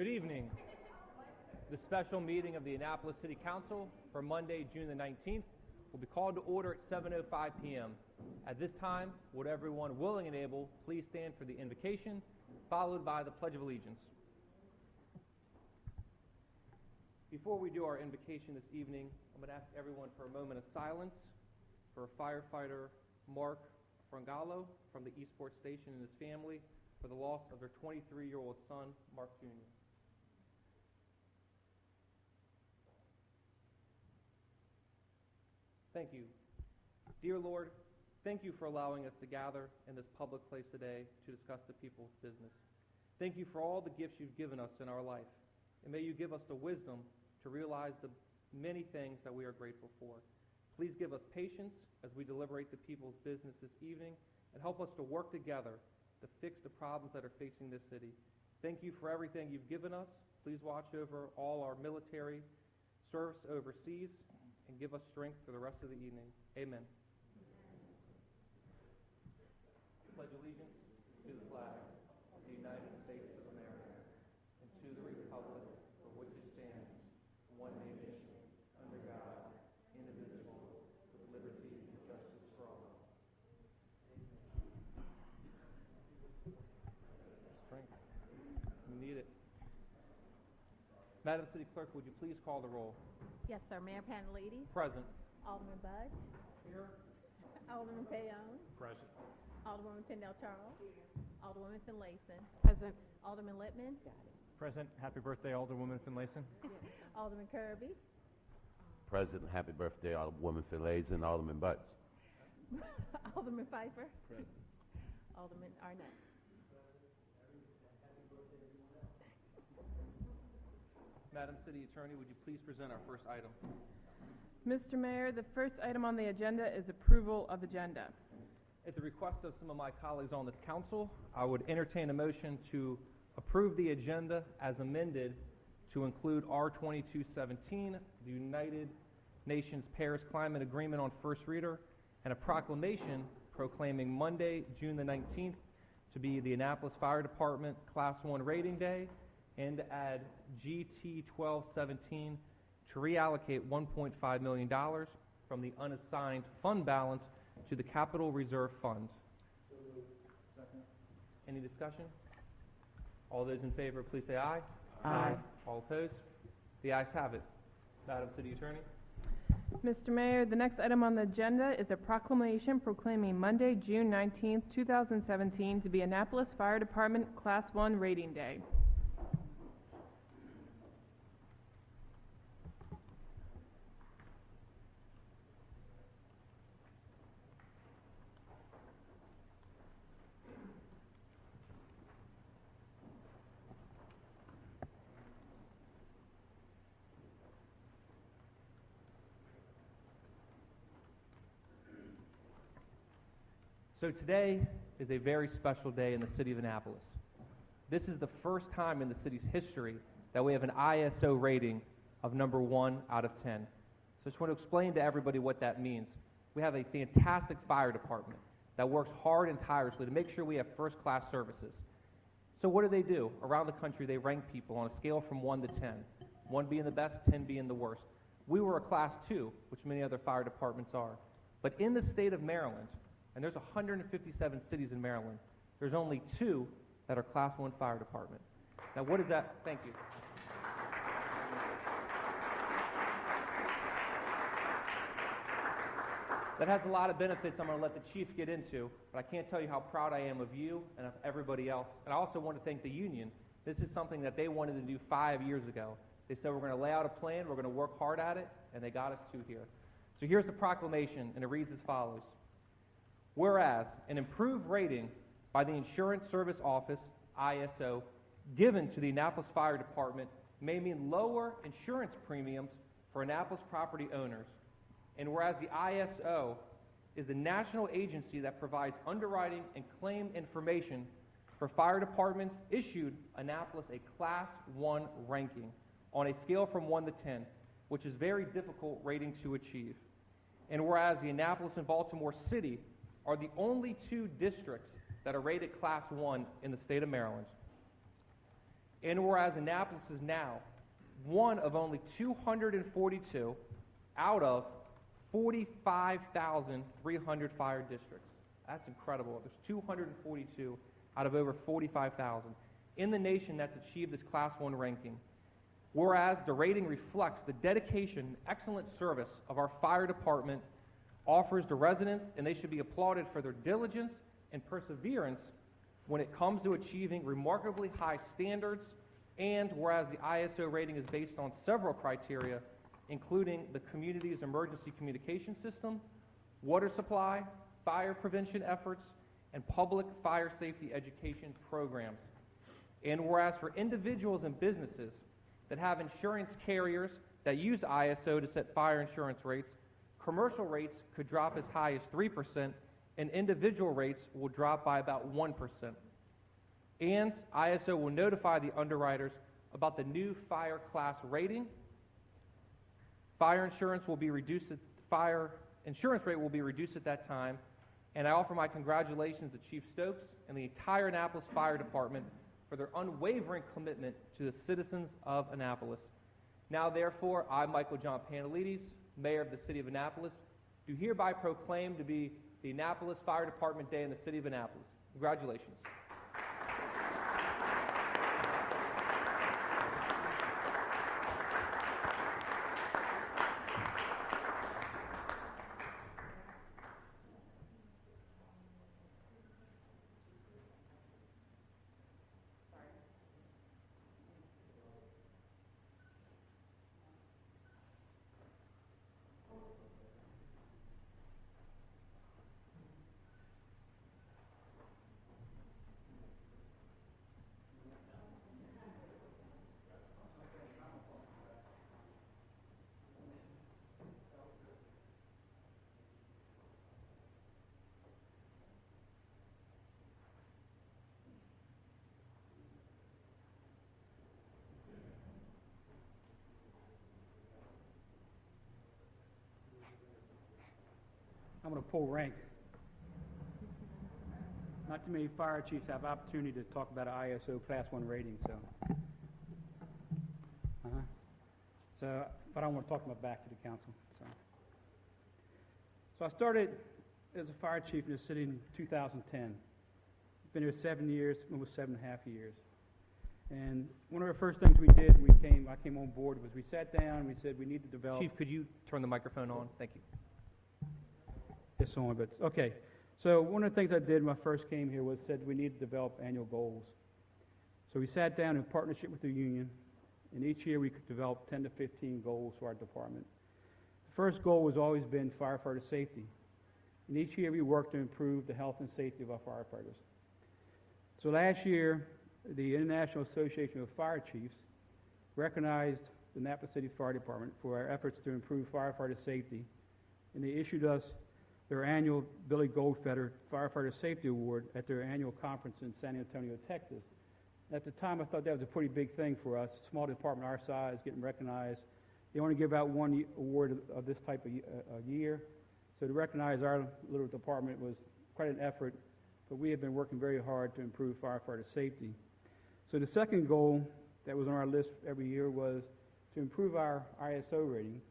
Good evening. The special meeting of the Annapolis City Council for Monday, June the 19th will be called to order at 7:05 p.m. At this time, would everyone willing and able please stand for the invocation, followed by the Pledge of Allegiance. Before we do our invocation this evening, I'm going to ask everyone for a moment of silence for firefighter Mark Frangallo from the Eastport Station and his family for the loss of their 23-year-old son, Mark Jr. Thank you. Dear Lord, thank you for allowing us to gather in this public place today to discuss the people's business. Thank you for all the gifts you've given us in our life. And may you give us the wisdom to realize the many things that we are grateful for. Please give us patience as we deliberate the people's business this evening and help us to work together to fix the problems that are facing this city. Thank you for everything you've given us. Please watch over all our military service overseas and give us strength for the rest of the evening. Amen. Pledge allegiance to the flag of the United States of America and to the republic for which it stands, one nation, under God, indivisible, with liberty and justice for all. Strength. We need it. Madam City Clerk, would you please call the roll? Yes, sir. Mayor Pantelidis. Present. Alderman Budge. Here. Alderman Payon. Present. Alderwoman Pendel Charles. Alderwoman Finlayson. Present. Alderman Littman. Present. Happy birthday, Alderwoman Finlayson. Alderman Kirby. Present. Happy birthday, Alderwoman Finlayson, Alderman Butts. Alderman Pfeiffer. Present. Alderman Arnett. Madam City Attorney, would you please present our first item? Mr. Mayor, the first item on the agenda is approval of agenda. At the request of some of my colleagues on this council, I would entertain a motion to approve the agenda as amended to include R2217, the United Nations Paris Climate Agreement on first reader, and a proclamation proclaiming Monday, June the 19th to be the Annapolis Fire Department Class 1 Rating Day, and to add GT 1217 to reallocate $1.5 million from the unassigned fund balance to the Capital Reserve Fund. Second. Any discussion? All those in favor, please say aye. Aye. All opposed? The ayes have it. Madam City Attorney. Mr. Mayor, the next item on the agenda is a proclamation proclaiming Monday, June 19th, 2017 to be Annapolis Fire Department Class 1 Rating Day. So today is a very special day in the city of Annapolis. This is the first time in the city's history that we have an ISO rating of number 1 out of 10. So I just want to explain to everybody what that means. We have a fantastic fire department that works hard and tirelessly to make sure we have first-class services. So what do? Around the country, they rank people on a scale from 1 to 10, 1 being the best, 10 being the worst. We were a Class 2, which many other fire departments are. But in the state of Maryland, and there's 157 cities in Maryland, there's only 2 that are Class 1 fire department. Now what is that? Thank you. That has a lot of benefits I'm going to let the chief get into, but I can't tell you how proud I am of you and of everybody else. And I also want to thank the union. This is something that they wanted to do 5 years ago. They said we're going to lay out a plan, we're going to work hard at it, and they got us to here. So here's the proclamation, and it reads as follows. Whereas an improved rating by the Insurance Service Office, ISO, given to the Annapolis Fire Department may mean lower insurance premiums for Annapolis property owners. And whereas the ISO is a national agency that provides underwriting and claim information for fire departments, issued Annapolis a Class 1 ranking on a scale from 1 to 10, which is very difficult rating to achieve. And whereas the Annapolis and Baltimore City are the only 2 districts that are rated Class 1 in the state of Maryland. And whereas Annapolis is now one of only 242 out of 45,300 fire districts. That's incredible. There's 242 out of over 45,000 in the nation that's achieved this Class 1 ranking. Whereas the rating reflects the dedication and excellent service of our fire department offers to residents, and they should be applauded for their diligence and perseverance when it comes to achieving remarkably high standards. And whereas the ISO rating is based on several criteria, including the community's emergency communication system, water supply, fire prevention efforts, and public fire safety education programs. And whereas for individuals and businesses that have insurance carriers that use ISO to set fire insurance rates, commercial rates could drop as high as 3%, and individual rates will drop by about 1%. And ISO will notify the underwriters about the new fire class rating. Fire insurance rate will be reduced at that time. And I offer my congratulations to Chief Stokes and the entire Annapolis Fire Department for their unwavering commitment to the citizens of Annapolis. Now, therefore, I, Michael John Panelides, Mayor of the City of Annapolis, do hereby proclaim to be the Annapolis Fire Department Day in the City of Annapolis. Congratulations. I'm going to pull rank. Not too many fire chiefs have opportunity to talk about an ISO Class 1 rating, so. But I want to talk about back to the council. So I started as a fire chief in the city in 2010. Been here 7 years, almost 7.5 years. And one of the first things we did, I came on board, was we sat down, we said we need to develop. Chief, could you turn the microphone on? Thank you. It's on, but okay. So one of the things I did when I first came here was said we need to develop annual goals. So we sat down in partnership with the union, and each year we could develop 10 to 15 goals for our department. The first goal has always been firefighter safety. And each year we work to improve the health and safety of our firefighters. So last year, the International Association of Fire Chiefs recognized the Annapolis City Fire Department for our efforts to improve firefighter safety, and they issued us their annual Billy Goldfeder Firefighter Safety Award at their annual conference in San Antonio, Texas. At the time, I thought that was a pretty big thing for us, a small department our size, getting recognized. They only give out one award of this type a year, so to recognize our little department was quite an effort, but we have been working very hard to improve firefighter safety. So the second goal that was on our list every year was to improve our ISO rating.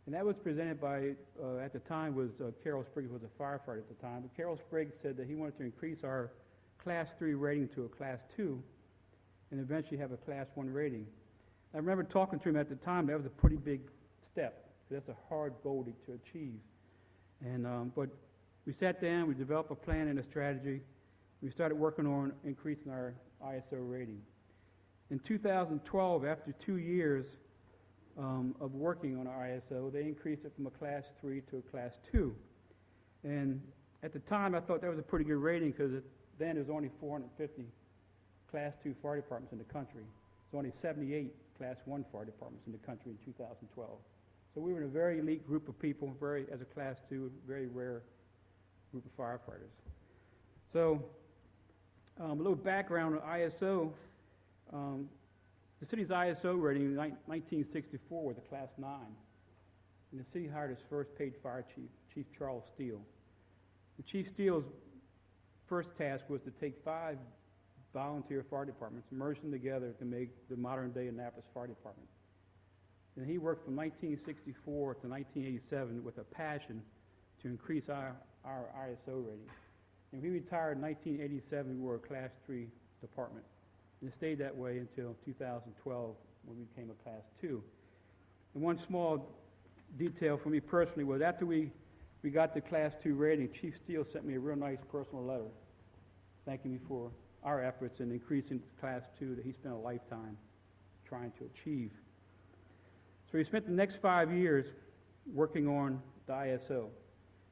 And that was presented by, at the time, was Carol Spriggs was a firefighter at the time. But Carol Spriggs said that he wanted to increase our Class 3 rating to a Class 2 and eventually have a Class 1 rating. I remember talking to him at the time. That was a pretty big step. That's a hard goal to achieve. And but we sat down, we developed a plan and a strategy. We started working on increasing our ISO rating. In 2012, after 2 years of working on our ISO, they increased it from a Class 3 to a Class 2. And at the time, I thought that was a pretty good rating because then there was only 450 Class 2 fire departments in the country. There's only 78 Class 1 fire departments in the country in 2012. So we were in a very elite group of people, as a Class 2, very rare group of firefighters. So a little background on ISO. The city's ISO rating in 1964 was a Class 9. And the city hired its first paid fire chief, Chief Charles Steele. And Chief Steele's first task was to take 5 volunteer fire departments, merged them together to make the modern-day Annapolis Fire Department. And he worked from 1964 to 1987 with a passion to increase our ISO rating. And we retired in 1987, we were a Class 3 department. And it stayed that way until 2012 when we became a Class 2. And one small detail for me personally was after we got the Class 2 rating, Chief Steele sent me a real nice personal letter thanking me for our efforts in increasing to Class 2 that he spent a lifetime trying to achieve. So he spent the next 5 years working on the ISO.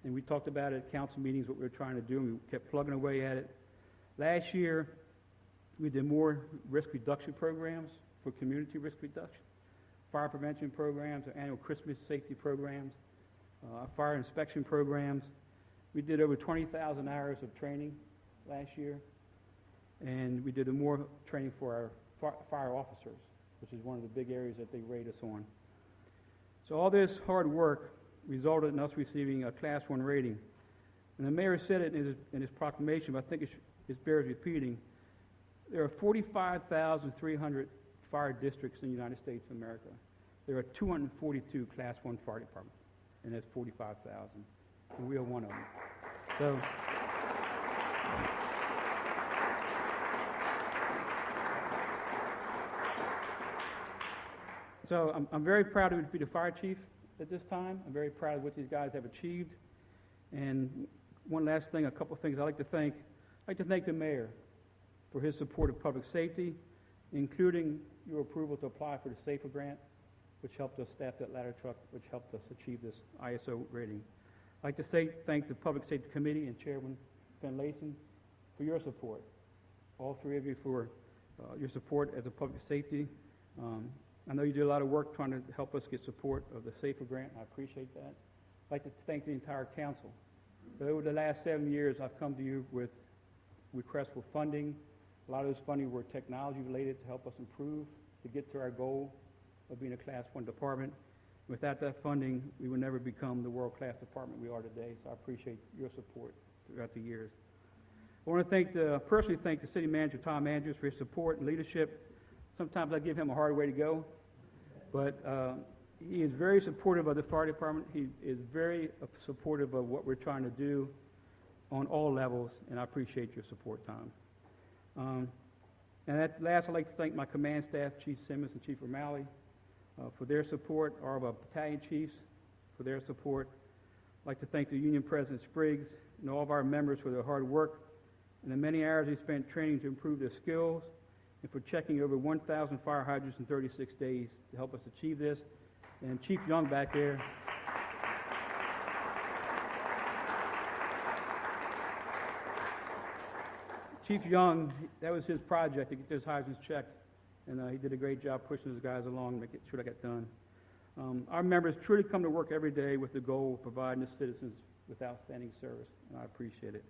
And we talked about it at council meetings, what we were trying to do, and we kept plugging away at it. Last year, we did more risk reduction programs for community risk reduction, fire prevention programs, our annual Christmas safety programs, fire inspection programs. We did over 20,000 hours of training last year, and we did more training for our fire officers, which is one of the big areas that they rate us on. So all this hard work resulted in us receiving a Class 1 rating. And the mayor said it in his proclamation, but I think it bears repeating. There are 45,300 fire districts in the United States of America. There are 242 Class 1 fire departments, and that's 45,000. And we are one of them. So I'm very proud to be the fire chief at this time. I'm very proud of what these guys have achieved. And one last thing, a couple of things I'd like to thank. I'd like to thank the mayor for his support of public safety, including your approval to apply for the SAFER grant, which helped us staff that ladder truck, which helped us achieve this ISO rating. I'd like to thank the Public Safety Committee and Chairman Finlayson for your support. All three of you for your support as a public safety. I know you did a lot of work trying to help us get support of the SAFER grant. I appreciate that. I'd like to thank the entire council. But over the last 7 years, I've come to you with requests for funding. A lot of this funding were technology related to help us improve, to get to our goal of being a Class 1 department. Without that funding, we would never become the world-class department we are today, so I appreciate your support throughout the years. I want to personally thank the city manager, Tom Andrews, for his support and leadership. Sometimes I give him a hard way to go, but he is very supportive of the fire department. He is very supportive of what we're trying to do on all levels, and I appreciate your support, Tom. And at last, I'd like to thank my command staff, Chief Simmons and Chief O'Malley, for their support, our battalion chiefs for their support. I'd like to thank the Union President Spriggs and all of our members for their hard work and the many hours they spent training to improve their skills, and for checking over 1,000 fire hydrants in 36 days to help us achieve this. And Chief Young back there. Chief Young, that was his project to get those hydrants checked, and he did a great job pushing those guys along to make sure that got done. Our members truly come to work every day with the goal of providing the citizens with outstanding service, and I appreciate it.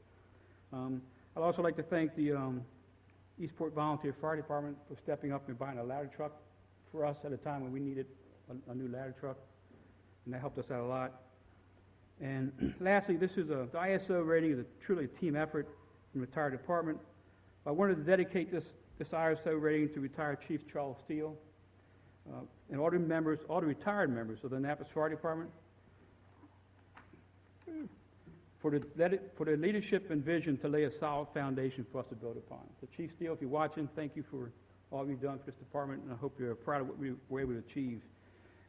I'd also like to thank the Eastport Volunteer Fire Department for stepping up and buying a ladder truck for us at a time when we needed a new ladder truck, and that helped us out a lot. And lastly, the ISO rating is truly a team effort from the entire department. I wanted to dedicate this ISO rating to retired Chief Charles Steele and all the retired members of the Annapolis Fire Department for the leadership and vision to lay a solid foundation for us to build upon. So Chief Steele, if you're watching, thank you for all you've done for this department, and I hope you're proud of what we were able to achieve.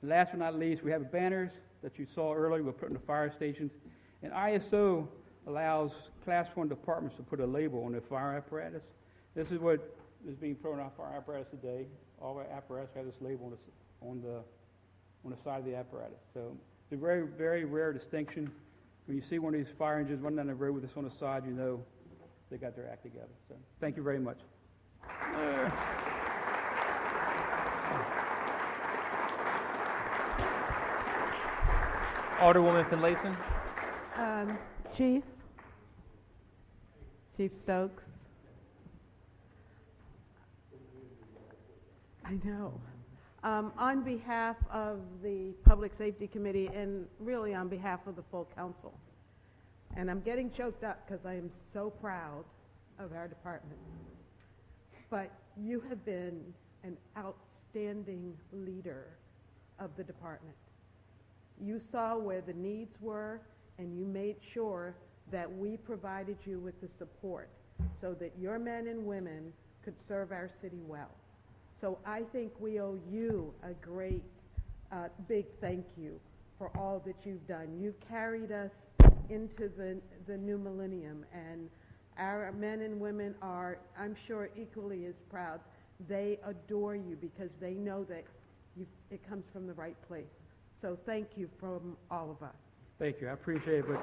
And last but not least, we have banners that you saw earlier we're putting in the fire stations. And ISO allows Class 1 departments to put a label on their fire apparatus. This is what is being put on our fire apparatus today. All our apparatus have this label on the side of the apparatus. So it's a very, very rare distinction. When you see one of these fire engines running down the road with this on the side, you know they got their act together. So thank you very much. Alderwoman Finlayson. Chief Stokes. I know. On behalf of the Public Safety Committee and really on behalf of the full council, and I'm getting choked up because I am so proud of our department. but you have been an outstanding leader of the department. You saw where the needs were, and you made sure that we provided you with the support so that your men and women could serve our city well. So I think we owe you a great, big thank you for all that you've done. You've carried us into the new millennium, and our men and women are, I'm sure, equally as proud. They adore you because they know that it comes from the right place. So thank you from all of us. Thank you, I appreciate it, but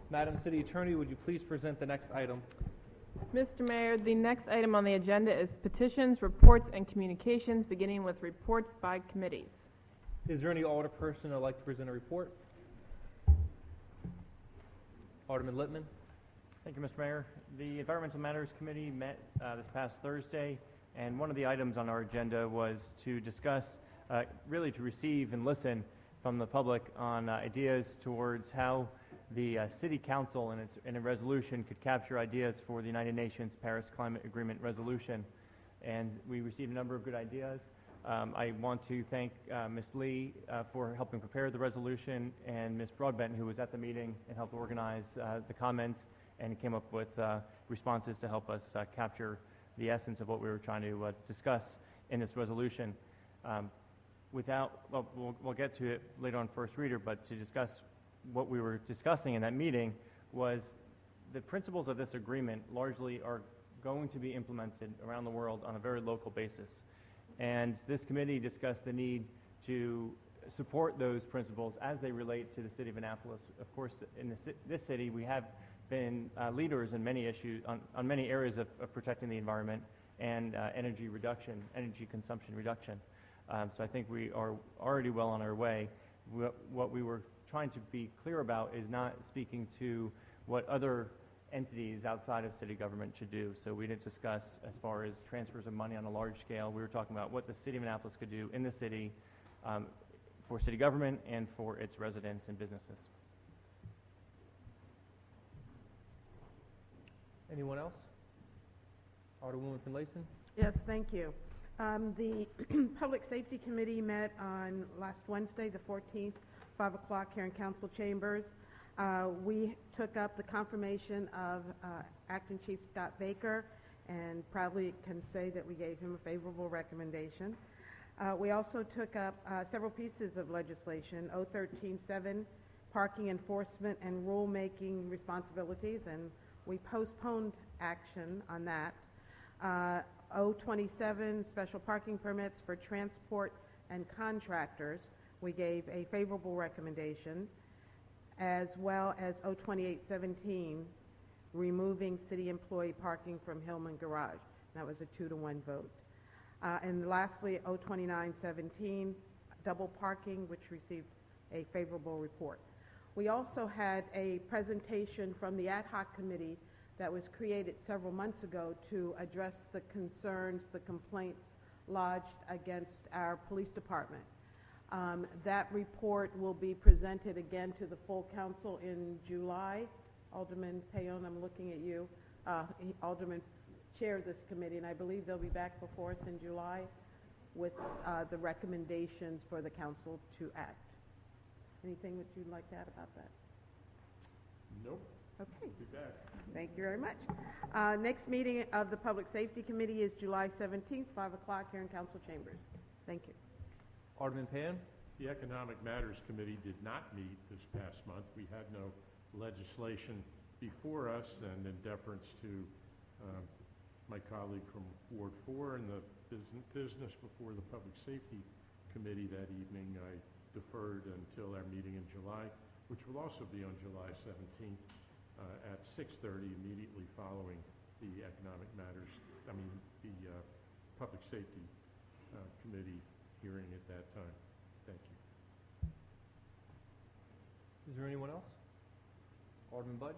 Madam City Attorney, would you please present the next item? Mr. Mayor, the next item on the agenda is petitions, reports, and communications, beginning with reports by committees. Is there any alderperson that would like to present a report? Alderman Littman. Thank you, Mr. Mayor. The Environmental Matters Committee met this past Thursday, and one of the items on our agenda was to discuss, really to receive and listen from the public on ideas towards how the City Council in a resolution could capture ideas for the United Nations Paris Climate Agreement resolution. And we received a number of good ideas. I want to thank Ms. Lee for helping prepare the resolution, and Ms. Broadbent, who was at the meeting and helped organize the comments and came up with responses to help us capture the essence of what we were trying to discuss in this resolution. We'll get to it later on first reader, but to discuss what we were discussing in that meeting was the principles of this agreement largely are going to be implemented around the world on a very local basis. And this committee discussed the need to support those principles as they relate to the city of Annapolis. Of course, in this city, we have been leaders in many issues, on many areas of protecting the environment and energy reduction, energy consumption reduction. So I think we are already well on our way. What we were trying to be clear about is not speaking to what other entities outside of city government should do. So we didn't discuss as far as transfers of money on a large scale. We were talking about what the city of Annapolis could do in the city for city government and for its residents and businesses. Anyone else? Alderwoman Finlayson. Yes, thank you. The Public Safety Committee met on last Wednesday, the 14th, 5 o'clock here in Council Chambers. We took up the confirmation of Acting Chief Scott Baker and proudly can say that we gave him a favorable recommendation. We also took up several pieces of legislation, 013-7, parking enforcement and rulemaking responsibilities, and we postponed action on that. 027, special parking permits for transport and contractors. We gave a favorable recommendation, as well as 028-17, removing city employee parking from Hillman Garage. That was a 2-to-1 vote. And lastly, 029-17, double parking, which received a favorable report. We also had a presentation from the ad hoc committee that was created several months ago to address the concerns, the complaints lodged against our police department. That report will be presented again to the full council in July. Alderman Payon, I'm looking at you. Alderman chaired this committee, and I believe they'll be back before us in July with the recommendations for the council to act. Anything that you'd like to add about that? Nope. Okay. Be back. Thank you very much. Next meeting of the Public Safety Committee is July 17th, 5 o'clock here in council chambers. Thank you. Alderman Pan. The Economic Matters Committee did not meet this past month. We had no legislation before us, and in deference to my colleague from Ward 4 and the business before the Public Safety Committee that evening, I deferred until our meeting in July, which will also be on July 17th at 6:30, immediately following the Public Safety Committee hearing at that time. Thank you. Is there anyone else? Alderman Budge?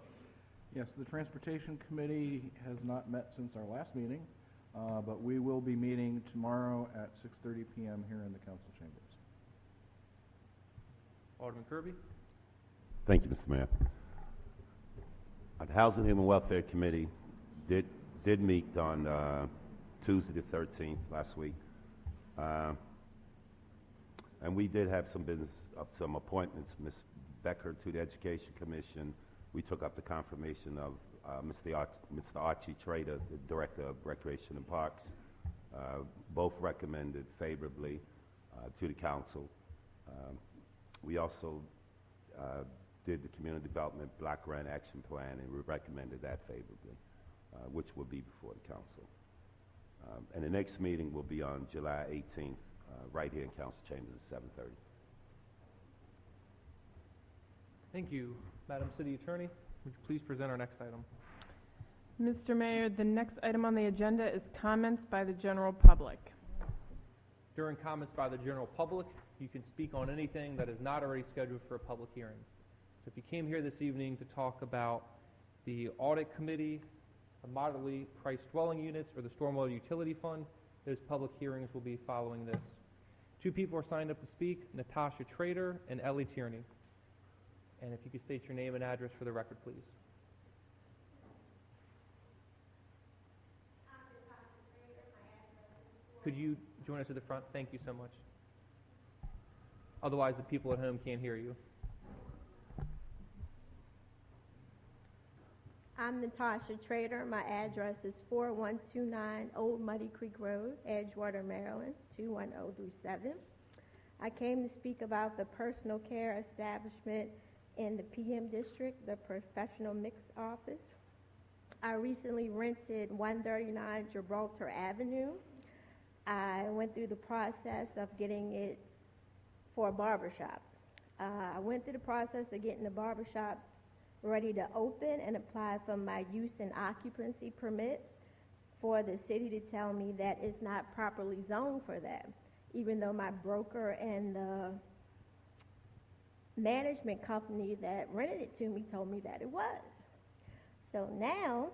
Yes, the Transportation Committee has not met since our last meeting, but we will be meeting tomorrow at 6:30 p.m. here in the council chambers. Alderman Kirby? Thank you, Mr. Mayor. The Housing and Human Welfare Committee did meet on Tuesday the 13th last week. And we did have some business of some appointments. Ms. Becker to the Education Commission. We took up the confirmation of Mr. Archie Trader, the Director of Recreation and Parks. Both recommended favorably to the council. We also did the Community Development Block Grant Action Plan, and we recommended that favorably, which will be before the council. And the next meeting will be on July 18th, right here in council chambers at 7:30. Thank you. Madam City Attorney, would you please present our next item? Mr. Mayor, the next item on the agenda is comments by the general public. During comments by the general public, you can speak on anything that is not already scheduled for a public hearing. So if you came here this evening to talk about the audit committee, the moderately priced dwelling units, or the stormwater utility fund, those public hearings will be following this. Two people are signed up to speak, Natasha Trader and Ellie Tierney. And if you could state your name and address for the record, please. Could you join us at the front? Thank you so much. Otherwise, the people at home can't hear you. I'm Natasha Trader. My address is 4129 Old Muddy Creek Road, Edgewater, Maryland, 21037. I came to speak about the personal care establishment in the PM District, the Professional Mix Office. I recently rented 139 Gibraltar Avenue. I went through the process of getting it for a barbershop. I went through the process of getting the barbershop ready to open and apply for my use and occupancy permit for the city to tell me that it's not properly zoned for that, even though my broker and the management company that rented it to me told me that it was. So now,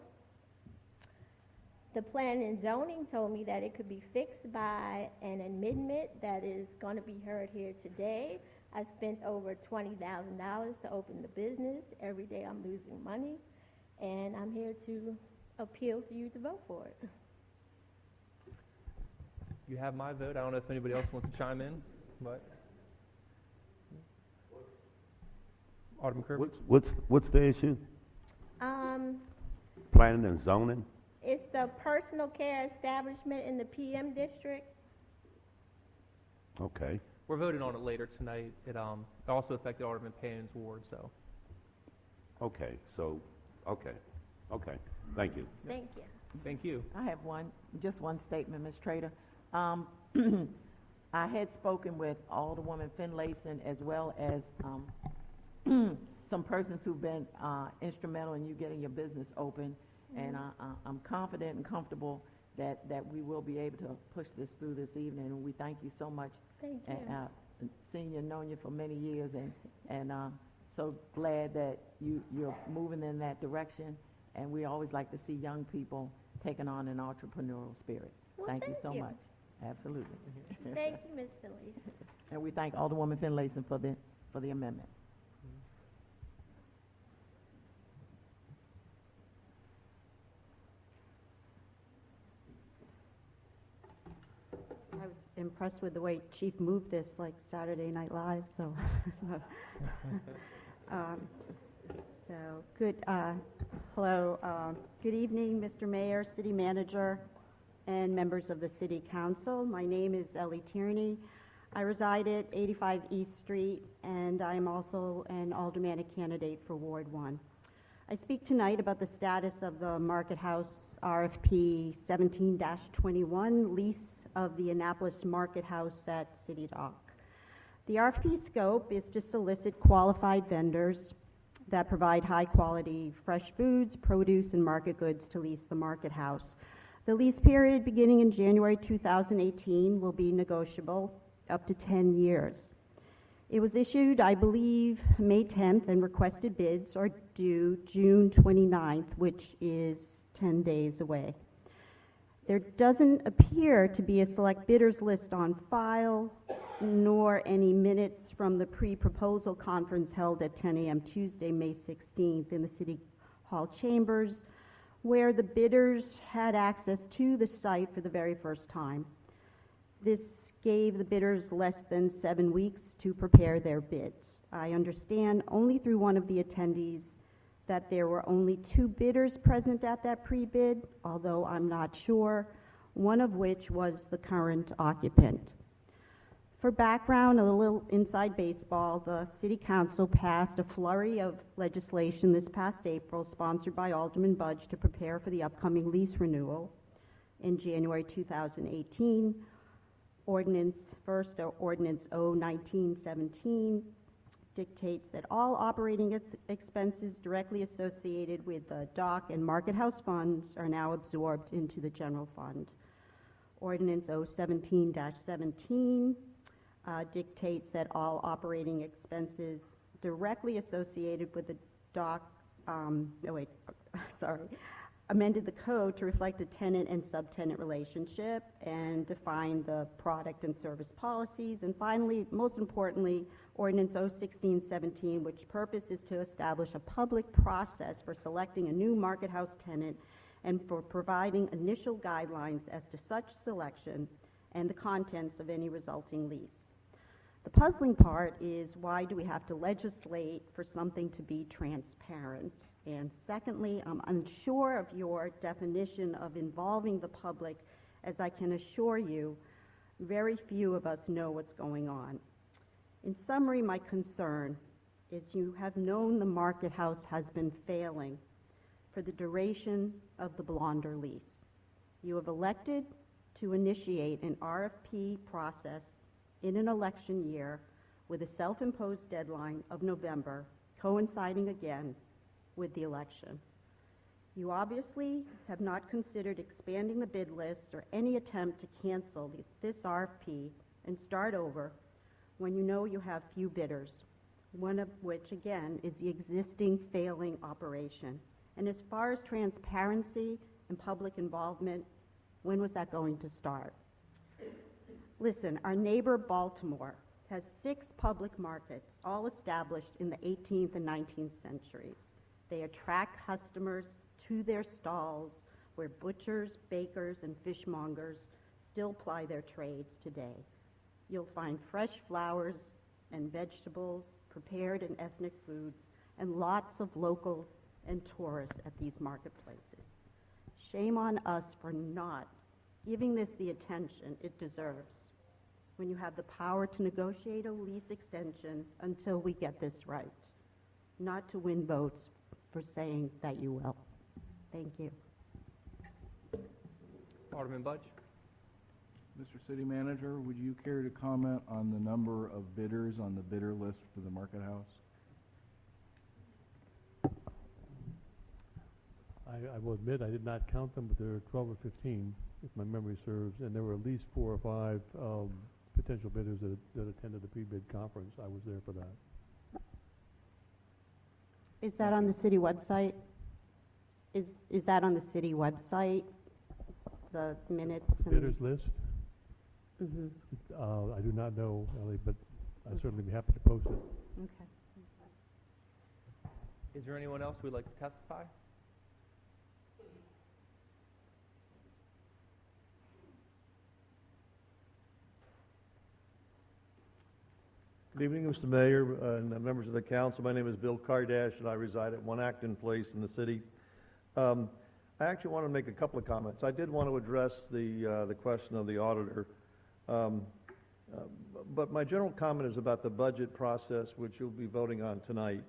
the planning and zoning told me that it could be fixed by an amendment that is going to be heard here today. I spent over $20,000 to open the business. Every day I'm losing money, and I'm here to appeal to you to vote for it. You have my vote. I don't know if anybody else wants to chime in, but Alderman Kirby. What's the issue? Planning and zoning? It's the personal care establishment in the PM District. Okay. We're voting on it later tonight. It also affected Alderman Payne's ward, so. Okay. So, okay. Thank you. Thank you. Thank you. I have just one statement, Ms. Trader. I had spoken with Alderwoman Finlayson as well as some persons who've been instrumental in you getting your business open, and I'm confident and comfortable that we will be able to push this through this evening, and we thank you so much. Thank you. Seeing you, known you for many years, and so glad that you're moving in that direction, and we always like to see young people taking on an entrepreneurial spirit. Well, thank you thank so you. much. Absolutely. Thank you, Ms. Finlayson. And we thank Alderwoman Finlayson for the amendment. I was impressed with the way Chief moved this like Saturday Night Live, so. So good, hello, good evening, Mr. Mayor, City Manager, and members of the City Council. My name is Ellie Tierney. I reside at 85 East Street, and I am also an aldermanic candidate for Ward 1. I speak tonight about the status of the Market House RFP 17-21 lease of the Annapolis Market House at City Dock. The RFP scope is to solicit qualified vendors that provide high-quality fresh foods, produce, and market goods to lease the market house. The lease period beginning in January 2018 will be negotiable up to 10 years. It was issued, I believe, May 10th, and requested bids are due June 29th, which is 10 days away. There doesn't appear to be a select bidders list on file, nor any minutes from the pre-proposal conference held at 10 a.m. Tuesday, May 16th in the City Hall chambers, where the bidders had access to the site for the very first time. This gave the bidders less than 7 weeks to prepare their bids. I understand only through one of the attendees that there were only 2 bidders present at that pre-bid, although I'm not sure, one of which was the current occupant. For background, a little inside baseball, the City Council passed a flurry of legislation this past April, sponsored by Alderman Budge, to prepare for the upcoming lease renewal. In January 2018, Ordinance 01917 dictates that all operating expenses directly associated with the dock and market house funds are now absorbed into the general fund. Ordinance 017-17 dictates that all operating expenses directly associated with the dock, amended the code to reflect a tenant and subtenant relationship and define the product and service policies. And finally, most importantly, Ordinance 01617, which purpose is to establish a public process for selecting a new market house tenant and for providing initial guidelines as to such selection and the contents of any resulting lease. The puzzling part is, why do we have to legislate for something to be transparent? And secondly, I'm unsure of your definition of involving the public, as I can assure you, very few of us know what's going on. In summary, my concern is you have known the market house has been failing for the duration of the Blonder lease. You have elected to initiate an RFP process in an election year with a self-imposed deadline of November, coinciding again with the election. You obviously have not considered expanding the bid list or any attempt to cancel this RFP and start over when you know you have few bidders, one of which, again, is the existing failing operation. And as far as transparency and public involvement, when was that going to start? Listen, our neighbor Baltimore has 6 public markets, all established in the 18th and 19th centuries. They attract customers to their stalls where butchers, bakers, and fishmongers still ply their trades today. You'll find fresh flowers and vegetables, prepared and ethnic foods, and lots of locals and tourists at these marketplaces. Shame on us for not giving this the attention it deserves when you have the power to negotiate a lease extension until we get this right, not to win votes for saying that you will. Thank you. Alderman Budge. Mr. City Manager, would you care to comment on the number of bidders on the bidder list for the market house? I will admit I did not count them, but there were 12 or 15, if my memory serves, and there were at least 4 or 5 potential bidders that attended the pre-bid conference. I was there for that. Is that on the city website? Is that on the city website, the minutes? Bidders list? Mm-hmm. I do not know, Ellie, but I'd certainly be happy to post it. Okay. Is there anyone else who would like to testify? Good evening, Mr. Mayor and members of the council. My name is Bill Kardash, and I reside at 1 Acton Place in the city. I actually want to make a couple of comments. I did want to address the question of the auditor, but my general comment is about the budget process, which you'll be voting on tonight.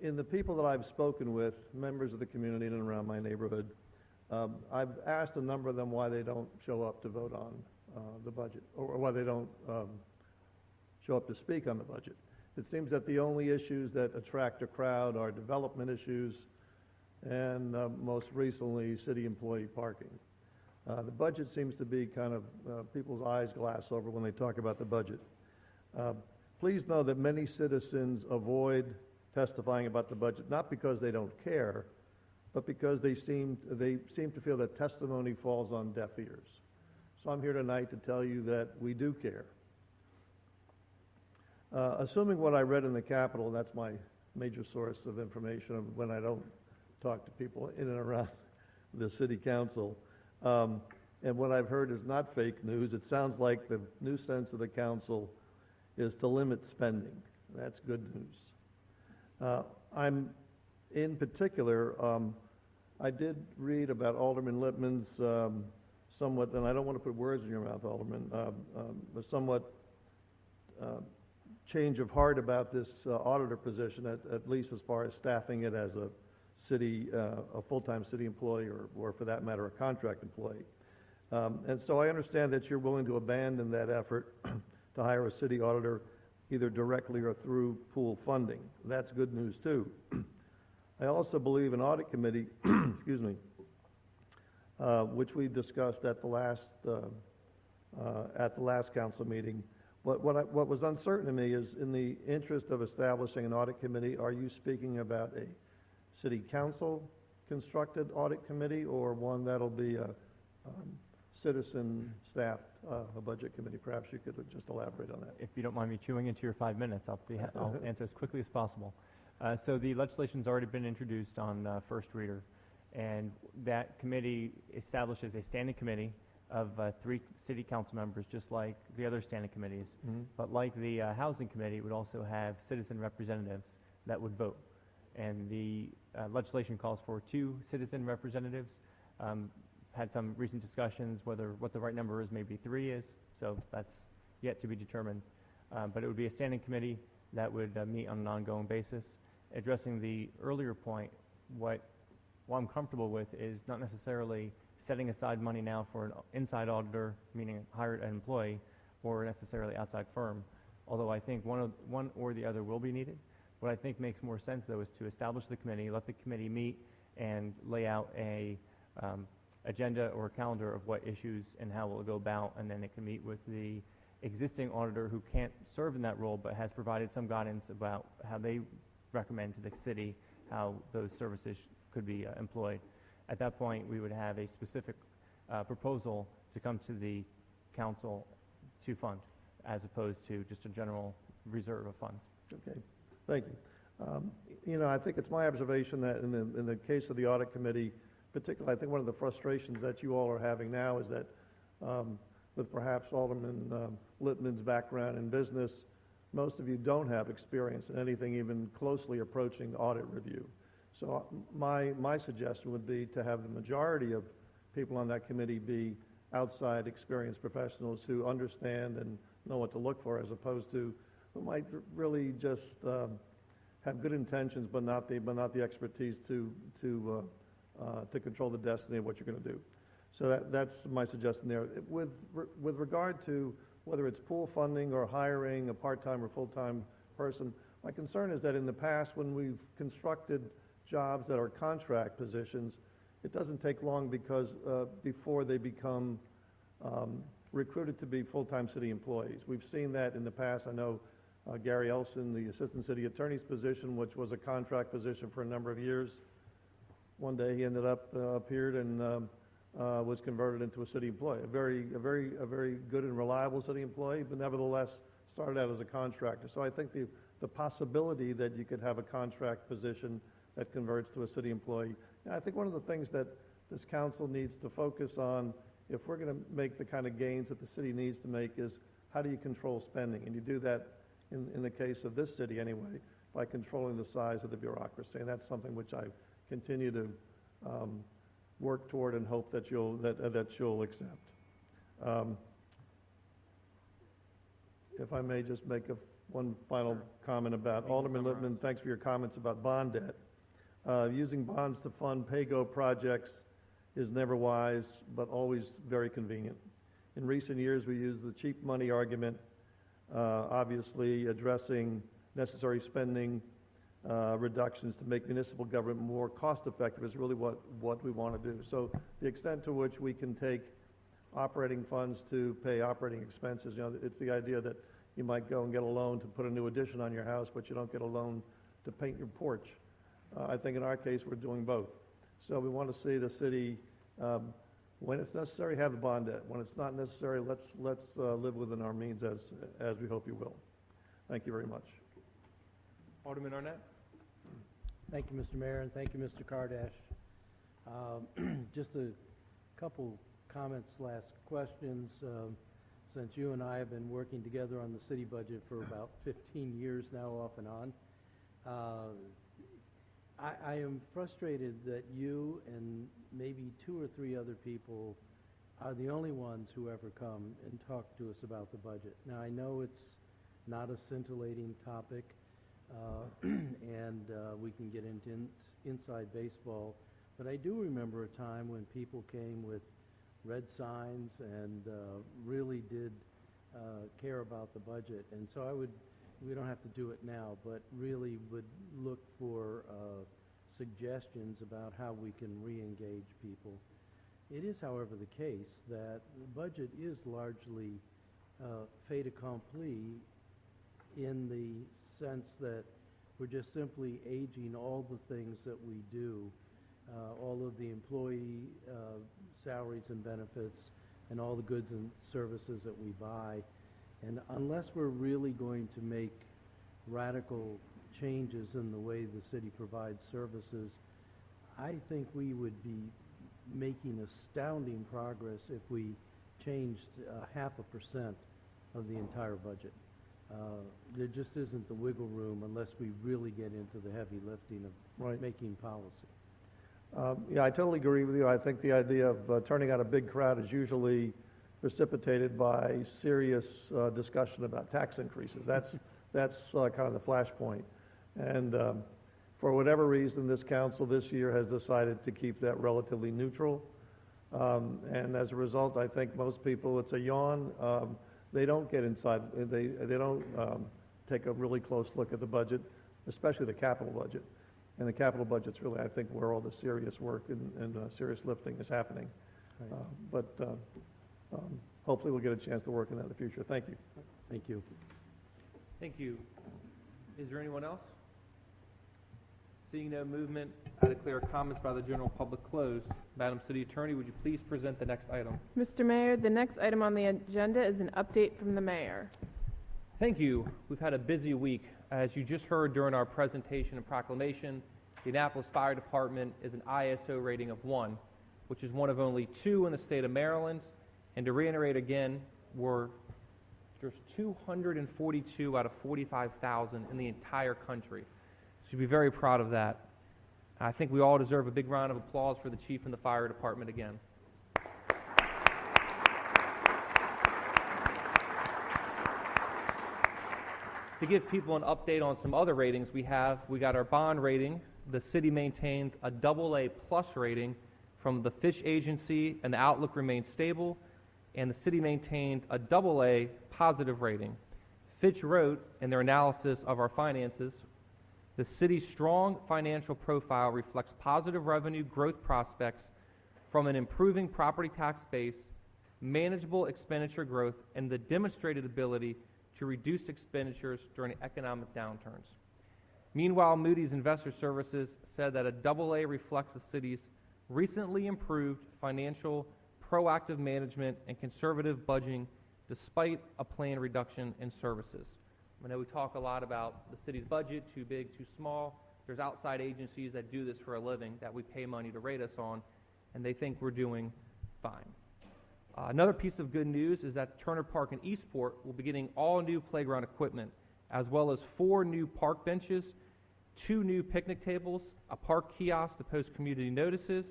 In the people that I've spoken with, members of the community in and around my neighborhood, I've asked a number of them why they don't show up to vote on the budget, or why they don't show up to speak on the budget. It seems that the only issues that attract a crowd are development issues and most recently city employee parking. The budget seems to be kind of people's eyes glass over when they talk about the budget. Please know that many citizens avoid testifying about the budget, not because they don't care, but because they seem to feel that testimony falls on deaf ears. So I'm here tonight to tell you that we do care. Assuming what I read in the Capitol, that's my major source of information when I don't talk to people in and around the city council, and what I've heard is not fake news. It sounds like the new sense of the council is to limit spending. That's good news. I'm, in particular, I did read about Alderman Lippman's somewhat, and I don't want to put words in your mouth, Alderman, but somewhat change of heart about this auditor position, at least as far as staffing it as a city, a full-time city employee, or for that matter, a contract employee. And so I understand that you're willing to abandon that effort to hire a city auditor either directly or through pool funding. That's good news too. I also believe an audit committee, excuse me, which we discussed at the last council meeting. What was uncertain to me is, in the interest of establishing an audit committee, are you speaking about a city council constructed audit committee, or one that'll be a citizen staffed a budget committee? Perhaps you could just elaborate on that. If you don't mind me chewing into your 5 minutes, I'll answer as quickly as possible. So the legislation's already been introduced on first reader, and that committee establishes a standing committee of 3 city council members, just like the other standing committees. Mm-hmm. But like the housing committee, it would also have citizen representatives that would vote. And the legislation calls for 2 citizen representatives. Had some recent discussions whether what the right number is, maybe 3 is, so that's yet to be determined. But it would be a standing committee that would meet on an ongoing basis. Addressing the earlier point, what I'm comfortable with is not necessarily setting aside money now for an inside auditor, meaning hired an employee, or necessarily outside firm, although I think one or the other will be needed. What I think makes more sense, though, is to establish the committee, let the committee meet, and lay out a agenda or a calendar of what issues and how it will go about, and then it can meet with the existing auditor who can't serve in that role but has provided some guidance about how they recommend to the city how those services could be employed. At that point, we would have a specific proposal to come to the council to fund, as opposed to just a general reserve of funds. Okay, thank you. I think it's my observation that in the case of the audit committee, particularly, I think one of the frustrations that you all are having now is that with perhaps Alderman Lippman's background in business, most of you don't have experience in anything even closely approaching audit review. So my suggestion would be to have the majority of people on that committee be outside experienced professionals who understand and know what to look for, as opposed to who might really just have good intentions but not the expertise to control the destiny of what you're going to do. So that's my suggestion there. With regard to whether it's pool funding or hiring a part-time or full-time person, my concern is that in the past, when we've constructed jobs that are contract positions, it doesn't take long because before they become recruited to be full-time city employees. We've seen that in the past. I know Gary Elson, the assistant city attorney's position, which was a contract position for a number of years. One day he ended up appeared and was converted into a city employee, a very good and reliable city employee, but nevertheless started out as a contractor. So I think the possibility that you could have a contract position that converts to a city employee. And I think one of the things that this council needs to focus on, if we're going to make the kind of gains that the city needs to make, is how do you control spending? And you do that, in the case of this city anyway, by controlling the size of the bureaucracy. And that's something which I continue to work toward and hope that you'll accept. If I may just make one final comment about Alderman Lippman, thanks for your comments about bond debt. Using bonds to fund pay-go projects is never wise, but always very convenient. In recent years, we used the cheap money argument, obviously addressing necessary spending reductions to make municipal government more cost-effective is really what we want to do. So the extent to which we can take operating funds to pay operating expenses, it's the idea that You might go and get a loan to put a new addition on your house, but you don't get a loan to paint your porch. I think in our case, we're doing both. So we want to see the city, when it's necessary, have the bond debt. When it's not necessary, let's live within our means as we hope you will. Thank you very much. Alderman Arnett? Thank you, Mr. Mayor, and thank you, Mr. Kardash. Just a couple comments / questions. Since you and I have been working together on the city budget for about 15 years now, off and on, I am frustrated that you and maybe 2 or 3 other people are the only ones who ever come and talk to us about the budget. Now, I know it's not a scintillating topic, and we can get into inside baseball, but I do remember a time when people came with red signs and really did care about the budget. And so we don't have to do it now, but really would look for suggestions about how we can re-engage people. It is, however, the case that the budget is largely fait accompli in the sense that we're just simply aging all the things that we do, all of the employee salaries and benefits, and all the goods and services that we buy. And unless we're really going to make radical changes in the way the city provides services, I think we would be making astounding progress if we changed 0.5% of the entire budget. There just isn't the wiggle room unless we really get into the heavy lifting of making policy. Yeah, I totally agree with you. I think the idea of turning out a big crowd is usually precipitated by serious discussion about tax increases. That's kind of the flashpoint. And for whatever reason, this council this year has decided to keep that relatively neutral. And as a result, I think most people, it's a yawn. They don't get inside. They don't take a really close look at the budget, especially the capital budget. And the capital budget's really, I think, where all the serious work and serious lifting is happening. But hopefully we'll get a chance to work on that in the future. Thank you. Thank you. Thank you. Is there anyone else? Seeing no movement, I declare comments by the general public closed. Madam City Attorney, would you please present the next item? Mr. Mayor, the next item on the agenda is an update from the mayor. Thank you. We've had a busy week. As you just heard during our presentation and proclamation, the Annapolis Fire Department is an ISO rating of 1, which is one of only 2 in the state of Maryland. And to reiterate again, there's 242 out of 45,000 in the entire country. So you'd be very proud of that. I think we all deserve a big round of applause for the chief and the fire department again. To give people an update on some other ratings we got our bond rating. The city maintained a AA+ rating from the Fitch Agency, and the outlook remained stable, and the city maintained a AA positive rating. Fitch wrote in their analysis of our finances, the city's strong financial profile reflects positive revenue growth prospects from an improving property tax base, manageable expenditure growth, and the demonstrated ability to reduce expenditures during economic downturns. Meanwhile, Moody's Investor Services said that a AA reflects the city's recently improved financial proactive management and conservative budgeting despite a planned reduction in services. I know we talk a lot about the city's budget, too big, too small. There's outside agencies that do this for a living that we pay money to rate us on, and they think we're doing fine. Another piece of good news is that Turner Park in Eastport will be getting all new playground equipment, as well as 4 new park benches, 2 new picnic tables, a park kiosk to post community notices,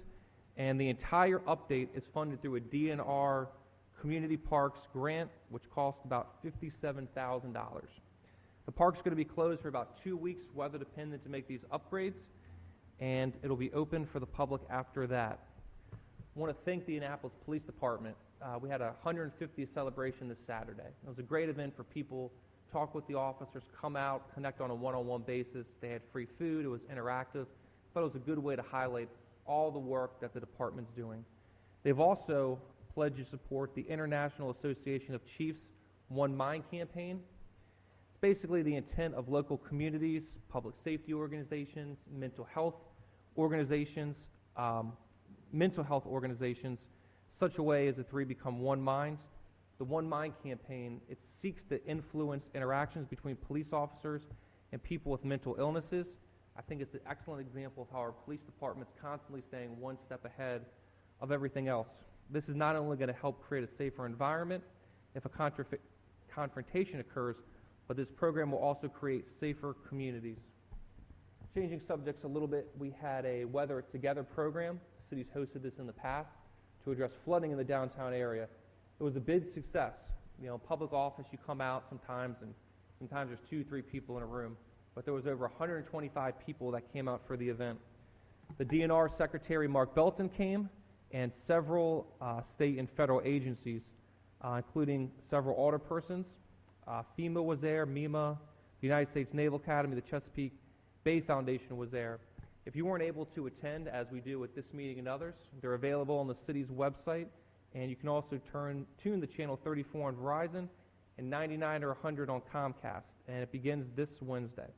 and the entire update is funded through a DNR Community Parks grant, which cost about $57,000. The park's going to be closed for about 2 weeks, weather dependent, to make these upgrades, and it'll be open for the public after that. I want to thank the Annapolis Police Department. We had a 150th celebration this Saturday. It was a great event for people, talk with the officers, come out, connect on a one-on-one basis. They had free food, it was interactive. I thought it was a good way to highlight all the work that the department's doing. They've also pledged to support the International Association of Chiefs One Mind campaign. basically the intent of local communities, public safety organizations, mental health organizations, such a way as the three become one mind. The One Mind campaign, it seeks to influence interactions between police officers and people with mental illnesses. I think it's an excellent example of how our police department's constantly staying one step ahead of everything else. This is not only going to help create a safer environment if a confrontation occurs, but this program will also create safer communities. Changing subjects a little bit, we had a Weather Together program. The city's hosted this in the past to address flooding in the downtown area. It was a big success. You know, public office, you come out sometimes, and sometimes there's 2, 3 people in a room. But there was over 125 people that came out for the event. The DNR Secretary Mark Belton came, and several state and federal agencies, including several alderpersons. FEMA was there, MEMA, the United States Naval Academy, the Chesapeake Bay Foundation was there. If you weren't able to attend, as we do at this meeting and others, they're available on the city's website, and you can also tune the channel 34 on Verizon and 99 or 100 on Comcast, and it begins this Wednesday.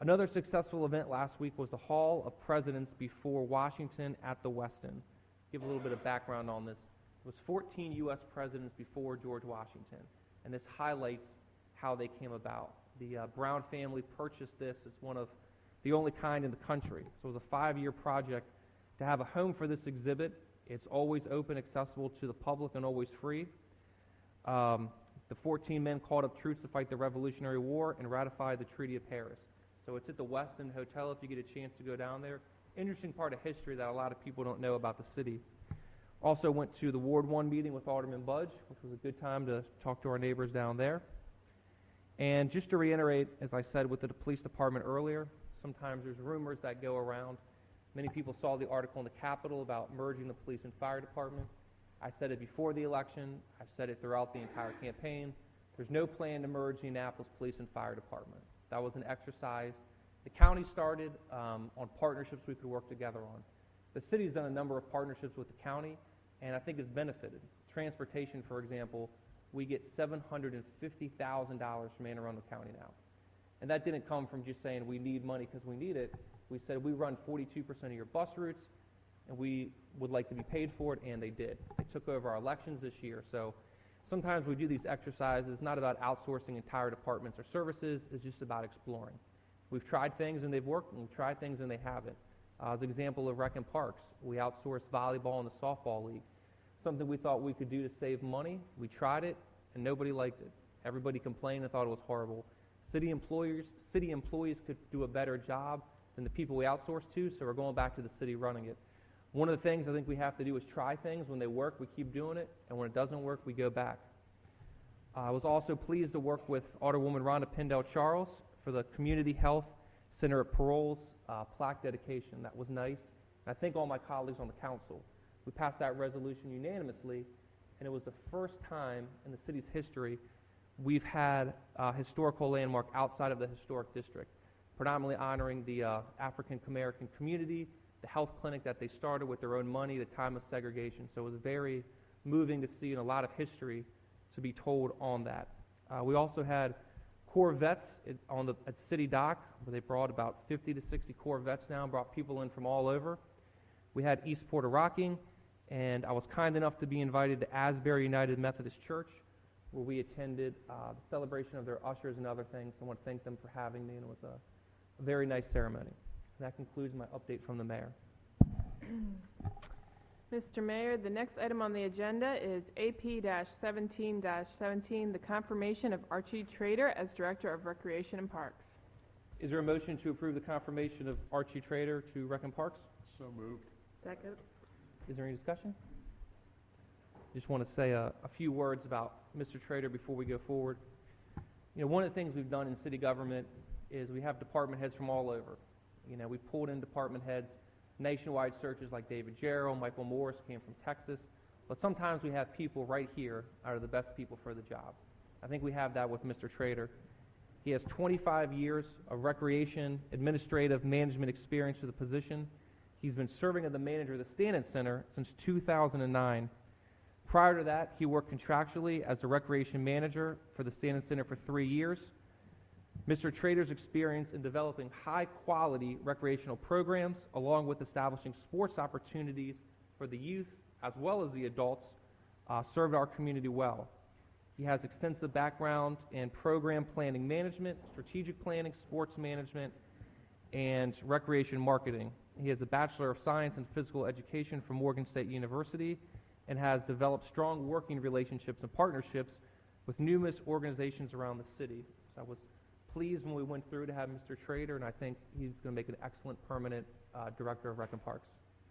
Another successful event last week was the Hall of Presidents before Washington at the Westin. Give a little bit of background on this. It was 14 U.S. presidents before George Washington, and this highlights how they came about. The Brown family purchased this. It's one of the only kind in the country. So it was a 5-year project to have a home for this exhibit. It's always open, accessible to the public, and always free. The 14 men called up troops to fight the Revolutionary War and ratified the Treaty of Paris. So it's at the Westin Hotel if you get a chance to go down there. Interesting part of history that a lot of people don't know about the city. Also went to the Ward 1 meeting with Alderman Budge, which was a good time to talk to our neighbors down there. And just to reiterate, as I said with the police department earlier, sometimes there's rumors that go around. Many people saw the article in the Capitol about merging the police and fire department. I said it before the election. I've said it throughout the entire campaign. There's no plan to merge the Annapolis Police and Fire Department. That was an exercise the county started on partnerships we could work together on. The city's done a number of partnerships with the county, and I think it's benefited. Transportation, for example, we get $750,000 from Anne Arundel County now. And that didn't come from just saying we need money because we need it. We said we run 42% of your bus routes, and we would like to be paid for it, and they did. They took over our elections this year. So sometimes we do these exercises. It's not about outsourcing entire departments or services. It's just about exploring. We've tried things, and they've worked, and we've tried things, and they haven't. As an example of Rec and Parks, we outsourced volleyball and the softball league. Something we thought we could do to save money. We tried it, and nobody liked it. Everybody complained and thought it was horrible. City employees could do a better job than the people we outsourced to, so we're going back to the city running it. One of the things I think we have to do is try things. When they work, we keep doing it, and when it doesn't work, we go back. I was also pleased to work with Alderwoman Rhonda Pindell-Charles for the Community Health Center at Parole's plaque dedication. That was nice. And I thank all my colleagues on the council. We passed that resolution unanimously, and it was the first time in the city's history we've had a historical landmark outside of the historic district, predominantly honoring the African American community, the health clinic that they started with their own money, the time of segregation. So it was very moving to see, and a lot of history to be told on that. We also had Corvettes at City Dock, where they brought about 50 to 60 Corvettes now, and brought people in from all over. We had East Porter Rocking, and I was kind enough to be invited to Asbury United Methodist Church, where we attended the celebration of their ushers and other things. I want to thank them for having me, and it was a very nice ceremony. And that concludes my update from the mayor. Mr. Mayor, the next item on the agenda is AP-17-17, the confirmation of Archie Trader as Director of Recreation and Parks. Is there a motion to approve the confirmation of Archie Trader to Rec and Parks? So moved. Second. Is there any discussion? Just want to say a few words about Mr. Trader before we go forward. You know, one of the things we've done in city government is we have department heads from all over. You know, we pulled in department heads, nationwide searches like David Jarrell, Michael Morris came from Texas, but sometimes we have people right here that are the best people for the job. I think we have that with Mr. Trader. He has 25 years of recreation, administrative management experience for the position. He's been serving as the manager of the Stanton Center since 2009. Prior to that, he worked contractually as the recreation manager for the Stanton Center for 3 years. Mr. Trader's experience in developing high-quality recreational programs, along with establishing sports opportunities for the youth as well as the adults, served our community well. He has extensive background in program planning management, strategic planning, sports management, and recreation marketing. He has a Bachelor of Science in Physical Education from Morgan State University and has developed strong working relationships and partnerships with numerous organizations around the city. So I was pleased when we went through to have Mr. Trader, and I think he's going to make an excellent permanent Director of Rec and Parks.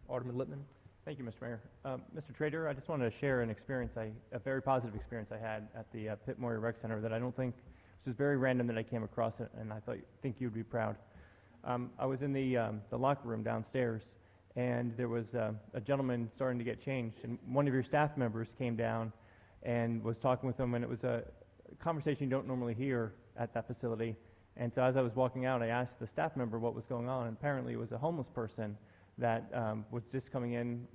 Alderman Lippman. Thank you, Mr. Mayor. Mr. Trader, I just wanted to share an experience, a very positive experience I had at the Pitt Memorial Rec Center that I don't think, which is very random that I came across it, and I think you'd be proud. I was in the locker room downstairs, and there was a gentleman starting to get changed, and one of your staff members came down and was talking with him, and it was a conversation you don't normally hear at that facility. And so as I was walking out, I asked the staff member what was going on, and apparently it was a homeless person that was just coming in,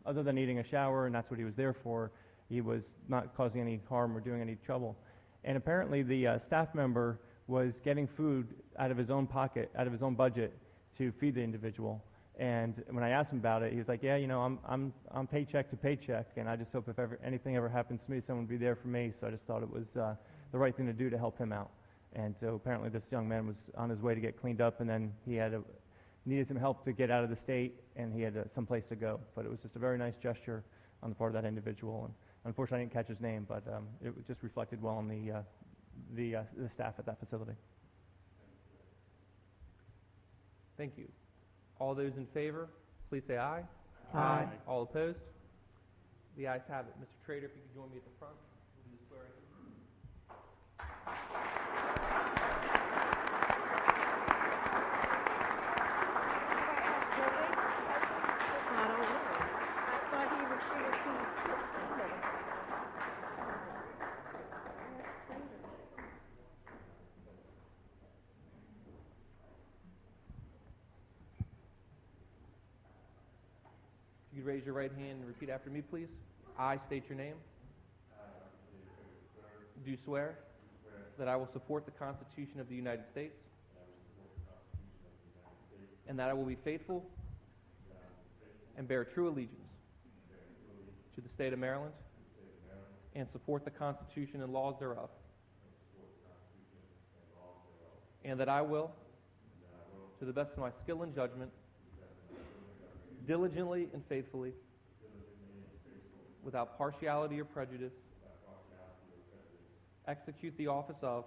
other than needing a shower, and that's what he was there for. He was not causing any harm or doing any trouble. And apparently the staff member was getting food out of his own pocket, out of his own budget, to feed the individual. And when I asked him about it, he was like, yeah, you know, I'm paycheck to paycheck, and I just hope if anything ever happens to me, someone would be there for me. So I just thought it was the right thing to do to help him out. And so apparently this young man was on his way to get cleaned up, and then he needed some help to get out of the state, and he had some place to go. But it was just a very nice gesture on the part of that individual. And unfortunately, I didn't catch his name, but it just reflected well on the staff at that facility. Thank you. All those in favor, please say aye. Aye. All opposed? The ayes have it. Mr. Trader, if you could join me at the front. We'll do the swearing. If you could raise your right hand and repeat after me, please. I state your name. Do swear that I will support the Constitution of the United States and that I will be faithful and bear true allegiance to the state of Maryland and support the Constitution and laws thereof, and that I will, to the best of my skill and judgment, diligently and faithfully, without partiality or prejudice, execute the office of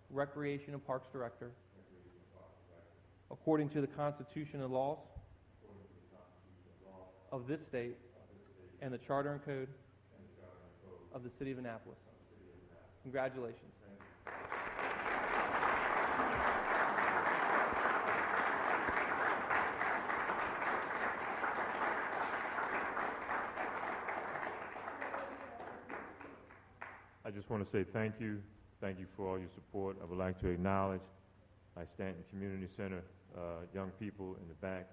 Recreation and Parks Director according to the Constitution and laws of this state and the Charter and Code of the City of Annapolis. Congratulations. I just want to say thank you. Thank you for all your support. I would like to acknowledge my Stanton Community Center young people in the back.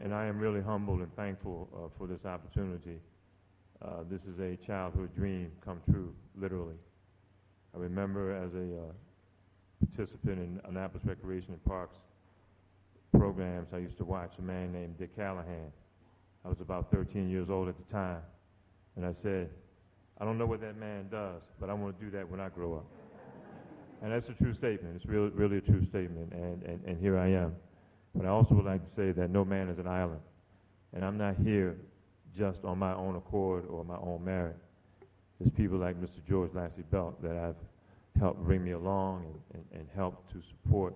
And I am really humbled and thankful for this opportunity. This is a childhood dream come true, literally. I remember as a participant in Annapolis Recreation and Parks programs, I used to watch a man named Dick Callahan. I was about 13 years old at the time, and I said, I don't know what that man does, but I want to do that when I grow up. And that's a true statement. It's really a true statement, and here I am. But I also would like to say that no man is an island, and I'm not here just on my own accord or my own merit. There's people like Mr. George Lassie Belt that I've helped bring me along and help to support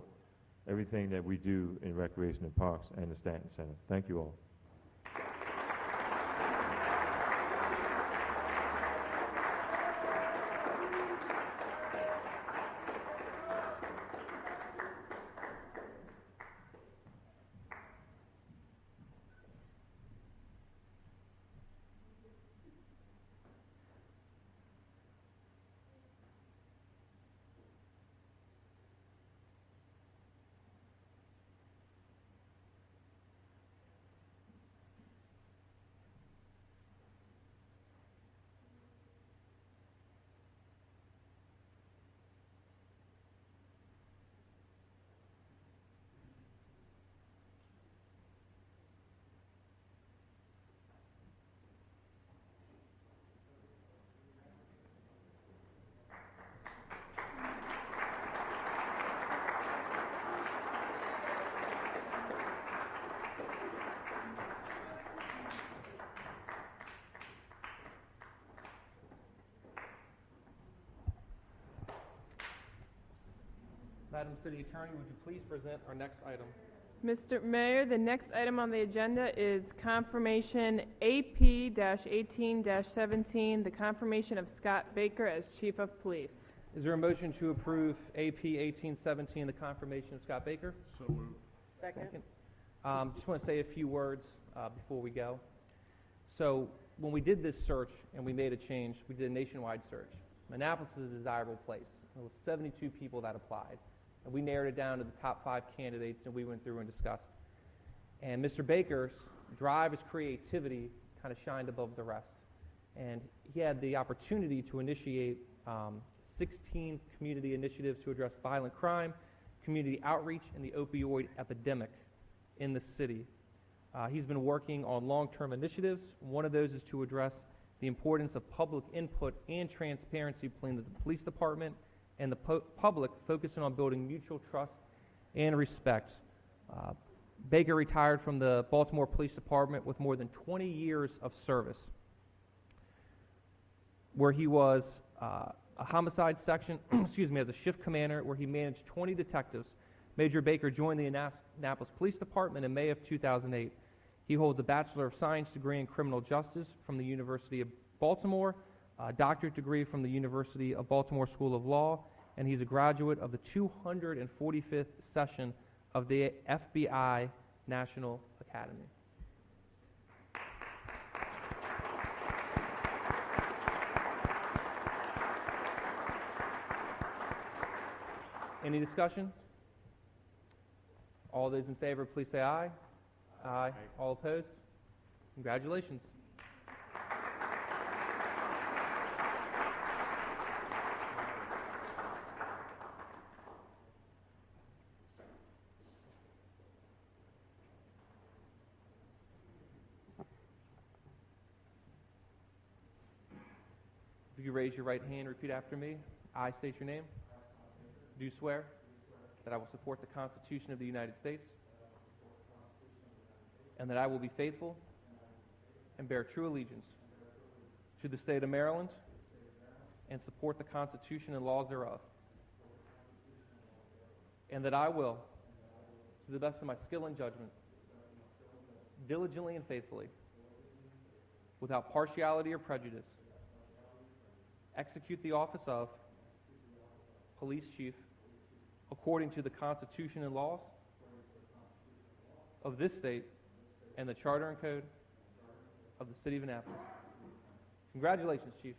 everything that we do in Recreation and Parks and the Stanton Center. Thank you all. Madam City Attorney, would you please present our next item? Mr. Mayor, the next item on the agenda is confirmation AP-18-17, the confirmation of Scott Baker as Chief of Police. Is there a motion to approve AP 1817, the confirmation of Scott Baker? So moved. Second. Just want to say a few words before we go. So when we did this search and we made a change, we did a nationwide search. Annapolis is a desirable place. There were 72 people that applied. And we narrowed it down to the top 5 candidates, and we went through and discussed. And Mr. Baker's drive, his creativity, kind of shined above the rest. And he had the opportunity to initiate 16 community initiatives to address violent crime, community outreach, and the opioid epidemic in the city. He's been working on long-term initiatives. One of those is to address the importance of public input and transparency between the police department and the public, focusing on building mutual trust and respect. Baker retired from the Baltimore Police Department with more than 20 years of service, where he was a homicide section, as a shift commander, where he managed 20 detectives. Major Baker joined the Annapolis Police Department in May of 2008. He holds a Bachelor of Science degree in Criminal Justice from the University of Baltimore, a doctorate degree from the University of Baltimore School of Law, and he's a graduate of the 245th session of the FBI National Academy. Any discussion? All those in favor, please say aye. Aye. All opposed? Congratulations. If you raise your right hand, repeat after me. I state your name. Do swear that I will support the Constitution of the United States and that I will be faithful and bear true allegiance to the state of Maryland and support the Constitution and laws thereof, and that I will, to the best of my skill and judgment, diligently and faithfully, without partiality or prejudice, execute the office of Police Chief according to the Constitution and laws of this state and the Charter and Code of the City of Annapolis. Congratulations, Chief.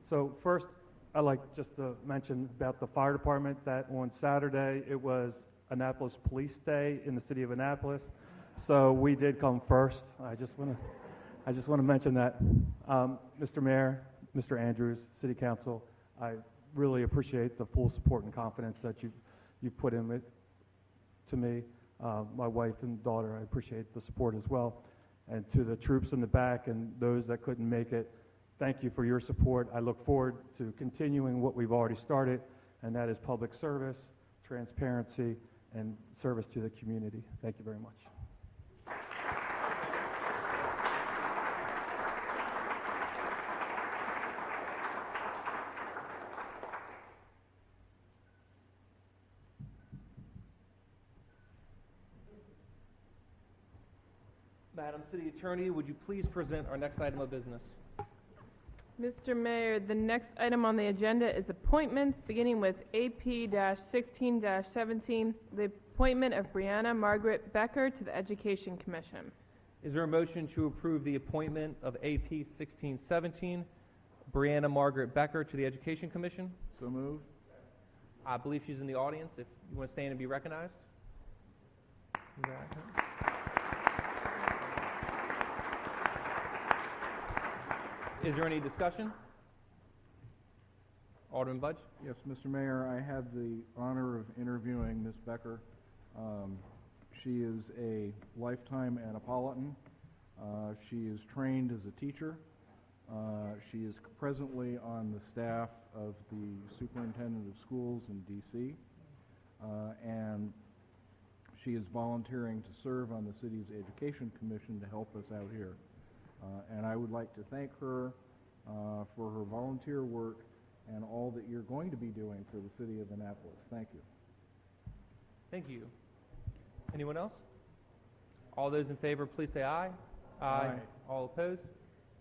So first, I'd like just to mention about the fire department that on Saturday, it was Annapolis Police Day in the city of Annapolis. So we did come first. I just want to mention that. Mr. Mayor, Mr. Andrews, City Council, I really appreciate the full support and confidence that you've put in with to me. My wife and daughter, I appreciate the support as well. And to the troops in the back and those that couldn't make it, thank you for your support. I look forward to continuing what we've already started, and that is public service, transparency, and service to the community. Thank you very much. Madam City Attorney, would you please present our next item of business? Mr. Mayor, the next item on the agenda is appointments, beginning with AP-16-17, the appointment of Brianna Margaret Becker to the Education Commission. Is there a motion to approve the appointment of AP 1617, Brianna Margaret Becker, to the Education Commission? So moved. I believe she's in the audience, if you want to stand and be recognized. Is there any discussion? Alderman Budge? Yes, Mr. Mayor, I had the honor of interviewing Ms. Becker. She is a lifetime Annapolitan. She is trained as a teacher. She is presently on the staff of the Superintendent of Schools in D.C., and she is volunteering to serve on the city's Education Commission to help us out here. And I would like to thank her for her volunteer work and all that you're going to be doing for the city of Annapolis. Thank you. Thank you. Anyone else? All those in favor, please say aye. Aye. All opposed?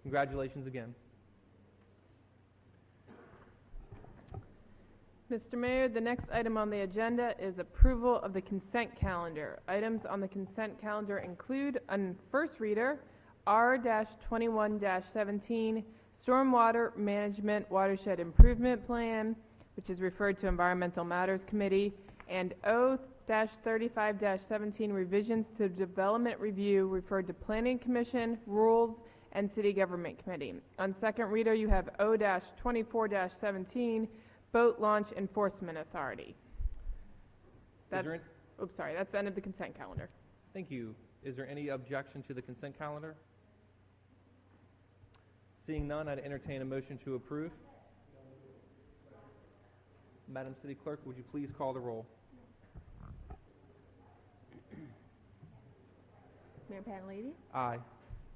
Congratulations again. Mr. Mayor, the next item on the agenda is approval of the consent calendar. Items on the consent calendar include, on first reader, R-21-17, Stormwater Management Watershed Improvement Plan, which is referred to Environmental Matters Committee, and O-35-17, revisions to Development Review, referred to Planning Commission, Rules, and City Government Committee. On second reader, you have O-24-17, Boat Launch Enforcement Authority. That's the end of the consent calendar. Thank you. Is there any objection to the consent calendar? Seeing none, I'd entertain a motion to approve. Madam City Clerk, would you please call the roll? Mayor Pantelidis, Aye.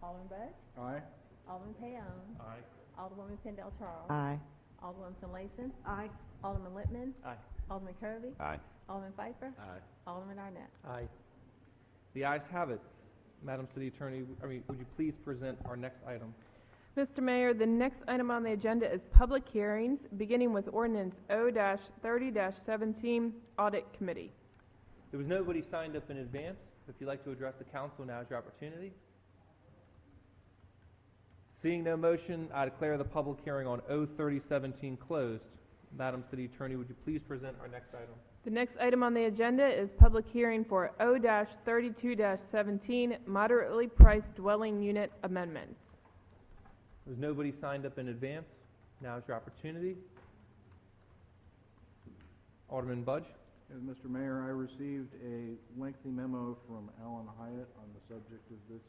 Alderman Budge, Aye. Alderman Payon, Aye. Alderwoman Pendel Charles, Aye. Alderwoman Finlayson, Aye. Alderman Littman, Aye. Alderman Kirby, Aye. Alderman Pfeiffer, Aye. Alderman Arnett. Aye. The ayes have it. Madam City Attorney, would you please present our next item? Mr. Mayor, the next item on the agenda is public hearings, beginning with ordinance O-30-17, Audit Committee. There was nobody signed up in advance. If you'd like to address the council, now is your opportunity. Seeing no motion, I declare the public hearing on O-30-17 closed. Madam City Attorney, would you please present our next item? The next item on the agenda is public hearing for O-32-17, moderately priced dwelling unit amendments. There's nobody signed up in advance. Now is your opportunity. Alderman Budge? As Mr. Mayor, I received a lengthy memo from Alan Hyatt on the subject of this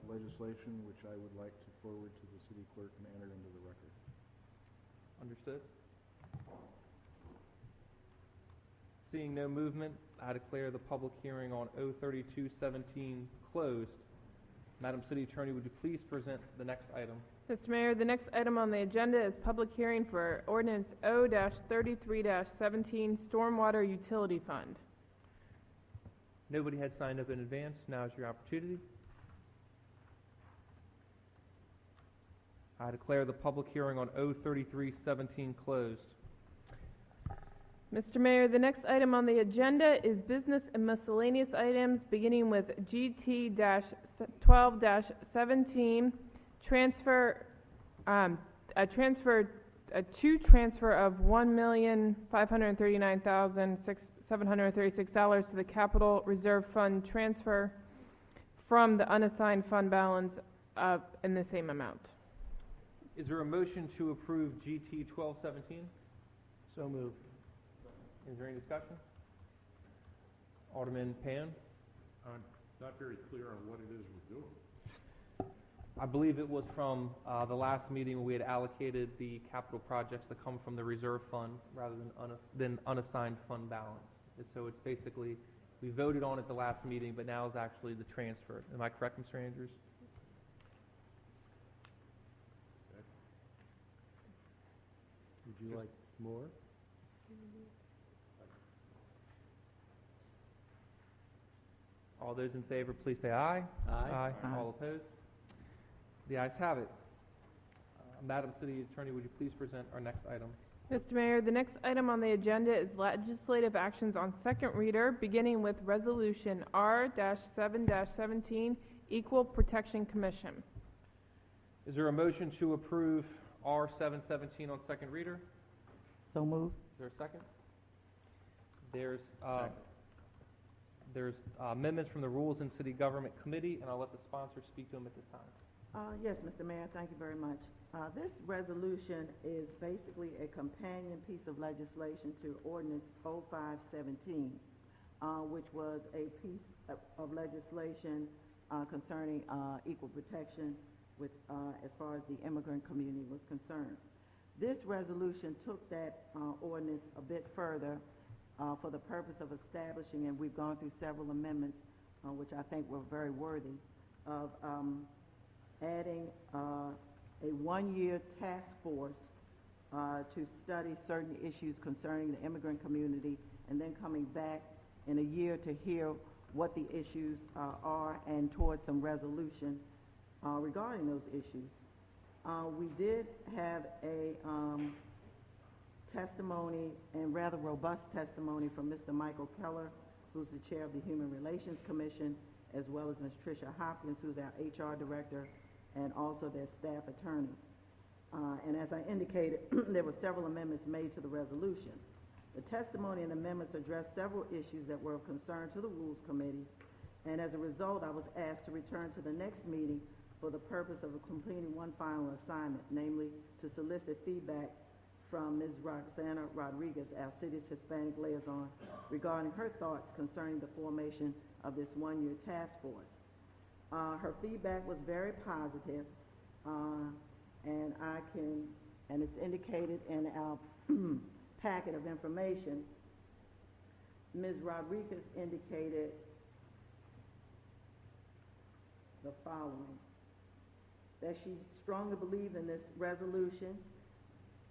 legislation, which I would like to forward to the city clerk and enter into the record. Understood. Seeing no movement, I declare the public hearing on O-32-17 closed. Madam City Attorney, would you please present the next item? Mr. Mayor, the next item on the agenda is public hearing for ordinance O-33-17, Stormwater Utility Fund. Nobody had signed up in advance. Now is your opportunity. I declare the public hearing on O-33-17 closed. Mr. Mayor, the next item on the agenda is business and miscellaneous items, beginning with GT-12-17, transfer of $1,539,736 to the Capital Reserve Fund, transfer from the unassigned fund balance in the same amount. Is there a motion to approve GT-12-17? So moved. Is there any discussion? Alderman Pan? I'm not very clear on what it is we're doing. I believe it was from the last meeting when we had allocated the capital projects that come from the reserve fund rather than unassigned fund balance. And so it's basically, we voted on it the last meeting, but now is actually the transfer. Am I correct, Mr. Andrews? Would you like more? All those in favor, please say aye. Aye. All opposed? The ayes have it. Madam City Attorney, would you please present our next item? Mr. Mayor, the next item on the agenda is legislative actions on second reader, beginning with Resolution R-7-17, Equal Protection Commission. Is there a motion to approve R-717 on second reader? So moved. Is there a second? There's amendments from the Rules and City Government Committee, and I'll let the sponsor speak to them at this time. Yes, Mr. Mayor, thank you very much. This resolution is basically a companion piece of legislation to Ordinance 0517, which was a piece of legislation concerning equal protection with, as far as the immigrant community was concerned. This resolution took that ordinance a bit further for the purpose of establishing, and we've gone through several amendments, which I think were very worthy, of adding a one-year task force to study certain issues concerning the immigrant community, and then coming back in a year to hear what the issues are and towards some resolution regarding those issues. We did have a testimony, and rather robust testimony, from Mr. Michael Keller, who's the chair of the Human Relations Commission, as well as Ms. Tricia Hopkins, who's our HR director, and also their staff attorney. And as I indicated, there were several amendments made to the resolution. The testimony and amendments addressed several issues that were of concern to the Rules Committee, and as a result, I was asked to return to the next meeting for the purpose of completing one final assignment, namely to solicit feedback from Ms. Roxana Rodriguez, our city's Hispanic liaison, regarding her thoughts concerning the formation of this one-year task force. Her feedback was very positive, and it's indicated in our packet of information. Ms. Rodriguez indicated the following: that she strongly believed in this resolution,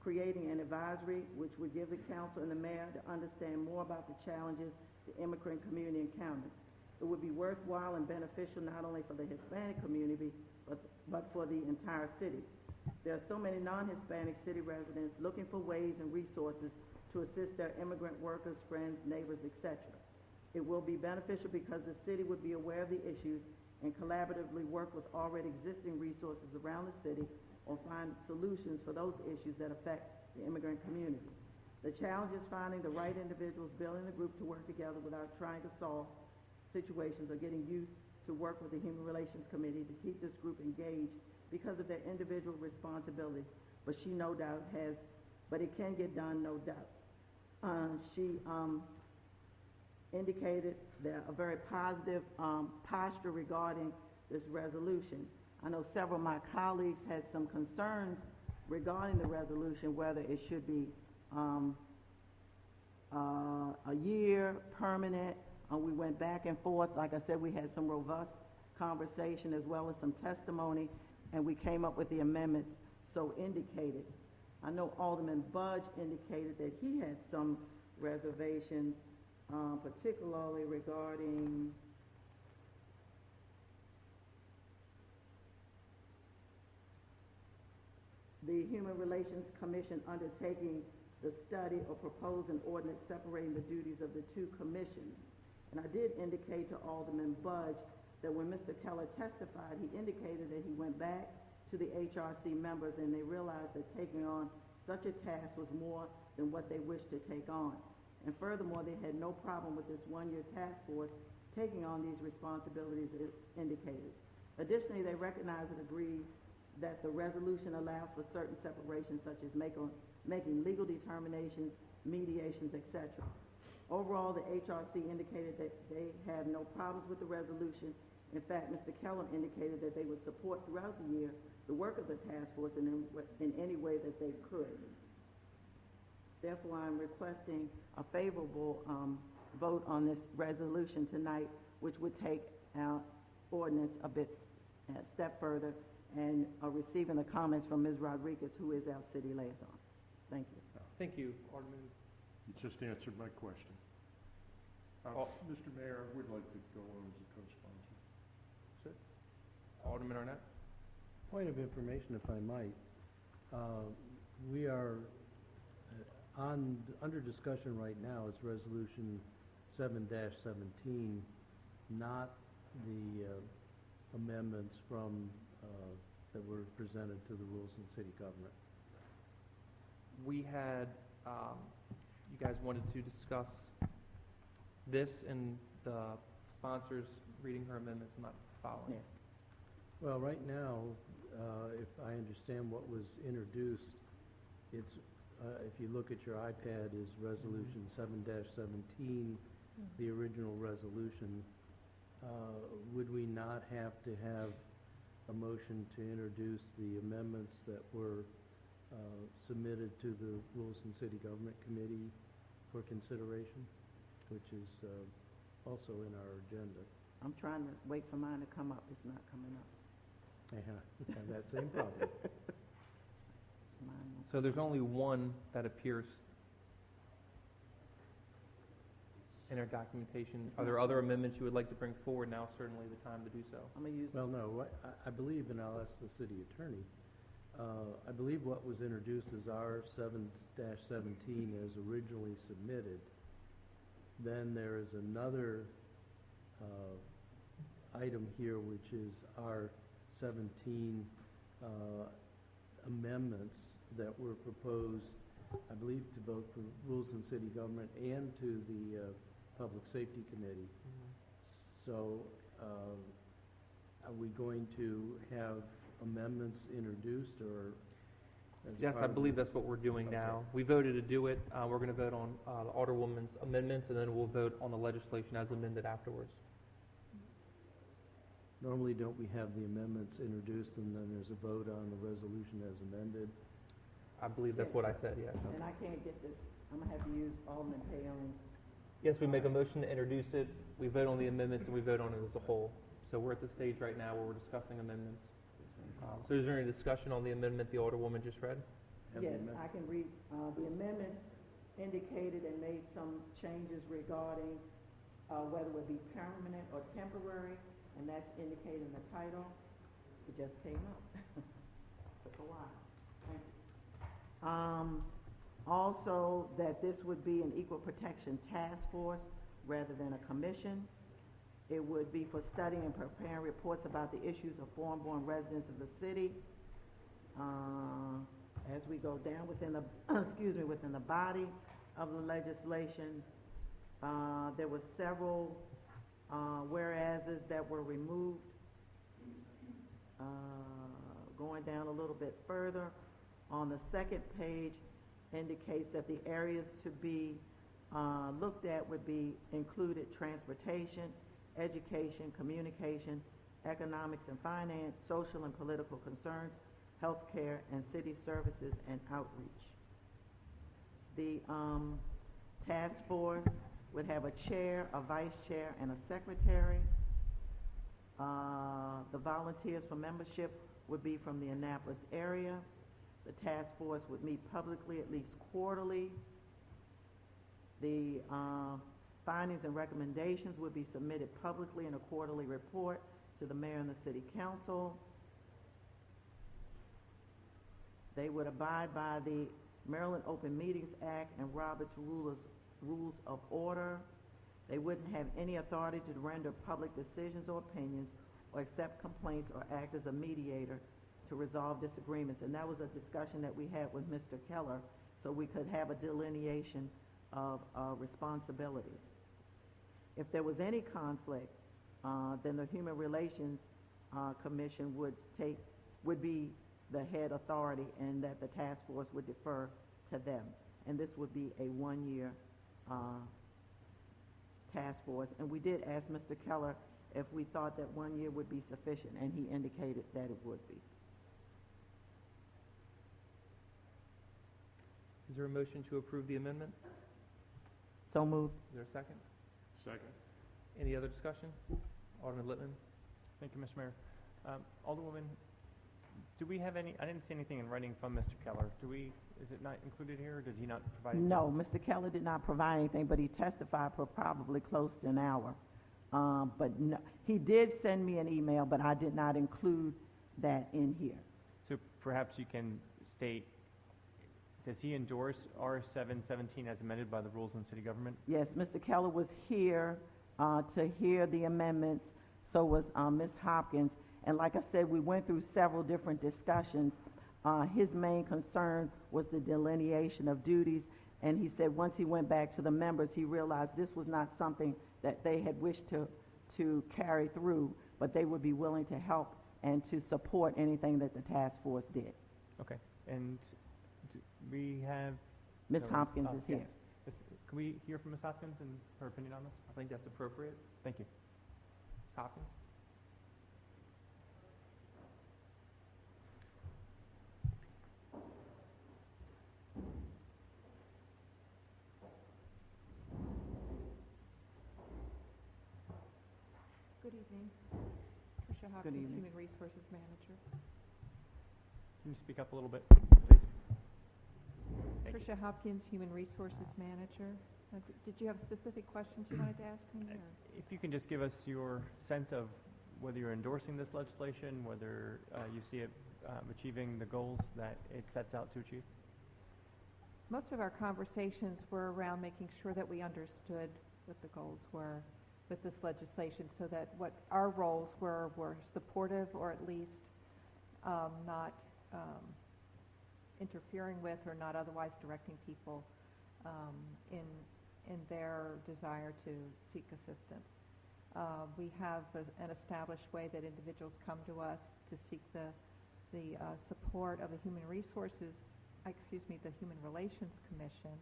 creating an advisory which would give the council and the mayor to understand more about the challenges the immigrant community encounters. It would be worthwhile and beneficial not only for the Hispanic community, but for the entire city. There are so many non-Hispanic city residents looking for ways and resources to assist their immigrant workers, friends, neighbors, etc. It will be beneficial because the city would be aware of the issues and collaboratively work with already existing resources around the city, or find solutions for those issues that affect the immigrant community. The challenge is finding the right individuals, building a group to work together without trying to solve situations, or getting used to work with the Human Relations Committee to keep this group engaged because of their individual responsibilities. But she no doubt has, but it can get done, no doubt. She indicated that a very positive posture regarding this resolution. I know several of my colleagues had some concerns regarding the resolution, whether it should be a year, permanent. We went back and forth. Like I said, we had some robust conversation as well as some testimony, and we came up with the amendments so indicated. I know Alderman Budge indicated that he had some reservations, particularly regarding the Human Relations Commission undertaking the study or propose an ordinance separating the duties of the two commissions. And I did indicate to Alderman Budge that when Mr. Keller testified, he indicated that he went back to the HRC members and they realized that taking on such a task was more than what they wished to take on. And furthermore, they had no problem with this one-year task force taking on these responsibilities as indicated. Additionally, they recognized and agreed that the resolution allows for certain separations, such as making legal determinations, mediations, etc. Overall, the HRC indicated that they have no problems with the resolution. In fact, Mr. Keller indicated that they would support throughout the year the work of the task force in any way that they could. Therefore, I'm requesting a favorable vote on this resolution tonight, which would take our ordinance a step further, and receiving the comments from Ms. Rodriguez, who is our city liaison. Thank you. Thank you, Alderman. You just answered my question. Mr. Mayor, I would like to go on as a co-sponsor. Alderman Arnett. Point of information, if I might. We are under discussion right now is Resolution 7-17, not the amendments from, that were presented to the rules in city government. We had, you guys wanted to discuss this and the sponsors reading her amendments and not following. Well, right now, if I understand what was introduced, it's, if you look at your iPad, is Resolution 7-17, the original resolution. Would we not have to have a motion to introduce the amendments that were submitted to the Rules and City Government Committee for consideration, which is also in our agenda? I'm trying to wait for mine to come up. It's not coming up. Yeah, have that same problem. So there's only one that appears in our documentation. Are there other amendments you would like to bring forward? Now is certainly the time to do so. I'm going to use... Well, no, I believe, and I'll ask the city attorney, I believe what was introduced is our 7-17 as originally submitted. Then there is another item here, which is our 17 amendments that were proposed, I believe, to both the Rules and City Government and to the Public Safety Committee. So are we going to have amendments introduced, or? Yes, I believe that's what we're doing now. We voted to do it. We're going to vote on the Alderwoman's amendments, and then we'll vote on the legislation as amended afterwards. Normally, don't we have the amendments introduced and then there's a vote on the resolution as amended? I believe that's what I said, yes. And I can't get this. I'm going to have to use Alderman Payon's. Yes, we make a motion to introduce it, we vote on the amendments, and we vote on it as a whole. So we're at the stage right now where we're discussing amendments. So is there any discussion on the amendment the Alderwoman just read? Yes, I can read. The amendments indicated and made some changes regarding whether it would be permanent or temporary, and that's indicated in the title. It just came up. Took a while. Thank you. Also, that this would be an equal protection task force rather than a commission. It would be for studying and preparing reports about the issues of foreign-born residents of the city. As we go down within the, within the body of the legislation, there were several whereases that were removed. Going down a little bit further, on the second page indicates that the areas to be looked at would be included transportation, education, communication, economics and finance, social and political concerns, healthcare, and city services and outreach. The task force would have a chair, a vice chair, and a secretary. The volunteers for membership would be from the Annapolis area. The task force would meet publicly at least quarterly. The findings and recommendations would be submitted publicly in a quarterly report to the mayor and the city council. They would abide by the Maryland Open Meetings Act and Robert's Rules of Order. They wouldn't have any authority to render public decisions or opinions or accept complaints or act as a mediator to resolve disagreements. And that was a discussion that we had with Mr. Keller, so we could have a delineation of responsibilities. If there was any conflict, then the Human Relations Commission would be the head authority, and that the task force would defer to them. And this would be a one-year task force. And we did ask Mr. Keller if we thought that 1 year would be sufficient, and he indicated that it would be. Is there a motion to approve the amendment? So moved. Is there a second? Second. Any other discussion? Alderman Littman? Thank you, Mr. Mayor. Alderwoman, do we have any, I didn't see anything in writing from Mr. Keller. Is it not included here, or did he not provide anything? No, Mr. Keller did not provide anything, but he testified for probably close to an hour. But no, he did send me an email, but I did not include that in here. So perhaps you can state, does he endorse R717 as amended by the Rules on City Government? Yes, Mr. Keller was here to hear the amendments, so was Ms. Hopkins. And like I said, we went through several different discussions. His main concern was the delineation of duties, and he said once he went back to the members, he realized this was not something that they had wished to carry through, but they would be willing to help and to support anything that the task force did. Okay. And we have... Ms. Hopkins is here. Yes. Can we hear from Ms. Hopkins and her opinion on this? I think that's appropriate. Thank you. Ms. Hopkins? Good evening. Tricia Hopkins, evening. Human Resources Manager. Can you speak up a little bit, please? Thank you. Tricia Hopkins, Human Resources Manager. Did you have specific questions you wanted to ask me? Or? If you can just give us your sense of whether you're endorsing this legislation, whether you see it achieving the goals that it sets out to achieve? Most of our conversations were around making sure that we understood what the goals were with this legislation, so that what our roles were supportive, or at least not interfering with or not otherwise directing people in their desire to seek assistance. We have an established way that individuals come to us to seek the support of the Human Relations Commission,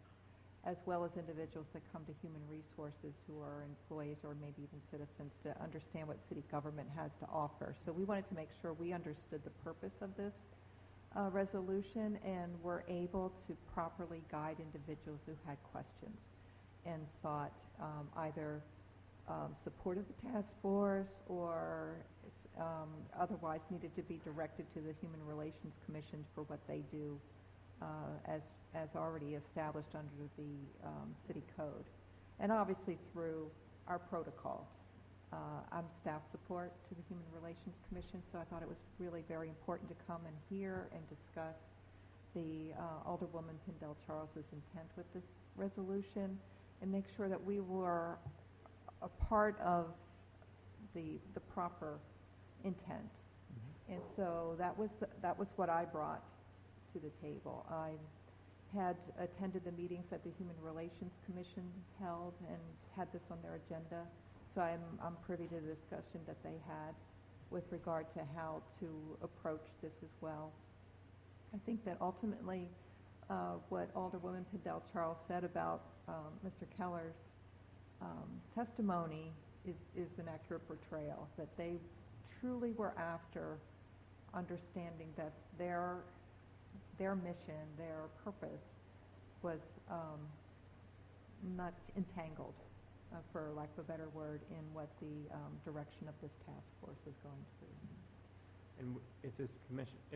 as well as individuals that come to Human Resources who are employees or maybe even citizens to understand what city government has to offer. So we wanted to make sure we understood the purpose of this resolution and were able to properly guide individuals who had questions and sought either support of the task force or otherwise needed to be directed to the Human Relations Commission for what they do as already established under the city code. And obviously through our protocol. I'm staff support to the Human Relations Commission, so I thought it was really very important to come and hear and discuss the Alderwoman Pindell Charles's intent with this resolution and make sure that we were a part of the proper intent. And so that was what I brought to the table. I had attended the meetings that the Human Relations Commission held and had this on their agenda. So I'm privy to the discussion that they had with regard to how to approach this as well. I think that ultimately what Alderwoman Pindell Charles said about Mr. Keller's testimony is an accurate portrayal, that they truly were after understanding that their mission, their purpose was not entangled, for lack of a better word, in what the direction of this task force is going to be. And if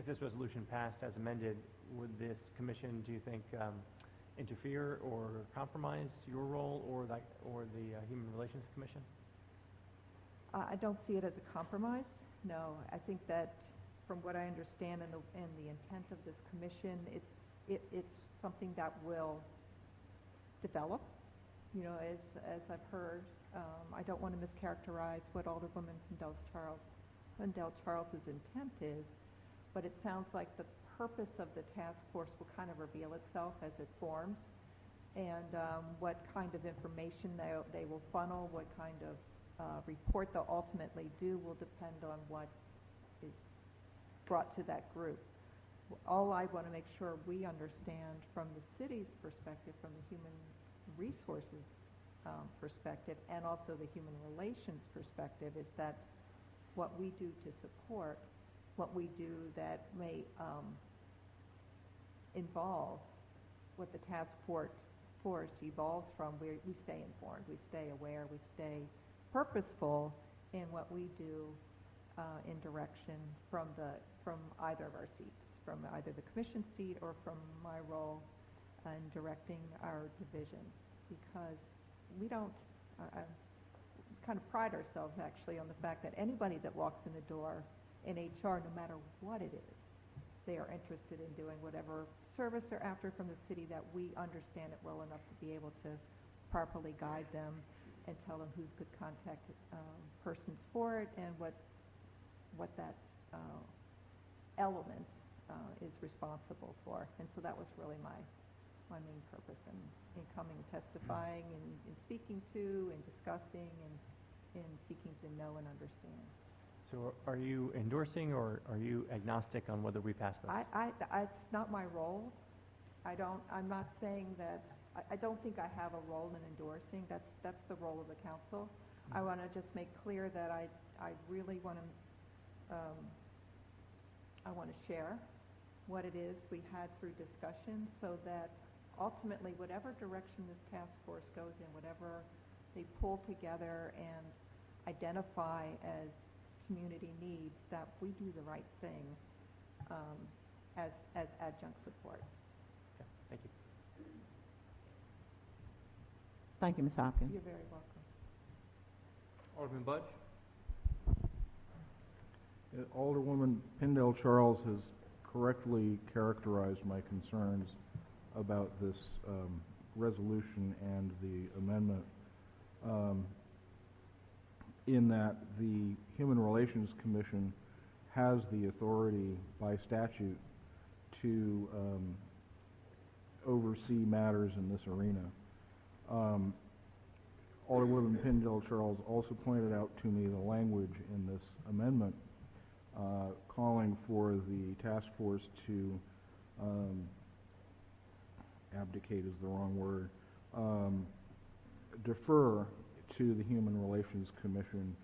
this resolution passed as amended, would this commission, do you think, interfere or compromise your role or the Human Relations Commission? I don't see it as a compromise. No, I think that from what I understand and the intent of this commission, it's something that will develop. You know, as I've heard, I don't want to mischaracterize what Alderwoman Pindell Charles's intent is, but it sounds like the purpose of the task force will kind of reveal itself as it forms, and what kind of information they will funnel, what kind of report they'll ultimately do will depend on what is brought to that group. All I want to make sure we understand from the city's perspective, from the Human Resources perspective, and also the Human Relations perspective, is that what we do to support, what we do that may involve what the task force evolves from, we stay informed, we stay aware, we stay purposeful in what we do in direction from either of our seats, from either the commission seat or from my role in directing our division, because we don't kind of pride ourselves actually on the fact that anybody that walks in the door in HR, no matter what it is, they are interested in doing whatever service they're after from the city, that we understand it well enough to be able to properly guide them and tell them who's good contact persons for it and what that element is responsible for. And so that was really my main purpose in coming, testifying, and speaking to, and discussing, and seeking to know and understand. So are you endorsing, or are you agnostic on whether we pass this? It's not my role. I'm not saying that, I don't think I have a role in endorsing. That's the role of the council. I want to just make clear that I really want to, I want to share what it is we had through discussion, so that ultimately whatever direction this task force goes in, whatever they pull together and identify as community needs, that we do the right thing as adjunct support. Okay, thank you. Thank you, Ms. Hopkins. You're very welcome. Alderman Budge? Alderwoman Pindell Charles has correctly characterized my concerns about this resolution and the amendment, in that the Human Relations Commission has the authority by statute to oversee matters in this arena. Alderwoman Pindell Charles also pointed out to me the language in this amendment calling for the task force to abdicate is the wrong word, defer to the Human Relations Commission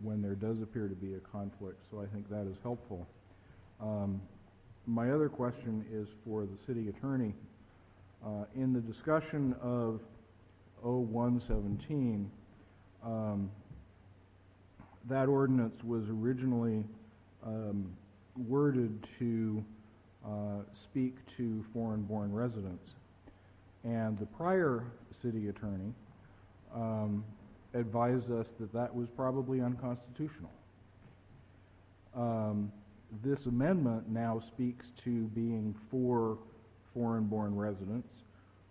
when there does appear to be a conflict, so I think that is helpful. My other question is for the city attorney. In the discussion of 0117, that ordinance was originally worded to speak to foreign-born residents, and the prior city attorney advised us that that was probably unconstitutional. This amendment now speaks to being for foreign-born residents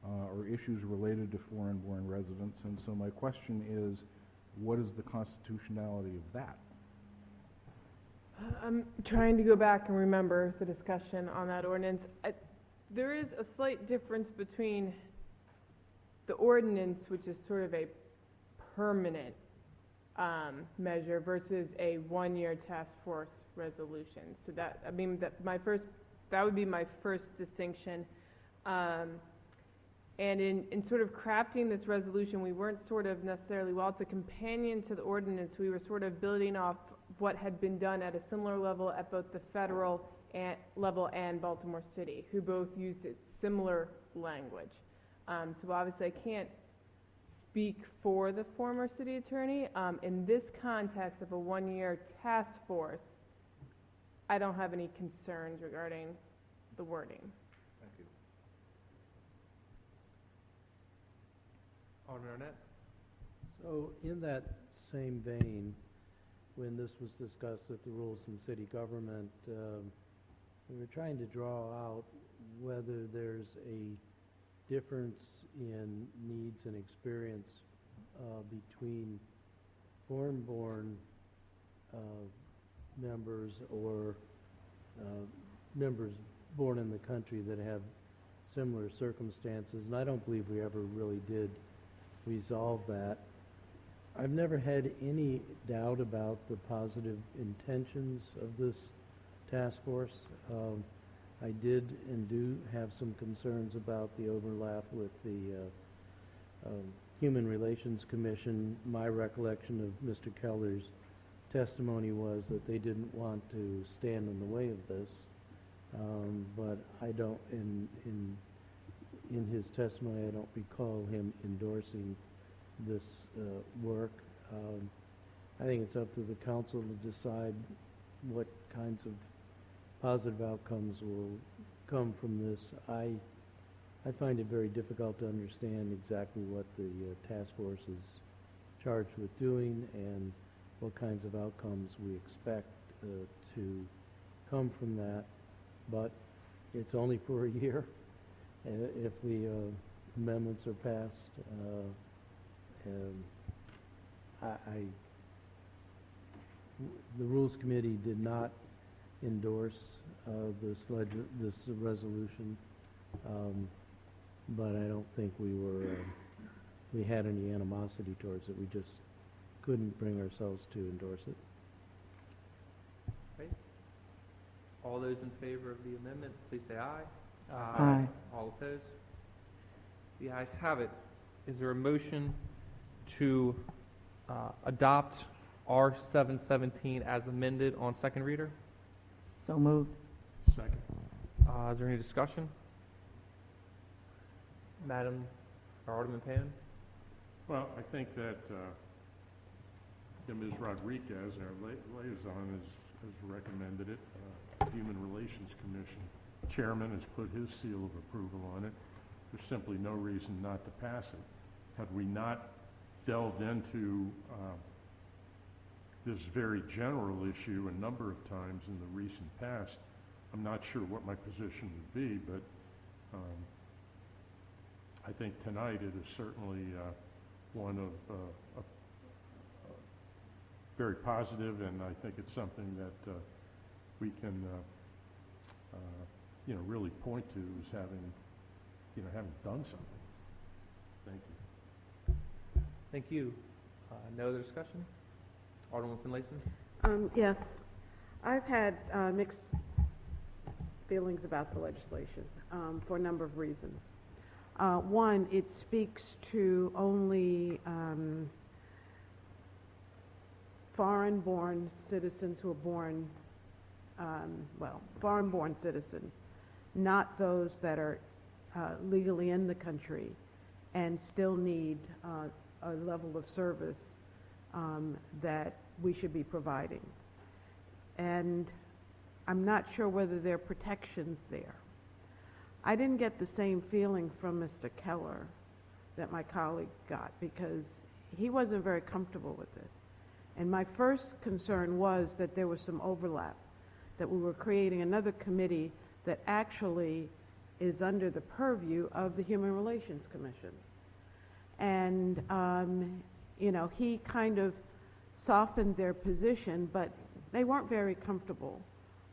or issues related to foreign-born residents, and so my question is, what is the constitutionality of that? I'm trying to go back and remember the discussion on that ordinance. There is a slight difference between the ordinance, which is sort of a permanent measure, versus a one-year task force resolution. So that, I mean, that would be my first distinction. And in sort of crafting this resolution, we weren't sort of necessarily, while it's a companion to the ordinance, we were sort of building off what had been done at a similar level at both the federal level and Baltimore City, who both used similar language. So obviously I can't speak for the former city attorney. In this context of a one-year task force, I don't have any concerns regarding the wording. Thank you. Alderman Arnett? So in that same vein, when this was discussed at the Rules and City Government, we were trying to draw out whether there's a difference in needs and experience between foreign-born members or members born in the country that have similar circumstances, and I don't believe we ever really did resolve that. I've never had any doubt about the positive intentions of this task force. I did and do have some concerns about the overlap with the Human Relations Commission. My recollection of Mr. Keller's testimony was that they didn't want to stand in the way of this, but I don't, in his testimony, I don't recall him endorsing this work. I think it's up to the council to decide what kinds of positive outcomes will come from this. I find it very difficult to understand exactly what the task force is charged with doing and what kinds of outcomes we expect to come from that. but it's only for a year. If the amendments are passed, the Rules Committee did not endorse this resolution, but I don't think we had any animosity towards it. We just couldn't bring ourselves to endorse it. Okay. All those in favor of the amendment, please say aye. Aye. All opposed? The ayes have it. Is there a motion to adopt R 717 as amended on second reader? So moved. Second. Is there any discussion? Madam or Alderman Pan? Well, I think that Ms. Rodriguez, our liaison, has recommended it. Human Relations Commission chairman has put his seal of approval on it. There's simply no reason not to pass it. Had we not delved into this very general issue a number of times in the recent past, I'm not sure what my position would be, but I think tonight it is certainly one of very positive, and I think it's something that we can, really point to as having done something. Thank you. Thank you. No other discussion? Alderman Finlayson? Yes, I've had mixed feelings about the legislation for a number of reasons. One, it speaks to only foreign-born citizens who are born, foreign-born citizens, not those that are legally in the country and still need a level of service that we should be providing. And I'm not sure whether there are protections there. I didn't get the same feeling from Mr. Keller that my colleague got, because he wasn't very comfortable with this. And my first concern was that there was some overlap, that we were creating another committee that actually is under the purview of the Human Relations Commission. And, he kind of softened their position, but they weren't very comfortable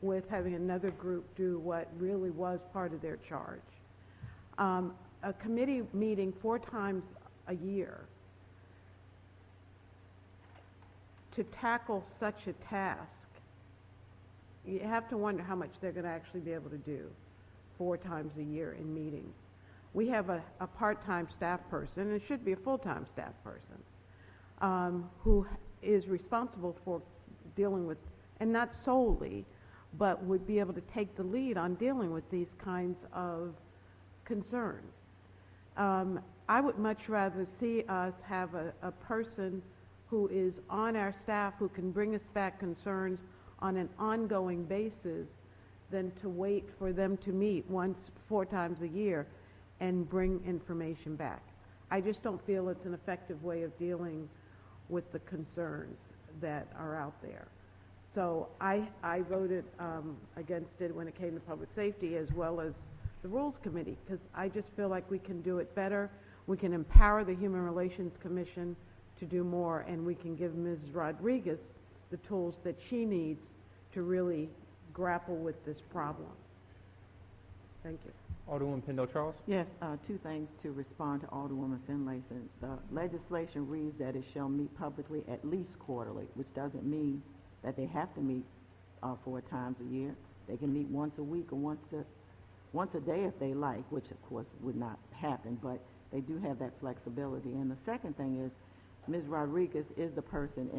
with having another group do what really was part of their charge. A committee meeting 4 times a year to tackle such a task, you have to wonder how much they're going to actually be able to do 4 times a year in meetings. We have a part-time staff person, and it should be a full-time staff person, who is responsible for dealing with, and not solely, but would be able to take the lead on dealing with these kinds of concerns. I would much rather see us have a person who is on our staff who can bring us back concerns on an ongoing basis than to wait for them to meet 4 times a year and bring information back. I just don't feel it's an effective way of dealing with the concerns that are out there. So I voted against it when it came to public safety, as well as the Rules Committee, because I just feel like we can do it better. We can empower the Human Relations Commission to do more, and we can give Ms. Rodriguez the tools that she needs to really grapple with this problem. Thank you. Alderwoman Pendle-Charles? Yes, 2 things to respond to Alderwoman Finlayson. The legislation reads that it shall meet publicly at least quarterly, which doesn't mean that they have to meet 4 times a year. They can meet once a week or once a day if they like, which of course would not happen, but they do have that flexibility. And the second thing is, Ms. Rodriguez is the person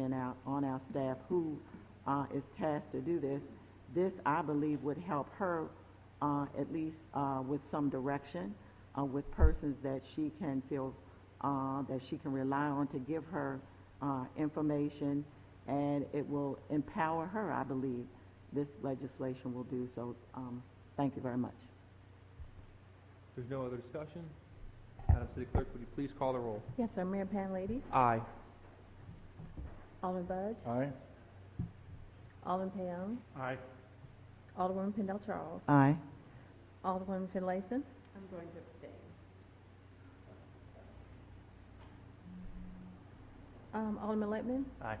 on our staff who is tasked to do this. This, I believe, would help her at least with some direction, with persons that she can feel that she can rely on to give her information, and it will empower her, I believe. This legislation will do so. Thank you very much. There's no other discussion. Madam City Clerk, would you please call the roll? Yes, sir. Mayor Pan, ladies. Aye. Alderman Budge. Aye. Alderman Payon. Aye. Alderwoman Pendle Charles. Aye. Alderwoman Finlayson. I'm going to abstain. Alderman Lippman. Aye.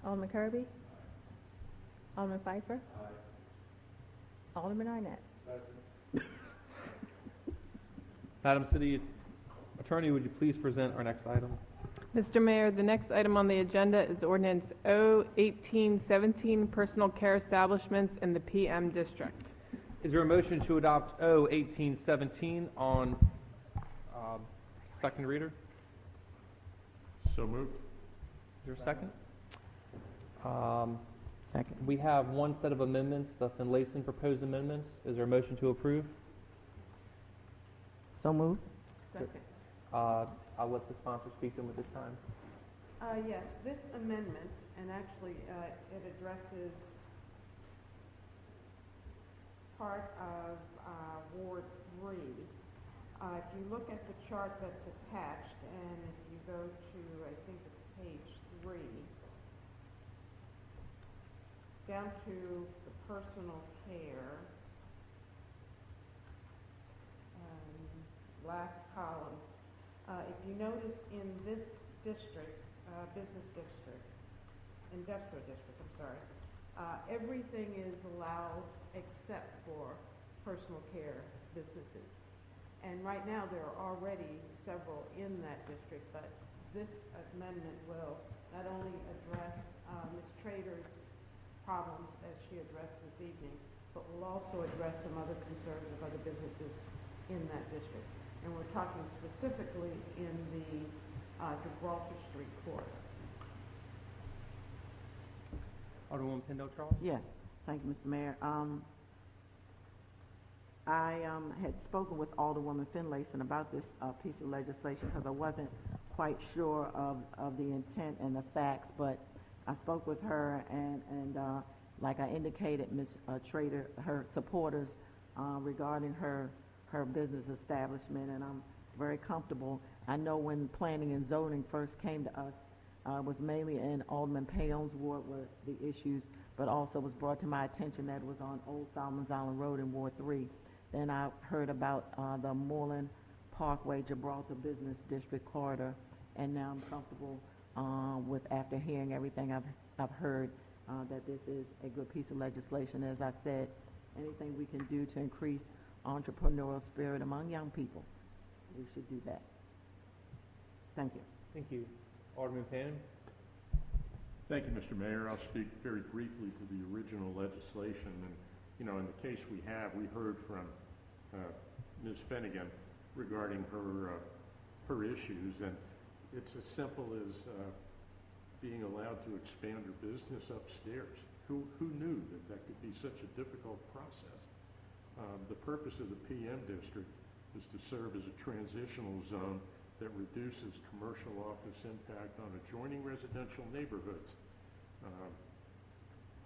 Alderman Kirby. Alderman Pfeiffer. Alderman Arnett. Madam City Attorney, would you please present our next item? Mr. Mayor, the next item on the agenda is ordinance O-1817, personal care establishments in the PM district. Is there a motion to adopt O-1817 on second reader? So moved. Is there a second? Second. We have one set of amendments, the Finlayson proposed amendments. Is there a motion to approve? So moved. Second. I'll let the sponsor speak to them at this time. Yes, this amendment, and actually it addresses part of Ward 3. If you look at the chart that's attached, and if you go to, I think it's page 3, down to the personal care, last column, if you notice in this district, business district, industrial district, I'm sorry, everything is allowed except for personal care businesses. And right now, there are already several in that district, but this amendment will not only address Ms. Trader's problems as she addressed this evening, but will also address some other concerns of other businesses in that district. And we're talking specifically in the Gibraltar Street corridor. Alderwoman Pendle Charles? Yes, thank you, Mr. Mayor. I had spoken with Alderwoman Finlayson about this piece of legislation because I wasn't quite sure of the intent and the facts, but I spoke with her and like I indicated, Ms. Trader, her supporters regarding her business establishment, and I'm very comfortable. I know when planning and zoning first came to us, was mainly in Alderman Payon's ward were the issues, but also was brought to my attention that it was on Old Solomons Island Road in Ward 3. Then I heard about the Moreland Parkway Gibraltar Business District corridor, and now I'm comfortable with, after hearing everything I've heard, that this is a good piece of legislation. As I said, anything we can do to increase entrepreneurial spirit among young people, we should do that. Thank you. Thank you. Alderman Pannon? Thank you, Mr. Mayor. I'll speak very briefly to the original legislation. And, you know, in the case we have, we heard from Ms. Finnegan regarding her issues, and it's as simple as being allowed to expand her business upstairs. Who knew that could be such a difficult process? The purpose of the PM district is to serve as a transitional zone that reduces commercial office impact on adjoining residential neighborhoods.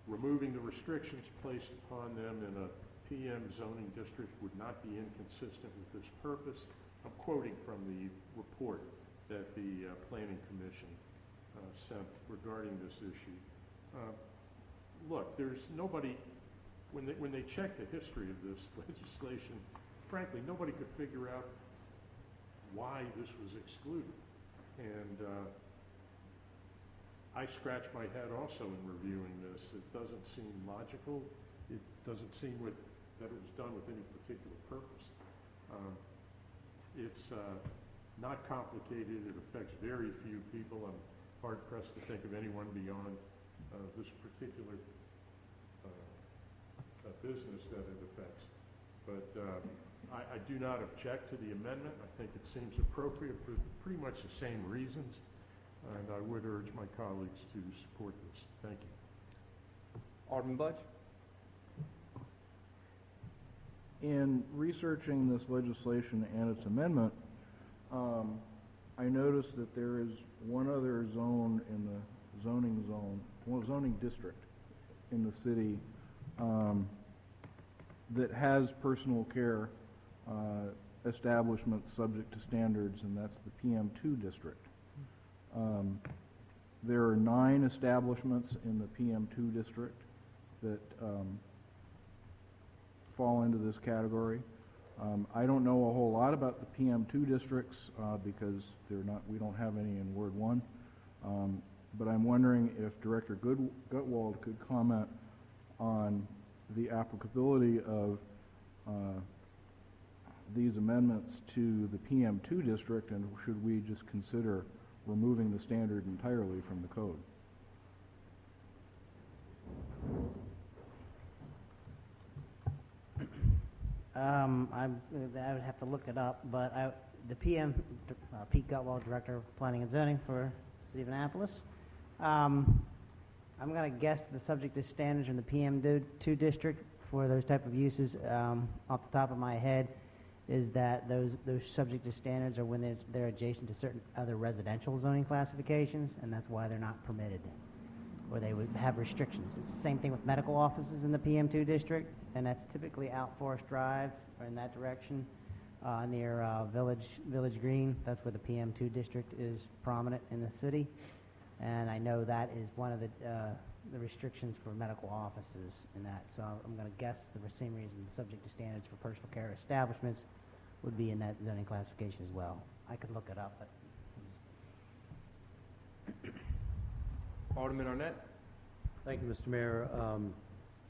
Removing the restrictions placed upon them in a PM zoning district would not be inconsistent with this purpose. I'm quoting from the report that the Planning Commission sent regarding this issue. Look, there's nobody, when they checked the history of this legislation, frankly, nobody could figure out why this was excluded. And I scratch my head also in reviewing this. It doesn't seem logical. It doesn't seem that it was done with any particular purpose. It's not complicated. It affects very few people. I'm hard-pressed to think of anyone beyond this particular business that it affects. But I do not object to the amendment. I think it seems appropriate for pretty much the same reasons, and I would urge my colleagues to support this. Thank you. Alderman Budge? In researching this legislation and its amendment, I noticed that there is one other zone in the zoning district in the city that has personal care establishments subject to standards, and that's the PM2 district. There are 9 establishments in the PM2 district. that fall into this category. I don't know a whole lot about the PM2 districts because we don't have any in Ward 1. But I'm wondering if Director Gutwald could comment on the applicability of these amendments to the PM2 district, and should we just consider removing the standard entirely from the code? I would have to look it up, but the PM, Pete Gutwald, Director of Planning and Zoning for the City of Annapolis. I'm going to guess the subject to standards in the PM2 district for those type of uses, off the top of my head, is that those subject to standards are when they're adjacent to certain other residential zoning classifications, and that's why they're not permitted, or they would have restrictions. It's the same thing with medical offices in the PM2 district, and that's typically out Forest Drive or in that direction near Village Green. That's where the PM2 district is prominent in the city, and I know that is one of the restrictions for medical offices in that. So I'm going to guess the same reason the subject to standards for personal care establishments would be in that zoning classification as well. I could look it up, but Alderman Arnett. Thank you, Mr. Mayor.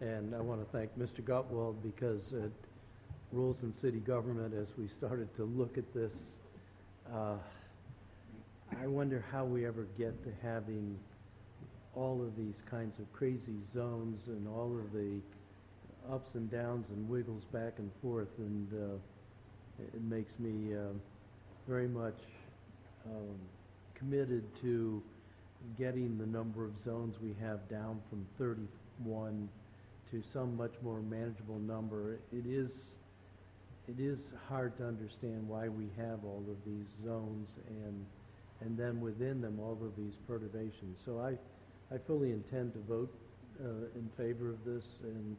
And I want to thank Mr. Gutwald because at Rules and City Government, as we started to look at this, I wonder how we ever get to having all of these kinds of crazy zones and all of the ups and downs and wiggles back and forth, and it makes me very much committed to getting the number of zones we have down from 31 to some much more manageable number. It is hard to understand why we have all of these zones and then within them all of these perturbations. So I fully intend to vote in favor of this and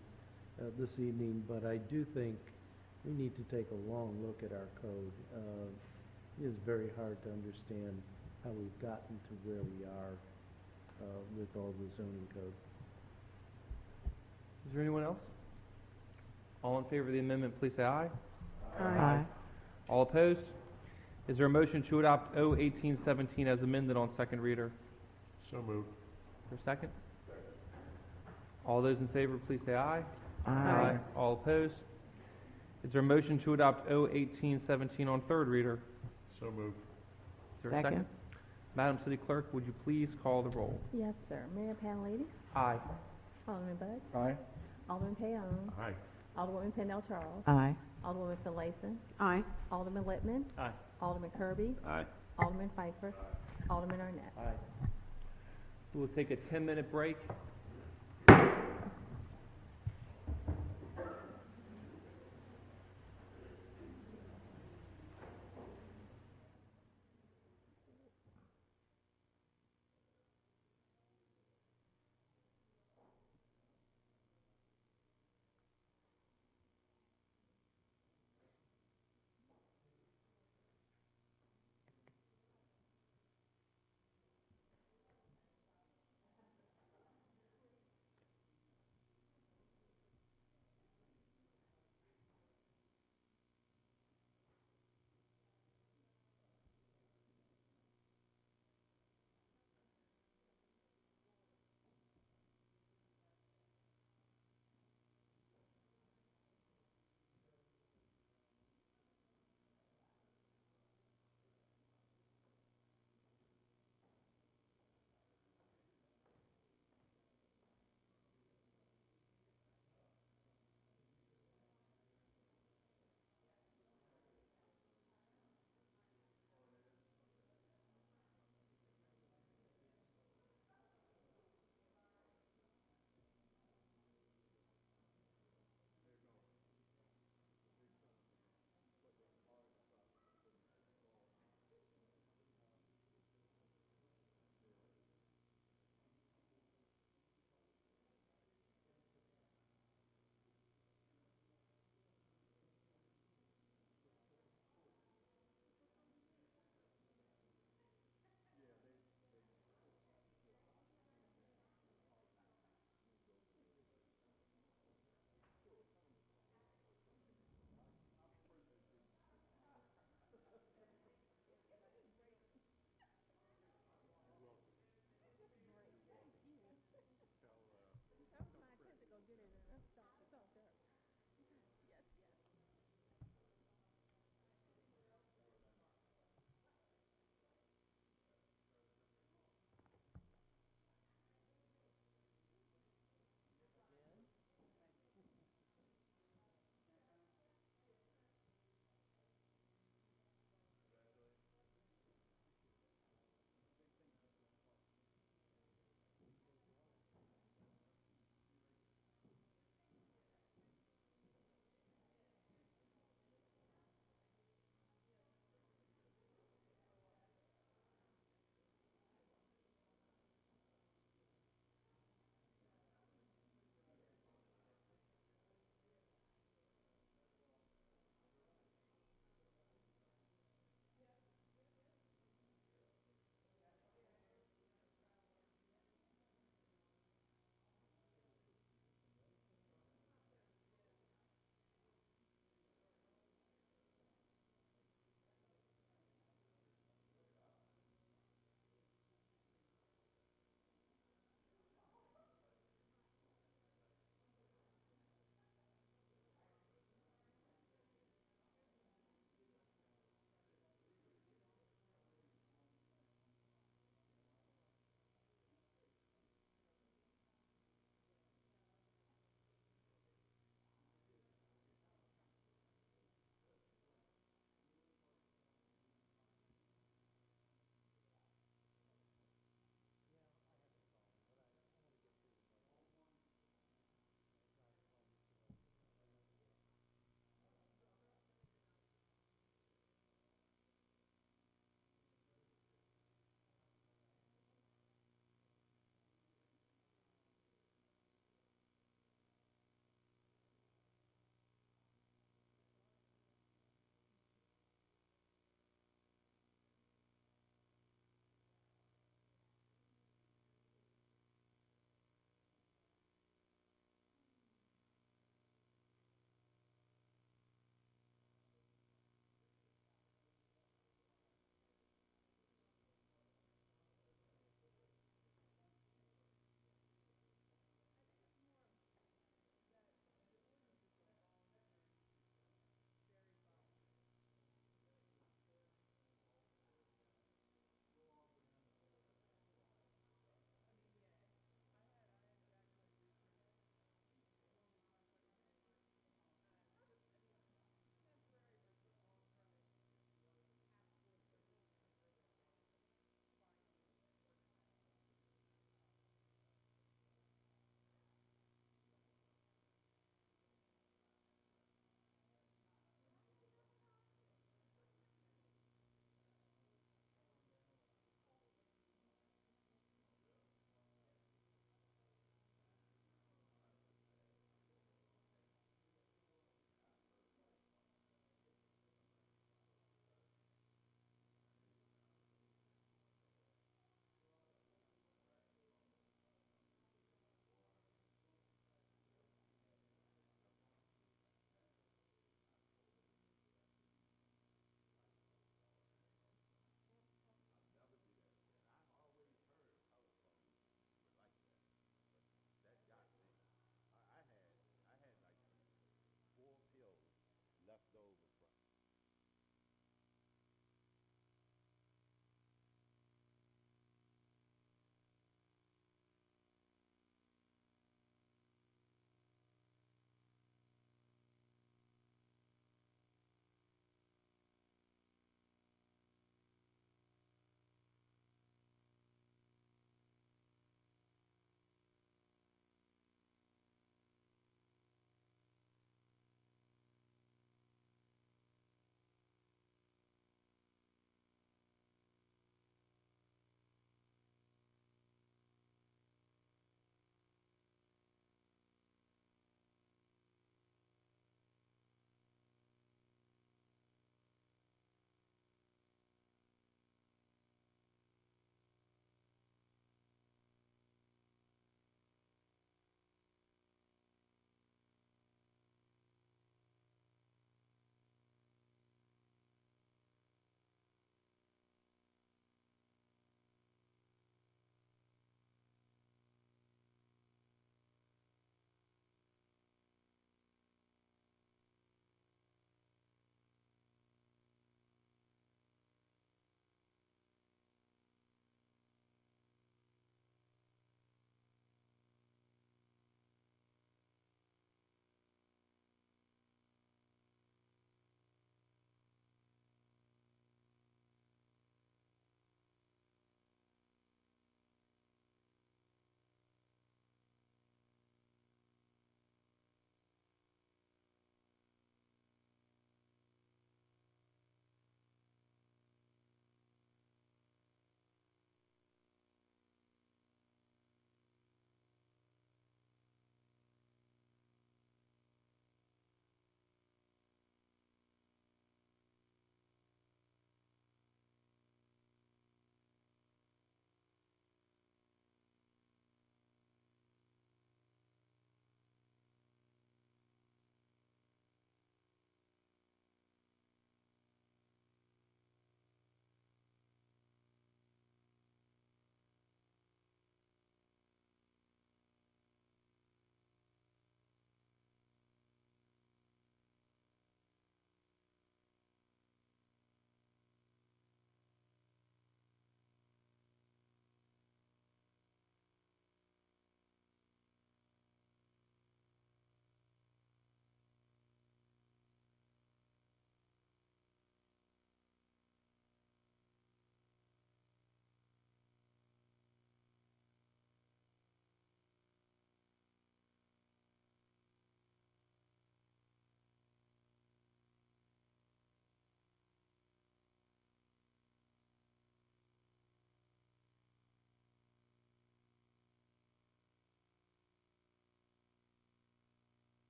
this evening, but I do think we need to take a long look at our code. It is very hard to understand how we've gotten to where we are with all the zoning code. Is there anyone else? All in favor of the amendment, please say aye. Aye. All opposed? Is there a motion to adopt O-1817 as amended on second reader? So moved. For a second? All those in favor, please say aye. Aye. All opposed? Is there a motion to adopt O-1817 on third reader? So moved. Is there a second? Madam City Clerk, would you please call the roll? Yes, sir. Mayor Panelidis, Aye. Alderman Bud, Aye. Alderman Payon, Aye. Alderwoman Pendel Charles, Aye. Alderwoman Finlayson, Aye. Alderman Littman, Aye. Alderman Kirby, Aye. Alderman Pfeiffer, Alderman Arnett. Aye. We will take a 10-minute break.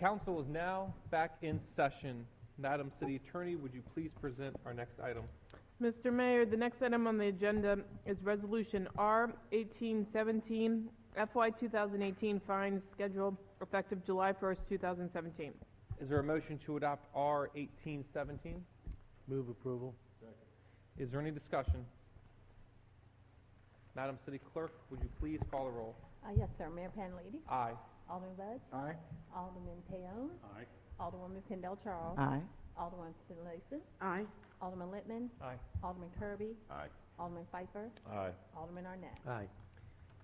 council is now back in session. Madam City Attorney, would you please present our next item? Mr. Mayor, the next item on the agenda is Resolution R 1817, FY 2018 fines schedule effective July 1st, 2017. Is there a motion to adopt R 1817? Move approval. Is there any discussion? Madam City Clerk, would you please call the roll? Yes, sir. Mayor Panlady? Aye. Alderman Bud? Aye. Alderman Payon? Aye. Alderwoman Kendall Charles? Aye. Alderman Finlayson? Aye. Alderman Littman? Aye. Alderman Kirby? Aye. Alderman Pfeiffer? Aye. Alderman Arnett? Aye.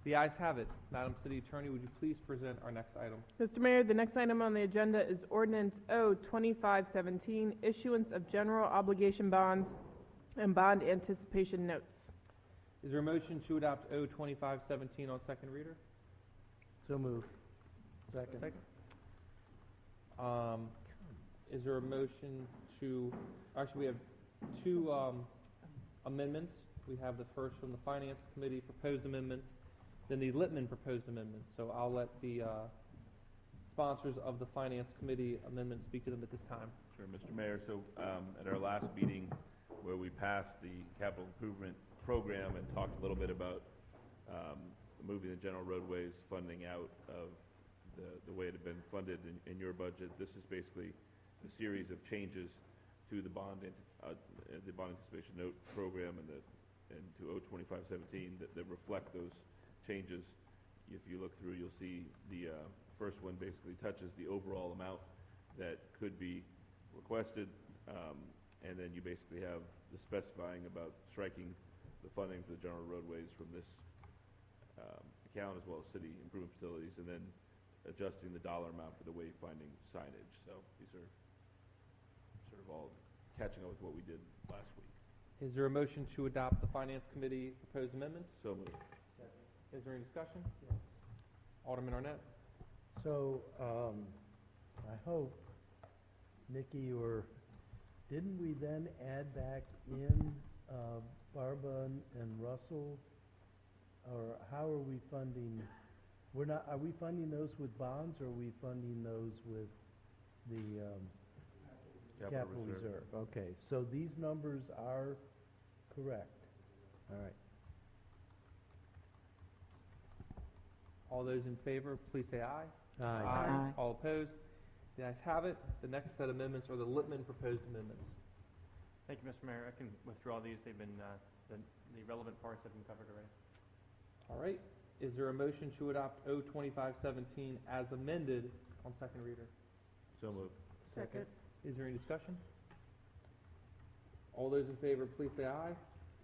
The ayes have it. Madam City Attorney, would you please present our next item? Mr. Mayor, the next item on the agenda is Ordinance O 2517, issuance of general obligation bonds and bond anticipation notes. Is there a motion to adopt O 2517 on second reader? So moved. Second. Is there a motion to, actually, we have two amendments. We have the first from the Finance Committee proposed amendments, then the Littman proposed amendments. So I'll let the sponsors of the Finance Committee amendments speak to them at this time. Sure, Mr. Mayor. So at our last meeting where we passed the capital improvement program and talked a little bit about moving the general roadways funding out of the way it had been funded in your budget, this is basically a series of changes to the bond anticipation note program and to O 2517 that reflect those changes. If you look through, you'll see the first one basically touches the overall amount that could be requested, and then you basically have the specifying about striking the funding for the general roadways from this account as well as city improvement facilities, and then adjusting the dollar amount for the wayfinding signage. So these are sort of all catching up with what we did last week. Is there a motion to adopt the Finance Committee proposed amendments? So moved. Is there any discussion? Alderman Arnett? So, I hope, Nikki, or didn't we then add back in Barba and Russell? Or how are we funding? Are we funding those with bonds, or are we funding those with the capital reserve? Okay, so these numbers are correct. All right. All those in favor, please say aye. Aye. Aye. All opposed? The ayes have it. The next set of amendments are the Littman proposed amendments. Thank you, Mr. Mayor. I can withdraw these. They've been, the relevant parts have been covered already. All right. Is there a motion to adopt O 2517 as amended on second reader? So moved. Second. Is there any discussion? All those in favor, please say aye.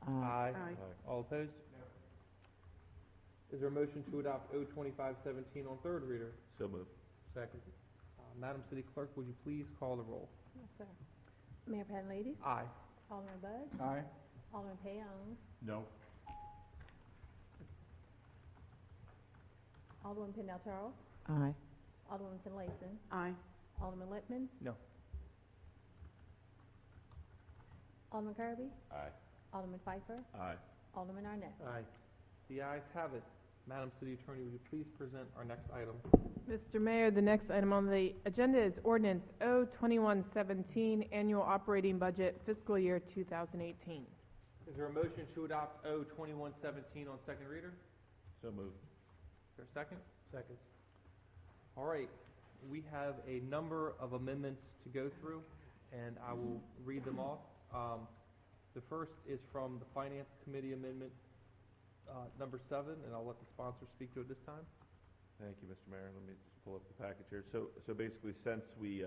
Aye. Aye. All opposed? Is there a motion to adopt O 2517 on third reader? So moved. Second. Madam City Clerk, would you please call the roll? Yes, sir. Mayor Panlady? Aye. Alderman Bud? Aye. Alderman Payon? No. Alderman Kendall Charles? Aye. Alderman Finlayson? Aye. Alderman Littman? No. Alderman Kirby? Aye. Alderman Pfeiffer? Aye. Alderman Arnett? Aye. The ayes have it. Madam City Attorney, would you please present our next item? Mr. Mayor, the next item on the agenda is Ordinance O 2117, annual operating budget fiscal year 2018. Is there a motion to adopt O 2117 on second reader? So moved. Is there a second? Second. All right. We have a number of amendments to go through, and I will read them off. The first is from the Finance Committee amendment number 7, and I'll let the sponsor speak to it this time. Thank you, Mr. Mayor. Let me just pull up the package here. So basically, since we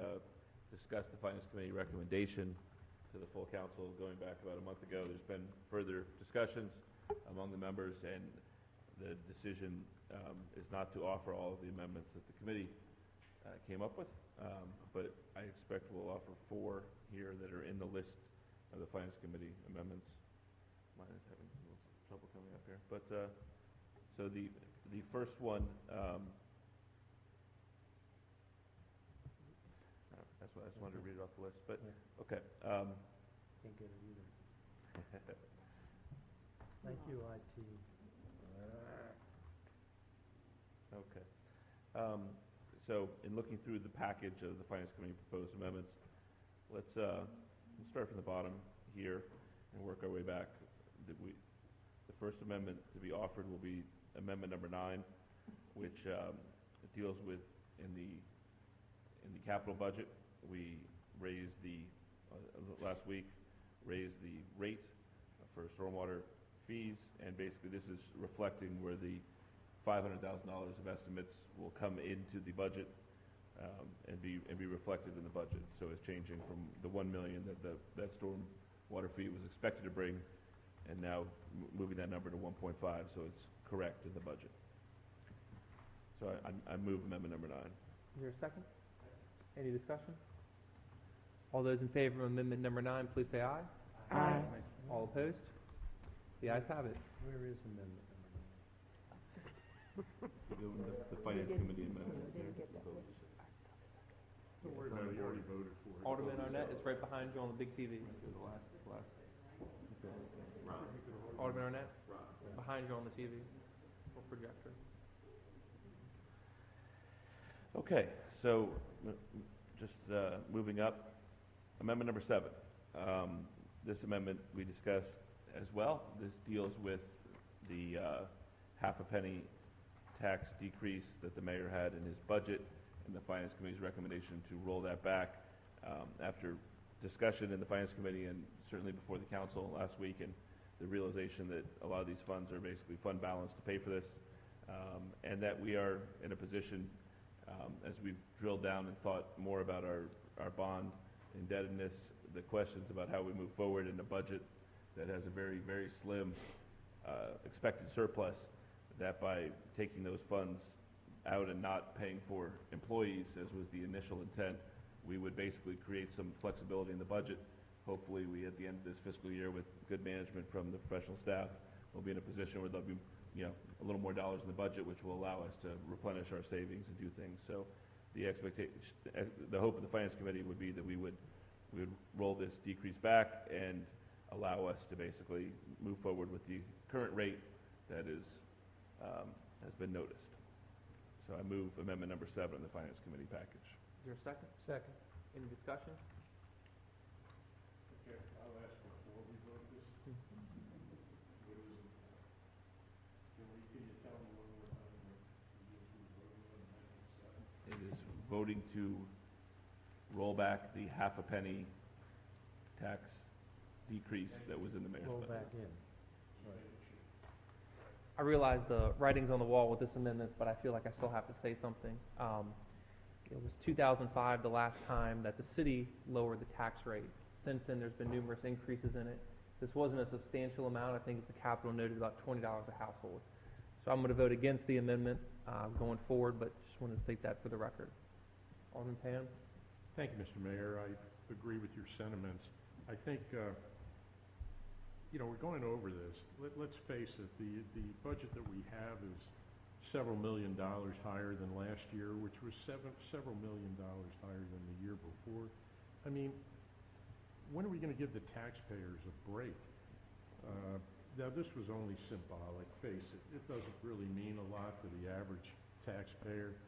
discussed the Finance Committee recommendation to the full council going back about a month ago, there's been further discussions among the members, and the decision is not to offer all of the amendments that the committee came up with, but I expect we'll offer 4 here that are in the list of the Finance Committee amendments. Mine is having a little trouble coming up here, but so the first one, that's why I just wanted to read it off the list, but okay. Can't get it either. Thank you, IT. Okay. So in looking through the package of the Finance Committee proposed amendments, let's start from the bottom here and work our way back. The first amendment to be offered will be amendment number 9, which deals with in the capital budget. We raised last week raised the rate for stormwater fees, and basically this is reflecting where the $500,000 of estimates will come into the budget and be reflected in the budget. So it's changing from the $1 million that stormwater fee was expected to bring, and now moving that number to 1.5, so it's correct in the budget. So I move amendment number 9. Is there a second? Any discussion? All those in favor of amendment number 9, please say aye. Aye. All opposed? The ayes have it. Where is amendment The Finance Committee amendment. Don't worry about it, you already voted for it. Alderman Arnett, it's right behind you on the big TV. Alderman Arnett, behind you on the TV or projector. Okay, so just moving up, amendment number 7. This amendment we discussed as well. This deals with the half a penny tax decrease that the mayor had in his budget, and the Finance Committee's recommendation to roll that back after discussion in the Finance Committee and certainly before the council last week, and the realization that a lot of these funds are basically fund balance to pay for this, and that we are in a position, as we've drilled down and thought more about our bond indebtedness, the questions about how we move forward in a budget that has a very, very slim expected surplus, that by taking those funds out and not paying for employees, as was the initial intent, we would basically create some flexibility in the budget. Hopefully, we, at the end of this fiscal year, with good management from the professional staff, will be in a position where there'll be, a little more dollars in the budget, which will allow us to replenish our savings and do things. So, the hope of the Finance Committee would be that we would roll this decrease back and allow us to basically move forward with the current rate that is has been noticed. So I move amendment number 7 in the Finance Committee package. Is there a second? Second. Any discussion? Okay, I'll ask before we vote this. What is it? Can you tell me one more time what it is we're voting on amendment 7? It is voting to roll back the half a penny tax decrease that was in the mayor's budget. Roll back in. I realize the writing's on the wall with this amendment, but I feel like I still have to say something. It was 2005 the last time that the city lowered the tax rate. Since then, there's been numerous increases in it. This wasn't a substantial amount. I think as the Capitol noted, about $20 a household. So I'm going to vote against the amendment going forward, but just wanted to state that for the record. Alderman Pan? Thank you, Mr. Mayor. I agree with your sentiments. I think, we're going over this. Let's face it, the budget that we have is several $million higher than last year, which was several $1 million higher than the year before. I mean, when are we going to give the taxpayers a break? Now, this was only symbolic, face it. It doesn't really mean a lot to the average taxpayer,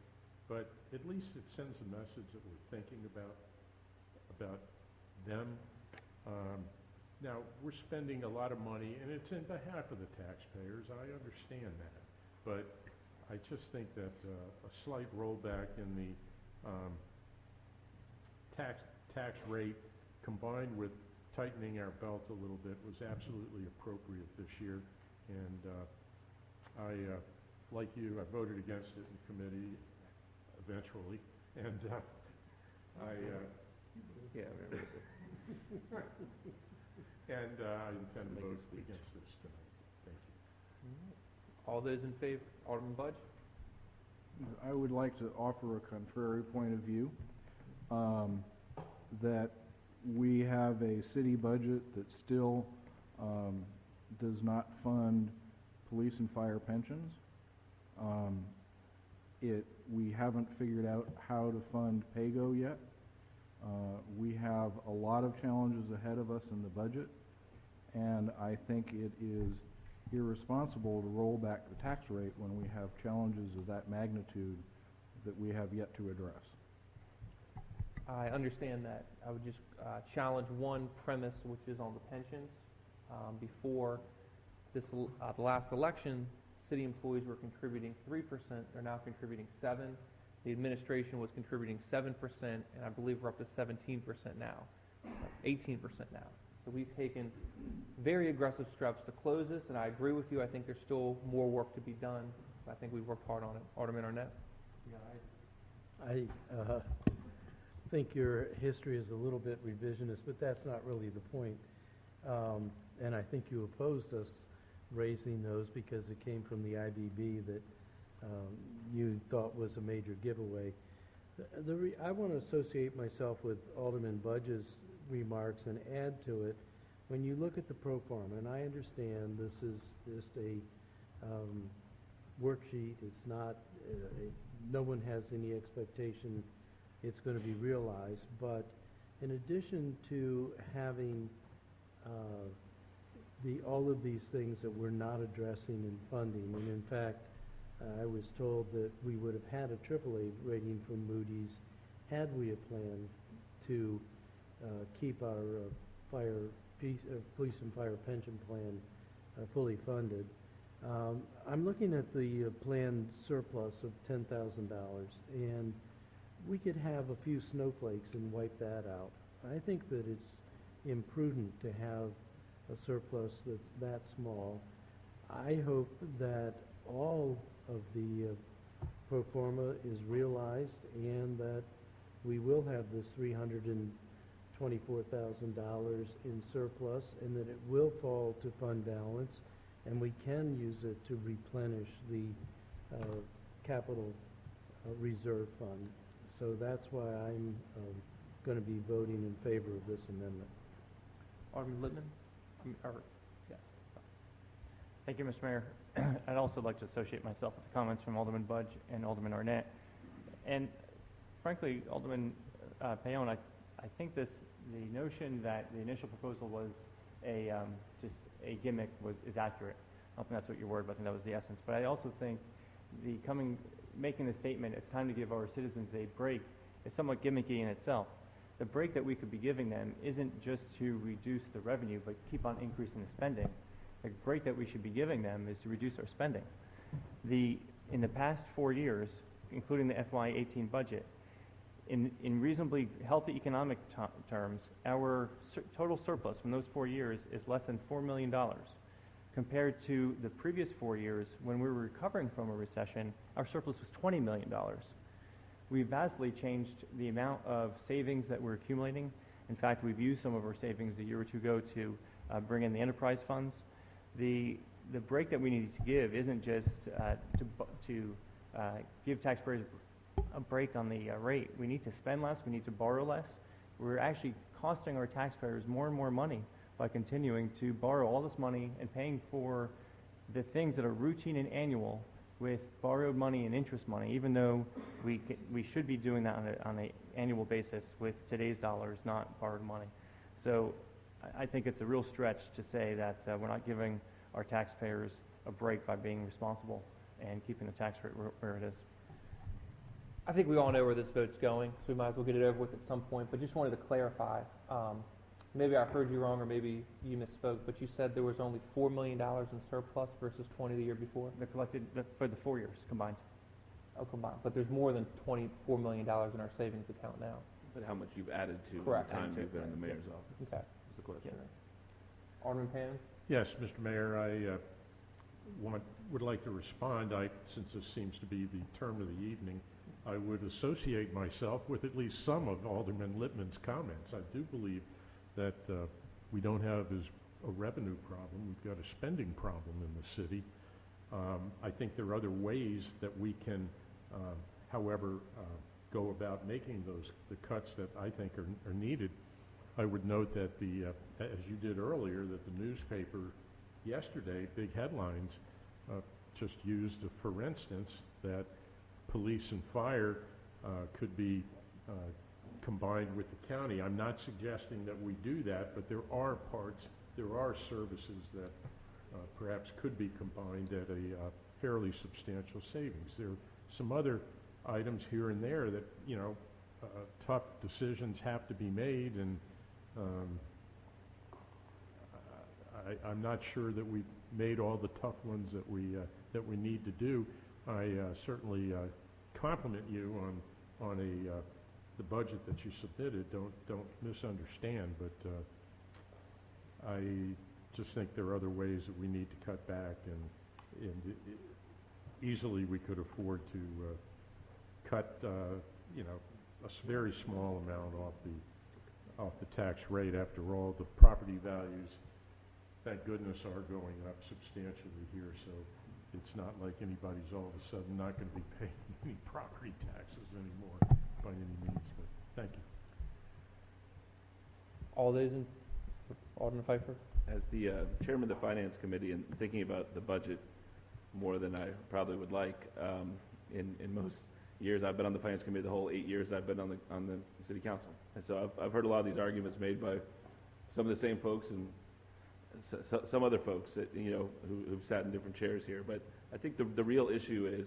but at least it sends a message that we're thinking about them. Now, we're spending a lot of money, and it's in behalf of the taxpayers. I understand that. But I just think that a slight rollback in the tax rate combined with tightening our belt a little bit was absolutely appropriate this year. And like you, I voted against it in committee eventually. And and I intend to vote against this tonight. Thank you. All those in favor? Alderman Budge? I would like to offer a contrary point of view, that we have a city budget that still does not fund police and fire pensions. We haven't figured out how to fund PAYGO yet. We have a lot of challenges ahead of us in the budget, and I think it is irresponsible to roll back the tax rate when we have challenges of that magnitude that we have yet to address. I understand that. I would just challenge one premise, which is on the pensions. Before the last election, city employees were contributing 3%. They're now contributing 7%. The administration was contributing 7%, and I believe we're up to 17% now, 18% now. So we've taken very aggressive steps to close this, and I agree with you. I think there's still more work to be done. I think we've worked hard on it. Alderman Arnett? Yeah, I think your history is a little bit revisionist, but that's not really the point. And I think you opposed us raising those because it came from the IBB that you thought was a major giveaway. I want to associate myself with Alderman Budge's remarks and add to it. When you look at the pro forma, and I understand this is just a worksheet, it's not, no one has any expectation it's going to be realized, but in addition to having all of these things that we're not addressing in funding, and in fact, I was told that we would have had a AAA rating from Moody's had we a plan to keep our police and fire pension plan fully funded. I'm looking at the planned surplus of $10,000, and we could have a few snowflakes and wipe that out. I think that it's imprudent to have a surplus that's that small. I hope that all of the pro forma is realized and that we will have this $324,000 in surplus and that it will fall to fund balance and we can use it to replenish the capital reserve fund. So that's why I'm going to be voting in favor of this amendment. Alderman Littman? Yes. Thank you, Mr. Mayor. I'd also like to associate myself with the comments from Alderman Budge and Alderman Arnett. And frankly, Alderman Payon, I think the notion that the initial proposal was just a gimmick is accurate. I don't think that's what your word, but I think that was the essence. But I also think making the statement, it's time to give our citizens a break, is somewhat gimmicky in itself. The break that we could be giving them isn't just to reduce the revenue, but keep on increasing the spending. The break that we should be giving them is to reduce our spending. In the past 4 years, including the FY18 budget, in reasonably healthy economic terms, our total surplus from those 4 years is less than $4 million. Compared to the previous 4 years, when we were recovering from a recession, our surplus was $20 million. We've vastly changed the amount of savings that we're accumulating. In fact, we've used some of our savings a year or two ago to bring in the enterprise funds. The break that we need to give isn't just to give taxpayers a break on the rate. We need to spend less. We need to borrow less. We're actually costing our taxpayers more and more money by continuing to borrow all this money and paying for the things that are routine and annual with borrowed money and interest money, even though we should be doing that on an annual basis with today's dollars, not borrowed money. So I think it's a real stretch to say that we're not giving our taxpayers a break by being responsible and keeping the tax rate where it is. I think we all know where this vote's going, so we might as well get it over with at some point, but just wanted to clarify. Maybe I heard you wrong or maybe you misspoke, but you said there was only $4 million in surplus versus 20 the year before? They're collected for the 4 years combined. Oh, combined. But there's more than $24 million in our savings account now. But how much you've added to Correct. the time you've been in the mayor's office? Okay. That's the question. Alderman Pan? Yes, Mr. Mayor, I would like to respond. Since this seems to be the term of the evening, I would associate myself with at least some of Alderman Littman's comments. I do believe that we don't have a revenue problem. We've got a spending problem in the city. I think there are other ways that we can, however, go about making the cuts that I think are needed. I would note that as you did earlier, that the newspaper yesterday, big headlines, just used, for instance, that police and fire could be combined with the county. I'm not suggesting that we do that, but there are services that perhaps could be combined at a fairly substantial savings. There are some other items here and there that, tough decisions have to be made, and I'm not sure that we've made all the tough ones that we need to do. I certainly compliment you on the budget that you submitted. Don't misunderstand, but I just think there are other ways that we need to cut back, and easily we could afford to cut a very small amount off the tax rate. After all, the property values, thank goodness, are going up substantially here, so it's not like anybody's all of a sudden not going to be paying any property taxes anymore by any means, but thank you. All those in, Alderman Pfeiffer? As the chairman of the Finance Committee, and thinking about the budget more than I probably would like, in most years I've been on the Finance Committee, the whole 8 years I've been on the City Council. And so I've heard a lot of these arguments made by some of the same folks and some other folks that, who've sat in different chairs here. But I think the real issue is,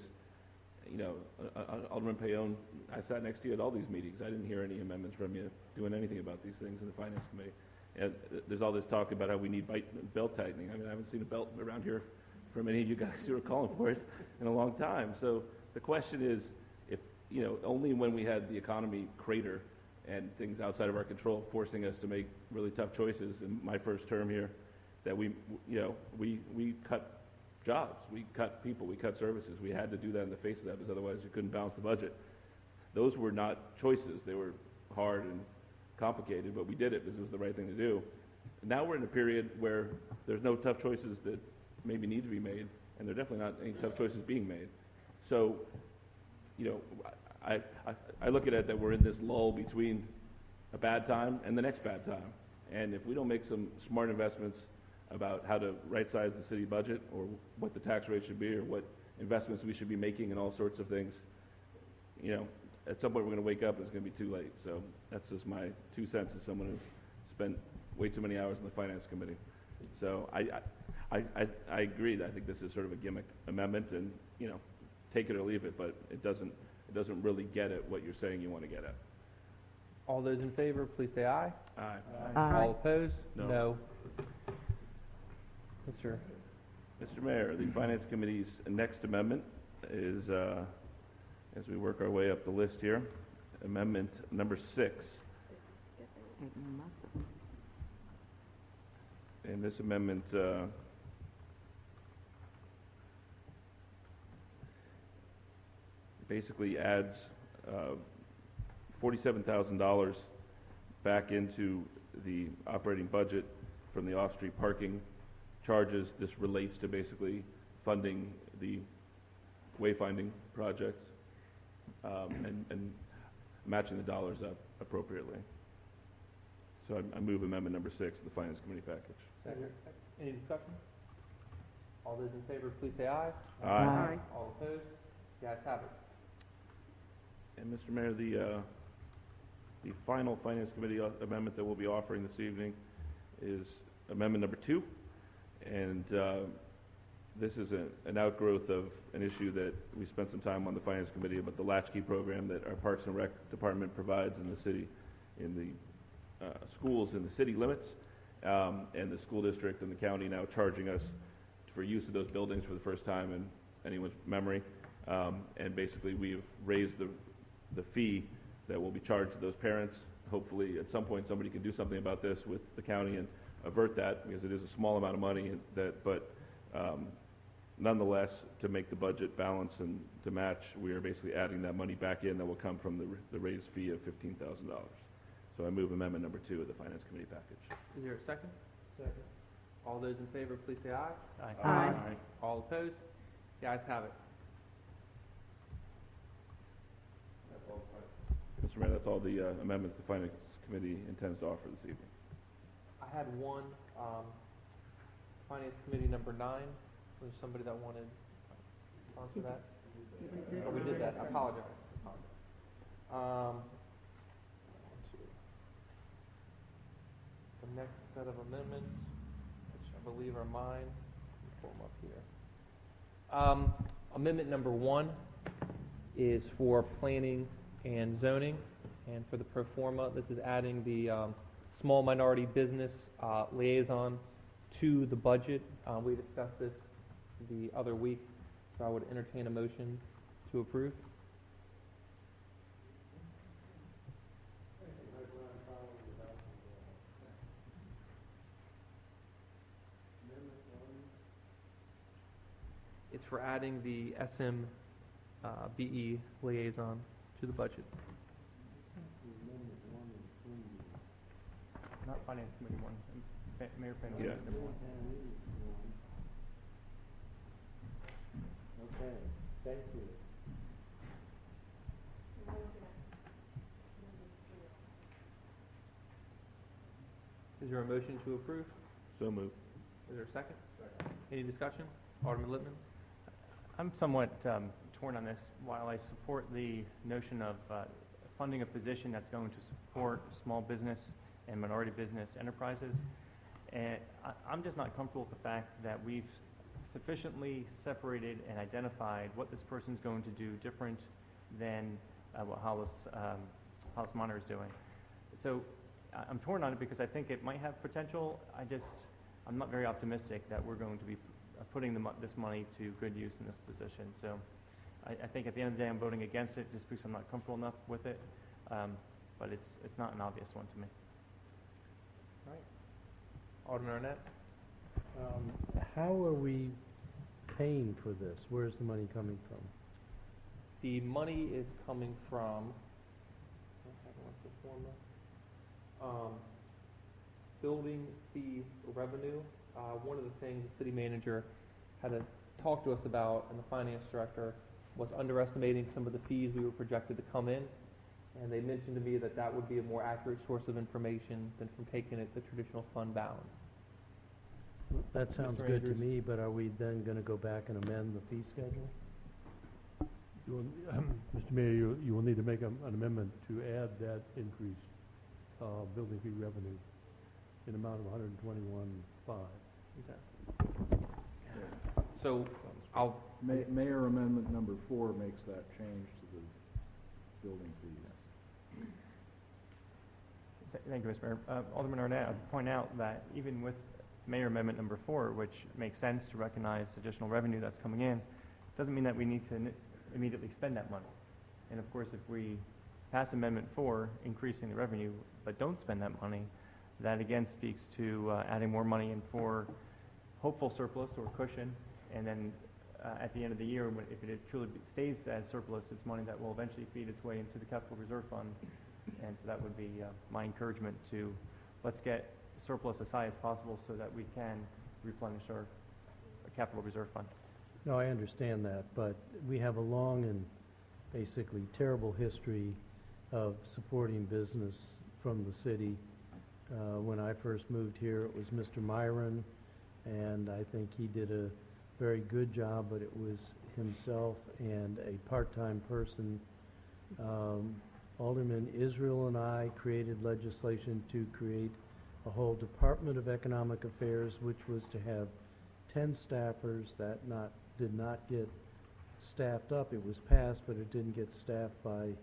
Alderman Payon, I sat next to you at all these meetings. I didn't hear any amendments from you doing anything about these things in the Finance Committee. And there's all this talk about how we need belt tightening. I mean, I haven't seen a belt around here from any of you guys who are calling for it in a long time. So the question is, if, only when we had the economy crater and things outside of our control forcing us to make really tough choices in my first term here, that we cut jobs, we cut people, we cut services. We had to do that in the face of that, because otherwise you couldn't balance the budget. Those were not choices. They were hard and complicated, but we did it because it was the right thing to do. Now we're in a period where there's no tough choices that maybe need to be made, and there are definitely not any tough choices being made. So, I look at it that we're in this lull between a bad time and the next bad time. And if we don't make some smart investments about how to right-size the city budget, or what the tax rate should be, or what investments we should be making in all sorts of things, at some point we're going to wake up and it's going to be too late. So that's just my 2 cents as someone who spent way too many hours in the Finance Committee. So I agree that I think this is sort of a gimmick amendment, and, take it or leave it, but it doesn't really get at what you're saying you want to get at. All those in favor, please say aye. Aye. All opposed? No. Mr. Mayor, the Finance Committee's next amendment is, as we work our way up the list here, Amendment number 6. And this amendment basically adds $47,000 back into the operating budget from the off-street parking charges. This relates to basically funding the wayfinding projects and matching the dollars up appropriately. So I move amendment number 6 of the Finance Committee package. Second. Any discussion? All those in favor, please say aye. Aye. All opposed? The ayes have it. And Mr. Mayor, the final Finance Committee amendment that we'll be offering this evening is amendment number 2. And this is an outgrowth of an issue that we spent some time on the Finance Committee about, the latchkey program that our Parks and Rec Department provides in the city, in the schools in the city limits, and the school district and the county now charging us for use of those buildings for the first time in anyone's memory. And basically we've raised the fee that will be charged to those parents. Hopefully at some point somebody can do something about this with the county and avert that, because it is a small amount of money, but nonetheless, to make the budget balance and to match, we are basically adding that money back in that will come from the raised fee of $15,000. So I move amendment number 2 of the Finance Committee package. Is there a second? Second. All those in favor, please say aye. Aye. Aye. All opposed? The ayes have it. Mr. Mayor, that's all the amendments the Finance Committee intends to offer this evening. I had one, Finance Committee number 9. Was there somebody that wanted to sponsor that? Oh, we did that. I apologize. The next set of amendments, which I believe are mine. Let me pull them up here. Amendment number 1 is for planning and zoning. And for the pro forma, this is adding the small minority business liaison to the budget. We discussed this the other week, so I would entertain a motion to approve. It's for adding the SMBE liaison to the budget. Not Finance Committee one, Mayor Finn. Yeah. Okay, thank you. Is there a motion to approve? So moved. Is there a second? Second. Any discussion? Alderman Lippman? I'm somewhat torn on this. While I support the notion of funding a position that's going to support small business and minority business enterprises, and I'm just not comfortable with the fact that we've sufficiently separated and identified what this person's going to do different than what Hollis Monitor is doing. So I'm torn on it because I think it might have potential. I'm not very optimistic that we're going to be putting this money to good use in this position. So I think at the end of the day, I'm voting against it just because I'm not comfortable enough with it. But it's not an obvious one to me. All right. Alderman Arnett? How are we paying for this? Where's the money coming from? The money is coming from building fee revenue. One of the things the city manager had to talk to us about, and the finance director, was underestimating some of the fees we were projected to come in. And they mentioned to me that that would be a more accurate source of information than from taking it the traditional fund balance. That sounds Mr. good to Andrews? me, but are we then going to go back and amend the fee schedule? Mr. Mayor, you will need to make an amendment to add that increased building fee revenue in amount of $121,500. Okay. So I'll... Mayor Amendment number 4 makes that change to the building fees. Thank you, Mr. Mayor. Alderman Arnett, I'd point out that even with Mayor Amendment number 4, which makes sense to recognize additional revenue that's coming in, doesn't mean that we need to immediately spend that money. And of course, if we pass Amendment 4, increasing the revenue, but don't spend that money, that again speaks to adding more money in for hopeful surplus or cushion, and then at the end of the year, if it truly stays as surplus, it's money that will eventually feed its way into the capital reserve fund. And so that would be my encouragement to let's get surplus as high as possible so that we can replenish our capital reserve fund. No, I understand that, but we have a long and basically terrible history of supporting business from the city. When I first moved here, it was Mr. Myron, and I think he did a very good job, but it was himself and a part-time person. Alderman Israel and I created legislation to create a whole Department of Economic Affairs, which was to have 10 staffers that did not get staffed up. It was passed, but it didn't get staffed by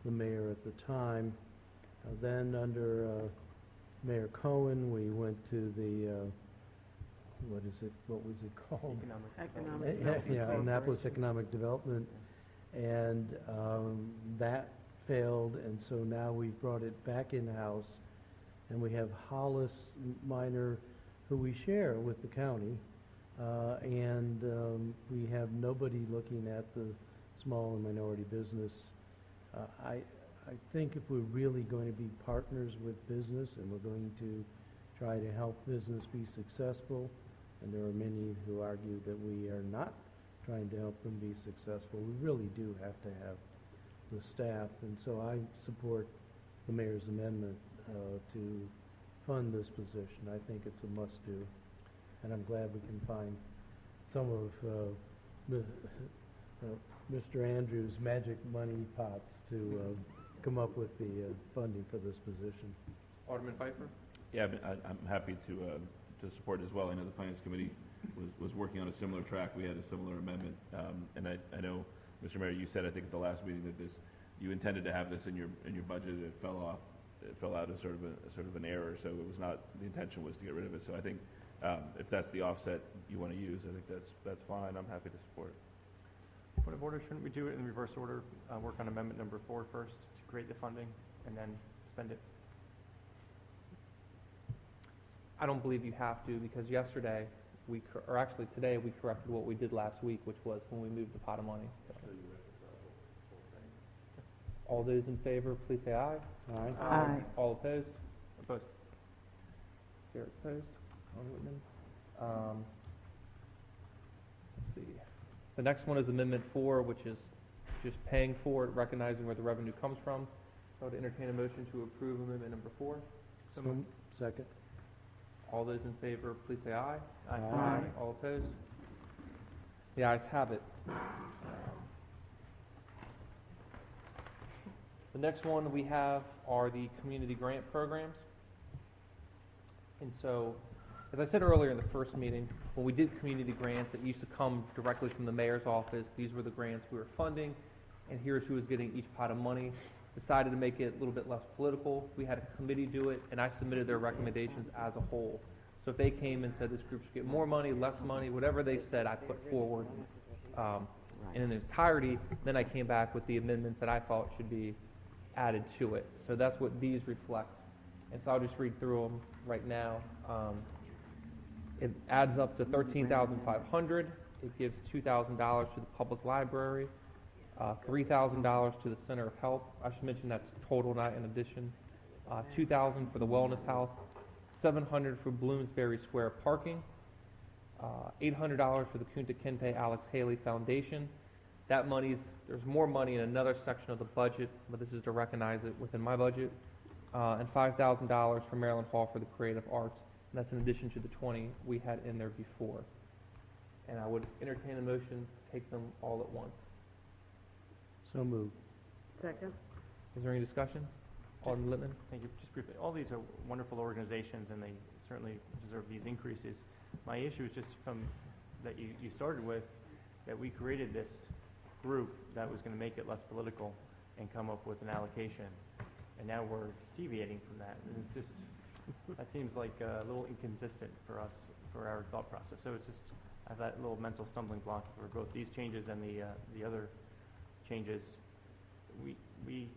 the mayor at the time. Then under Mayor Cohen, we went to the what was it called? Annapolis Economic Development, and that failed, and so now we've brought it back in-house, and we have Hollis Minor, who we share with the county, and we have nobody looking at the small and minority business. I think if we're really going to be partners with business and we're going to try to help business be successful, and there are many who argue that we are not trying to help them be successful, we really do have to have the staff. And so I support the mayor's amendment to fund this position. I think it's a must-do, and I'm glad we can find some of Mr. Andrews' magic money pots to come up with the funding for this position. Alderman Pfeiffer? Yeah, I'm happy to support it as well. I know the Finance Committee was working on a similar track. We had a similar amendment, and I know Mr. Mayor, you said, I think at the last meeting that you intended to have this in your budget, it fell out as sort of an error, so it was not, the intention was to get rid of it. So I think, if that's the offset you want to use, I think that's fine. I'm happy to support it. Point of order, shouldn't we do it in reverse order? Work on amendment number 4 first to create the funding and then spend it? I don't believe you have to, because yesterday, or actually today, we corrected what we did last week, which was when we moved the pot of money. So. All those in favor, please say aye. Aye. Aye. All opposed? Opposed. 0 opposed. Alderman Whitman. Let's see. The next one is Amendment 4, which is just paying for it, recognizing where the revenue comes from. So I would entertain a motion to approve Amendment number 4. So moved. Second. All those in favor, please say aye. Aye. All opposed? The ayes have it. The next one we have are the community grant programs. And so, as I said earlier in the first meeting, when we did community grants, it used to come directly from the mayor's office. These were the grants we were funding, and here's who was getting each pot of money. Decided to make it a little bit less political. We had a committee do it, and I submitted their recommendations as a whole. So if they came and said this group should get more money, less money, whatever they said, I put forward. And in its entirety, then I came back with the amendments that I thought should be added to it. So that's what these reflect. And so I'll just read through them right now. It adds up to $13,500. It gives $2,000 to the public library, $3,000 to the Center of Health. I should mention that's total, not in addition. $2,000 for the Wellness House, $700 for Bloomsbury Square parking, $800 for the Kunta Kinte Alex Haley Foundation. That there's more money in another section of the budget, but this is to recognize it within my budget. And $5,000 for Maryland Hall for the Creative Arts. And that's in addition to the 20 we had in there before. And I would entertain a motion to take them all at once. So moved. Second. Is there any discussion? Alderman Littman? Thank you. Just briefly, all these are wonderful organizations, and they certainly deserve these increases. My issue is just from that you started with, that we created this group that was going to make it less political and come up with an allocation, and now we're deviating from that. And it's just, that seems like a little inconsistent for us, for our thought process. So it's just, I have that little mental stumbling block for both these changes and the other changes. We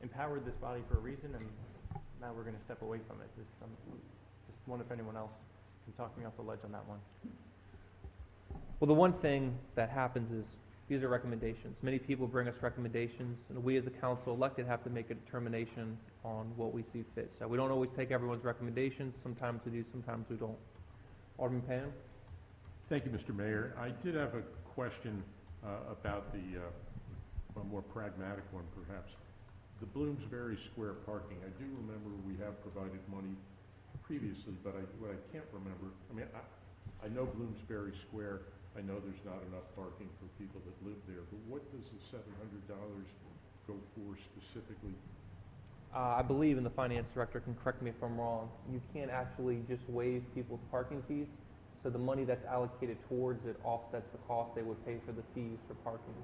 empowered this body for a reason, and now we're going to step away from it. Just wonder if anyone else can talk me off the ledge on that one. Well, the one thing that happens is these are recommendations. Many people bring us recommendations, and we as a council elected have to make a determination on what we see fit. So we don't always take everyone's recommendations. Sometimes we do, sometimes we don't. Alderman Pan? Thank you, Mr. Mayor. I did have a question about a more pragmatic one, perhaps. The Bloomsbury Square parking. I do remember we have provided money previously, but what I can't remember, I know Bloomsbury Square, I know there's not enough parking for people that live there, but what does the $700 go for specifically? I believe, and the finance director can correct me if I'm wrong, you can't actually just waive people's parking fees. So the money that's allocated towards it offsets the cost they would pay for the fees for parking.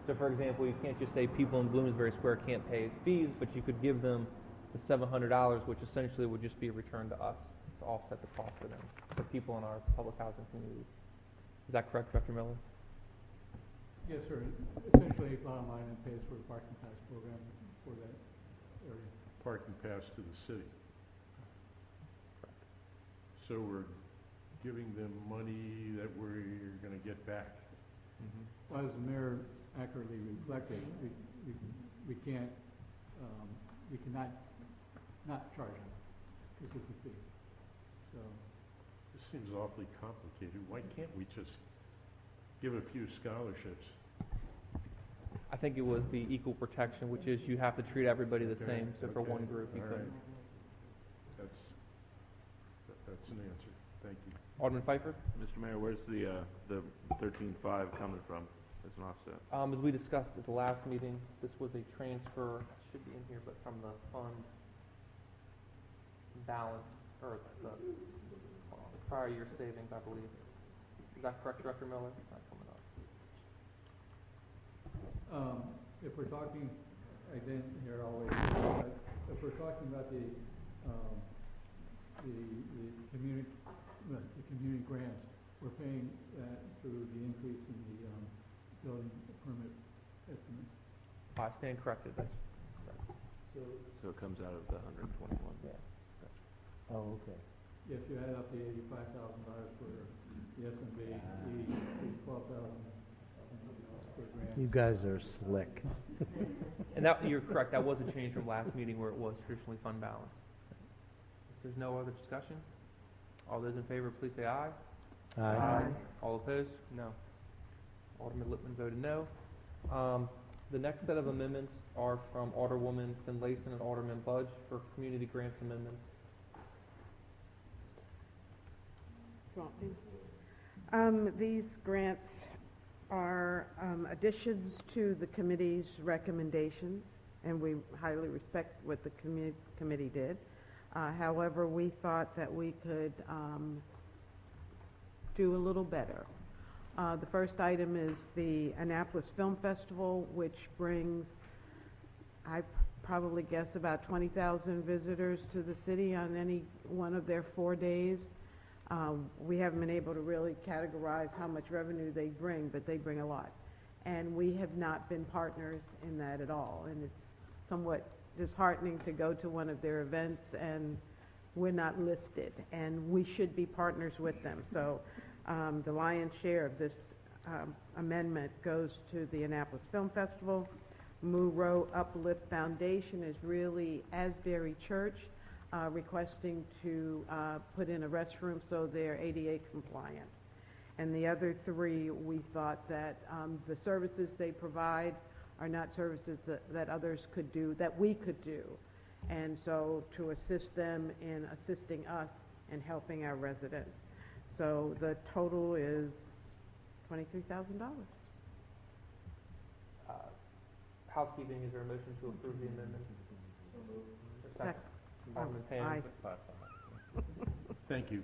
So for example, you can't just say people in Bloomsbury Square can't pay fees, but you could give them the $700, which essentially would just be returned to us to offset the cost for them, for people in our public housing communities. Is that correct, Director Miller? Yes, sir. Essentially, bottom line, it pays for the parking pass program for that area. Parking pass to the city. So we're giving them money that we're going to get back. Well, as the mayor accurately reflected, we can't, we cannot not charge them because it's a fee. So this seems awfully complicated. Why can't we just give a few scholarships? I think it was the equal protection, which is you have to treat everybody the same. So for one group, you couldn't. That's an answer. Thank you. Alderman Pfeiffer? Mr. Mayor, where's the 13.5 coming from as an offset? As we discussed at the last meeting, this was a transfer, it should be in here, but from the fund balance, or the prior year savings, I believe. Is that correct, Director Miller? It's not coming up. If we're talking, I didn't hear all the way, but if we're talking about the community grants, we're paying that through the increase in the building permit estimate. I stand corrected, that's correct. So it comes out of the 121. Yeah. Oh, okay. If you add up the $85,000 for the SMB, the $12,000 per grant. You guys are slick. And that, you're correct, that was a change from last meeting where it was traditionally fund balance. If there's no other discussion, all those in favor, please say aye. Aye. All opposed? No. Alderman Lippman voted no. The next set of amendments are from Alderwoman Finlayson and Alderman Budge for community grants amendments. These grants are additions to the committee's recommendations, and we highly respect what the committee did. However, we thought that we could do a little better. The first item is the Annapolis Film Festival, which brings, I probably guess, about 20,000 visitors to the city on any one of their 4 days. We haven't been able to really categorize how much revenue they bring, but they bring a lot. And we have not been partners in that at all. And it's somewhat disheartening to go to one of their events and we're not listed. And we should be partners with them. So the lion's share of this amendment goes to the Annapolis Film Festival. Monroe Uplift Foundation is really Asbury Church, requesting to put in a restroom so they're ADA compliant. And the other three, we thought that the services they provide are not services that others could do, that we could do. And so to assist them in assisting us in helping our residents. So the total is $23,000. Housekeeping, is there a motion to approve the amendment? Second. Alderman Payne. Aye. Thank you.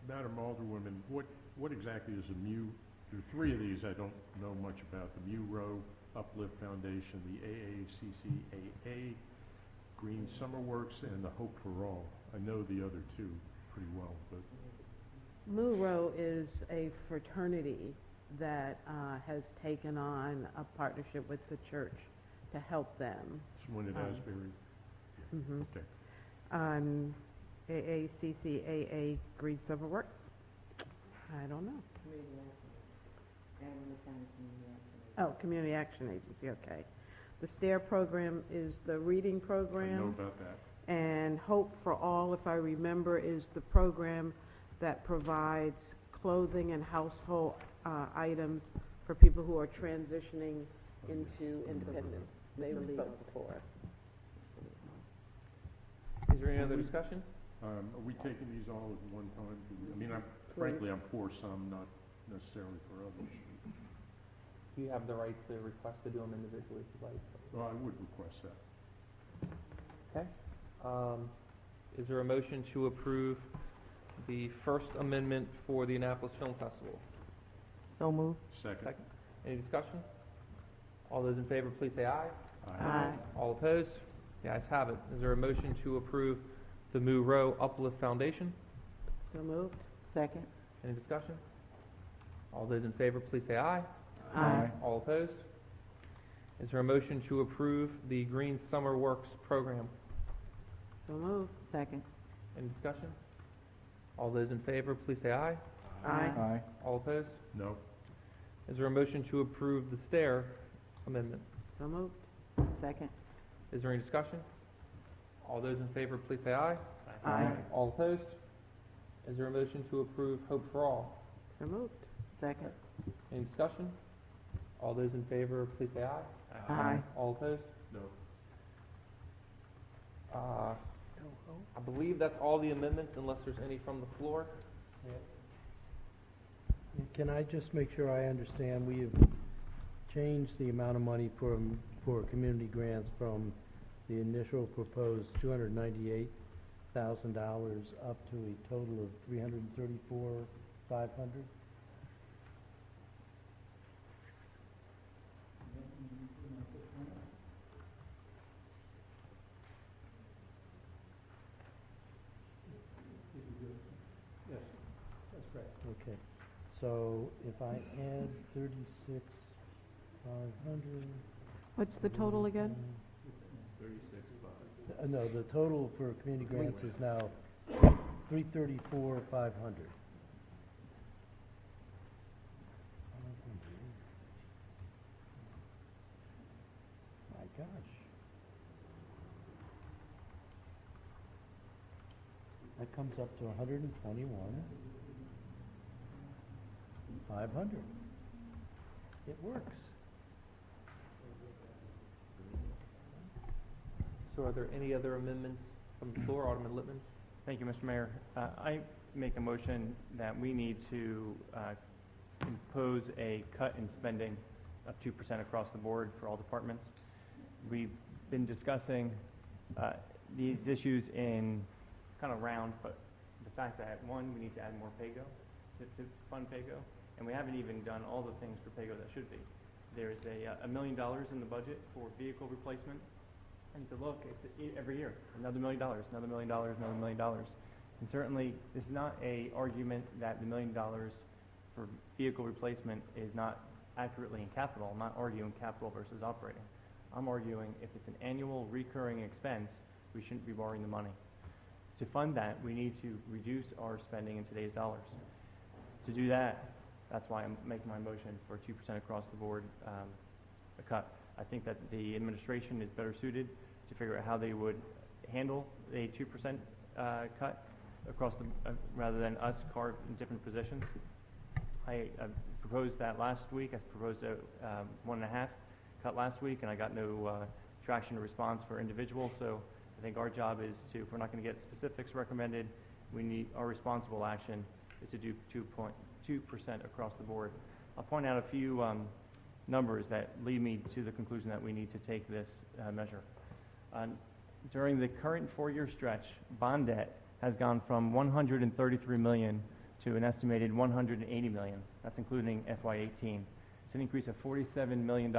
Madam Alderwoman, what exactly is a MU? There are three of these I don't know much about. The Monroe Uplift Foundation, the AACCAA, Green Summer Works, and the Hope for All. I know the other two pretty well, but... Monroe is a fraternity that has taken on a partnership with the church to help them. It's one at Asbury? Mm-hmm. Okay. AACCAA Green Summer Works? I don't know. Oh, Community Action Agency, okay. The STAIR program is the reading program. I know about that. And Hope for All, if I remember, is the program that provides clothing and household items for people who are transitioning into independence. They spoke before us. Is there any other discussion? Are we taking these all at one time? I mean, frankly, I'm for some, not necessarily for others. You have the right to request to do them individually if you'd like. Well, I would request that. Okay. Is there a motion to approve the first amendment for the Annapolis Film Festival? So moved. Second. Any discussion? All those in favor, please say aye. Aye. All opposed? The ayes have it. Is there a motion to approve the Monroe Uplift Foundation? So moved. Second. Any discussion? All those in favor, please say aye. Aye. All opposed? Is there a motion to approve the Green Summer Works program? So moved. Second. Any discussion? All those in favor, please say aye. Aye. Aye. All opposed? No. Is there a motion to approve the STAIR amendment? So moved. Second. Is there any discussion? All those in favor, please say aye. Aye. All opposed? Is there a motion to approve Hope for All? So moved. Second. Any discussion? All those in favor, please say aye. Aye. All opposed? No. I believe that's all the amendments unless there's any from the floor. Can I just make sure I understand? We have changed the amount of money for community grants from the initial proposed $298,000 up to a total of $334,500. So if I add 36,500. What's the total again? 36.5. No, the total for community grants is now 334,500. My gosh. That comes up to 121,500. It works. So are there any other amendments from the floor? Alderman Lippman? Thank you, Mr. Mayor. I make a motion that we need to impose a cut in spending of 2% across the board for all departments. We've been discussing these issues in kind of round, but the fact that, one, we need to add more PAYGO to fund PAYGO, and we haven't even done all the things for PAYGO that should be. There's $1 million in the budget for vehicle replacement. And to look, it's every year, another $1 million, another $1 million, another $1 million. And certainly, this is not an argument that the $1 million for vehicle replacement is not accurately in capital. I'm not arguing capital versus operating. I'm arguing if it's an annual recurring expense, we shouldn't be borrowing the money. To fund that, we need to reduce our spending in today's dollars. To do that, that's why I'm making my motion for 2% across the board a cut. I think that the administration is better suited to figure out how they would handle a 2% cut across the, rather than us carve in different positions. I proposed that last week. I proposed a 1.5 cut last week, and I got no traction or response for individuals. So I think our job is to, if we're not going to get specifics recommended, we need, our responsible action is to do 2% across the board. I'll point out a few numbers that lead me to the conclusion that we need to take this measure. During the current 4-year stretch, bond debt has gone from $133 million to an estimated $180 million. That's including FY18. It's an increase of $47 million.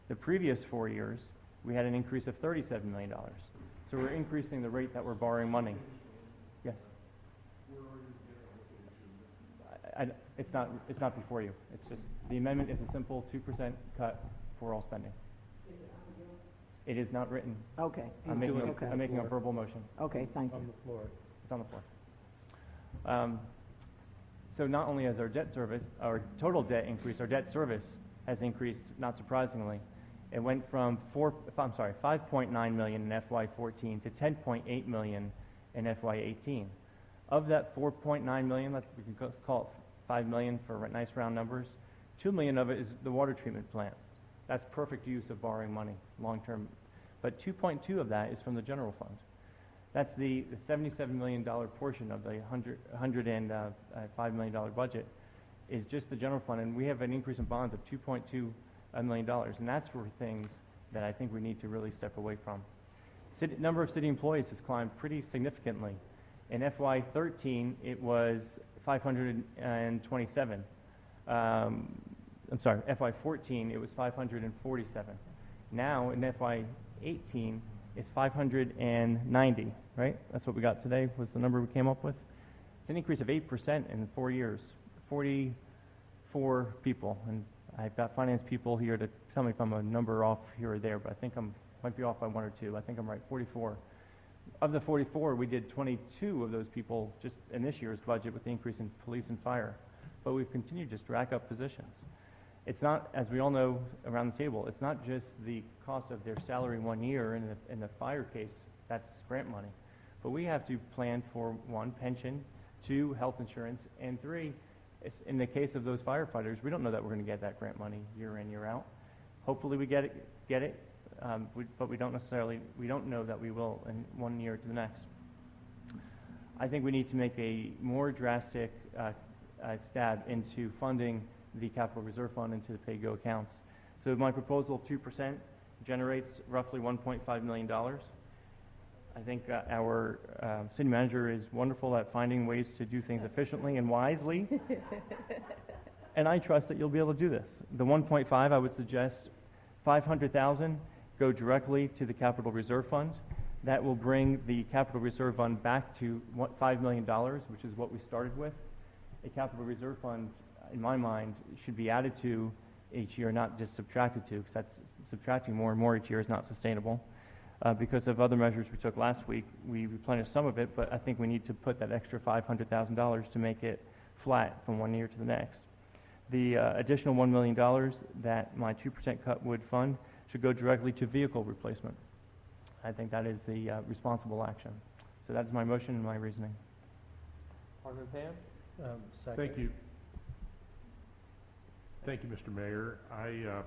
The previous 4 years, we had an increase of $37 million. So we're increasing the rate that we're borrowing money. Yes? It's not before you. It's just, the amendment is a simple 2% cut for all spending. It is not written. Okay. I'm making a verbal motion. Okay, thank you. On the floor. It's on the floor. So not only has our debt service, our total debt increased, our debt service has increased, not surprisingly. It went from 5.9 million in FY14 to 10.8 million in FY18. Of that 4.9 million, we can call it 5 million for nice round numbers, 2 million of it is the water treatment plant. That's perfect use of borrowing money, long-term. But 2.2 of that is from the general fund. That's the $77 million portion of the $105 million budget is just the general fund, and we have an increase in bonds of $2.2 million, and that's for things that I think we need to really step away from. Number of city employees has climbed pretty significantly. In FY13, it was 527. FY14, it was 547. Now, in FY18, it's 590, right? That's what we got today, was the number we came up with. It's an increase of 8% in 4 years, 44 people. And I've got finance people here to tell me if I'm a number off here or there, but I think I might be off by 1 or 2. I think I'm right, 44. Of the 44, we did 22 of those people just in this year's budget with the increase in police and fire. But we've continued just to rack up positions. It's not, as we all know around the table, it's not just the cost of their salary 1 year. In the fire case, that's grant money. But we have to plan for 1, pension, 2, health insurance, and 3, in the case of those firefighters, we don't know that we're going to get that grant money year in, year out. Hopefully we get it, but we don't know that we will in 1 year to the next. I think we need to make a more drastic stab into funding the capital reserve fund into the PAYGO accounts. So my proposal, 2%, generates roughly $1.5 million. I think our city manager is wonderful at finding ways to do things efficiently and wisely. And I trust that you'll be able to do this. The 1.5, I would suggest 500,000 go directly to the capital reserve fund. That will bring the capital reserve fund back to $5 million, which is what we started with. a capital reserve fund, in my mind, should be added to each year, not just subtracted to, because that's subtracting more and more each year is not sustainable. Because of other measures we took last week, we replenished some of it, but I think we need to put that extra $500,000 to make it flat from one year to the next. The additional $1 million that my 2% cut would fund should go directly to vehicle replacement. I think that is the responsible action. So that's my motion and my reasoning. Alderman Pam? Second. Thank you. Thank you, Mr. Mayor. I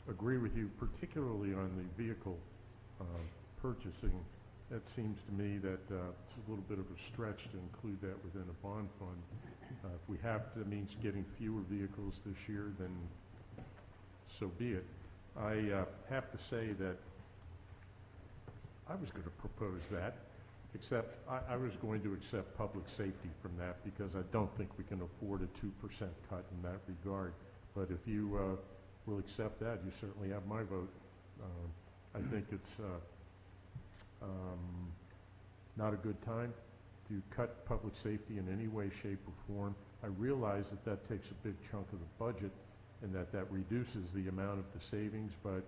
agree with you, particularly on the vehicle purchasing. That seems to me that it's a little bit of a stretch to include that within a bond fund. If we have to, that means getting fewer vehicles this year, then so be it. I have to say that I was going to propose that, except I was going to accept public safety from that because I don't think we can afford a 2% cut in that regard. But if you will accept that, you certainly have my vote. I think it's not a good time to cut public safety in any way, shape, or form. I realize that that takes a big chunk of the budget and that that reduces the amount of the savings, but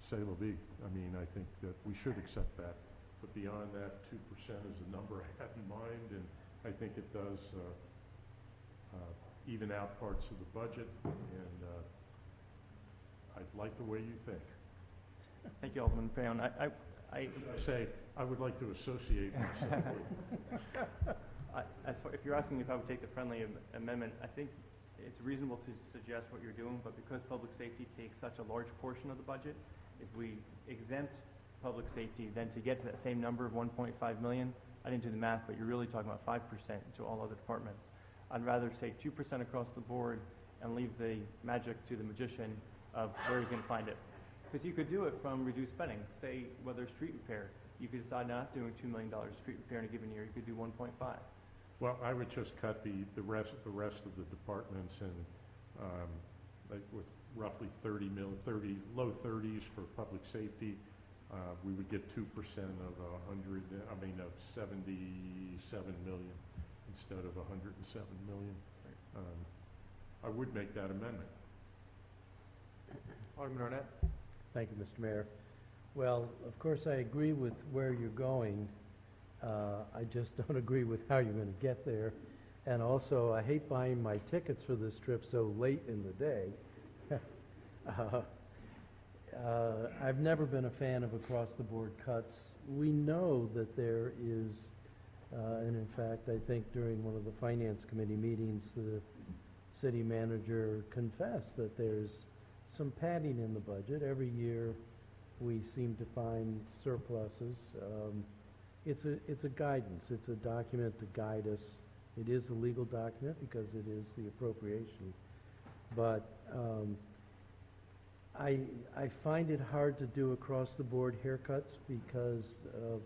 c'est la vie. I mean, I think that we should accept that. But beyond that, 2% is a number I had in mind, and I think it does even out parts of the budget, and I like the way you think. Thank you, Alderman Fayon. I say I would like to associate myself with. If you're asking if I would take the friendly amendment, I think it's reasonable to suggest what you're doing, but because public safety takes such a large portion of the budget, if we exempt public safety, then to get to that same number of 1.5 million, I didn't do the math, but you're really talking about 5% to all other departments. I'd rather say 2% across the board and leave the magic to the magician of where he's going to find it. Because you could do it from reduced spending. Say, whether street repair, you could decide not doing $2 million street repair in a given year. You could do 1.5. Well, I would just cut the rest of the departments, and like with roughly low 30s for public safety, we would get 2% of 77 million instead of 107 million. I would make that amendment. Alderman Arnett? Thank you, Mr. Mayor. Well, of course, I agree with where you're going. I just don't agree with how you're going to get there. And also, I hate buying my tickets for this trip so late in the day. I've never been a fan of across-the-board cuts. We know that there is, and in fact, I think during one of the Finance Committee meetings, the city manager confessed that there's some padding in the budget. Every year, we seem to find surpluses. It's a guidance. It's a document to guide us. It is a legal document because it is the appropriation. But I find it hard to do across-the-board haircuts because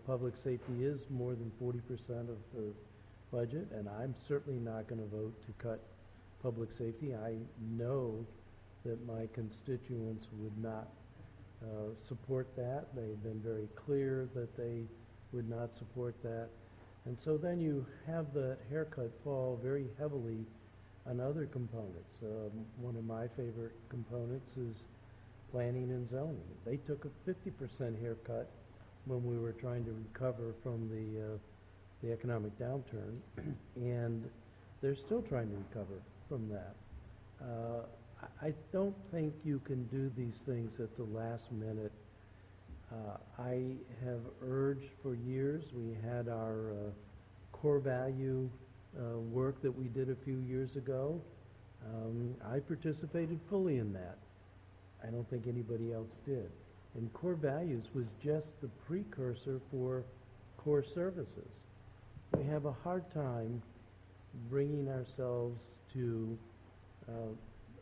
public safety is more than 40% of the budget, and I'm certainly not going to vote to cut public safety. I know that my constituents would not support that. They've been very clear that they would not support that. And so then you have the haircut fall very heavily on other components. One of my favorite components is planning and zoning. They took a 50% haircut when we were trying to recover from the economic downturn, and they're still trying to recover from that. I don't think you can do these things at the last minute. I have urged for years, we had our core value work that we did a few years ago. I participated fully in that. I don't think anybody else did. And core values was just the precursor for core services. We have a hard time bringing ourselves to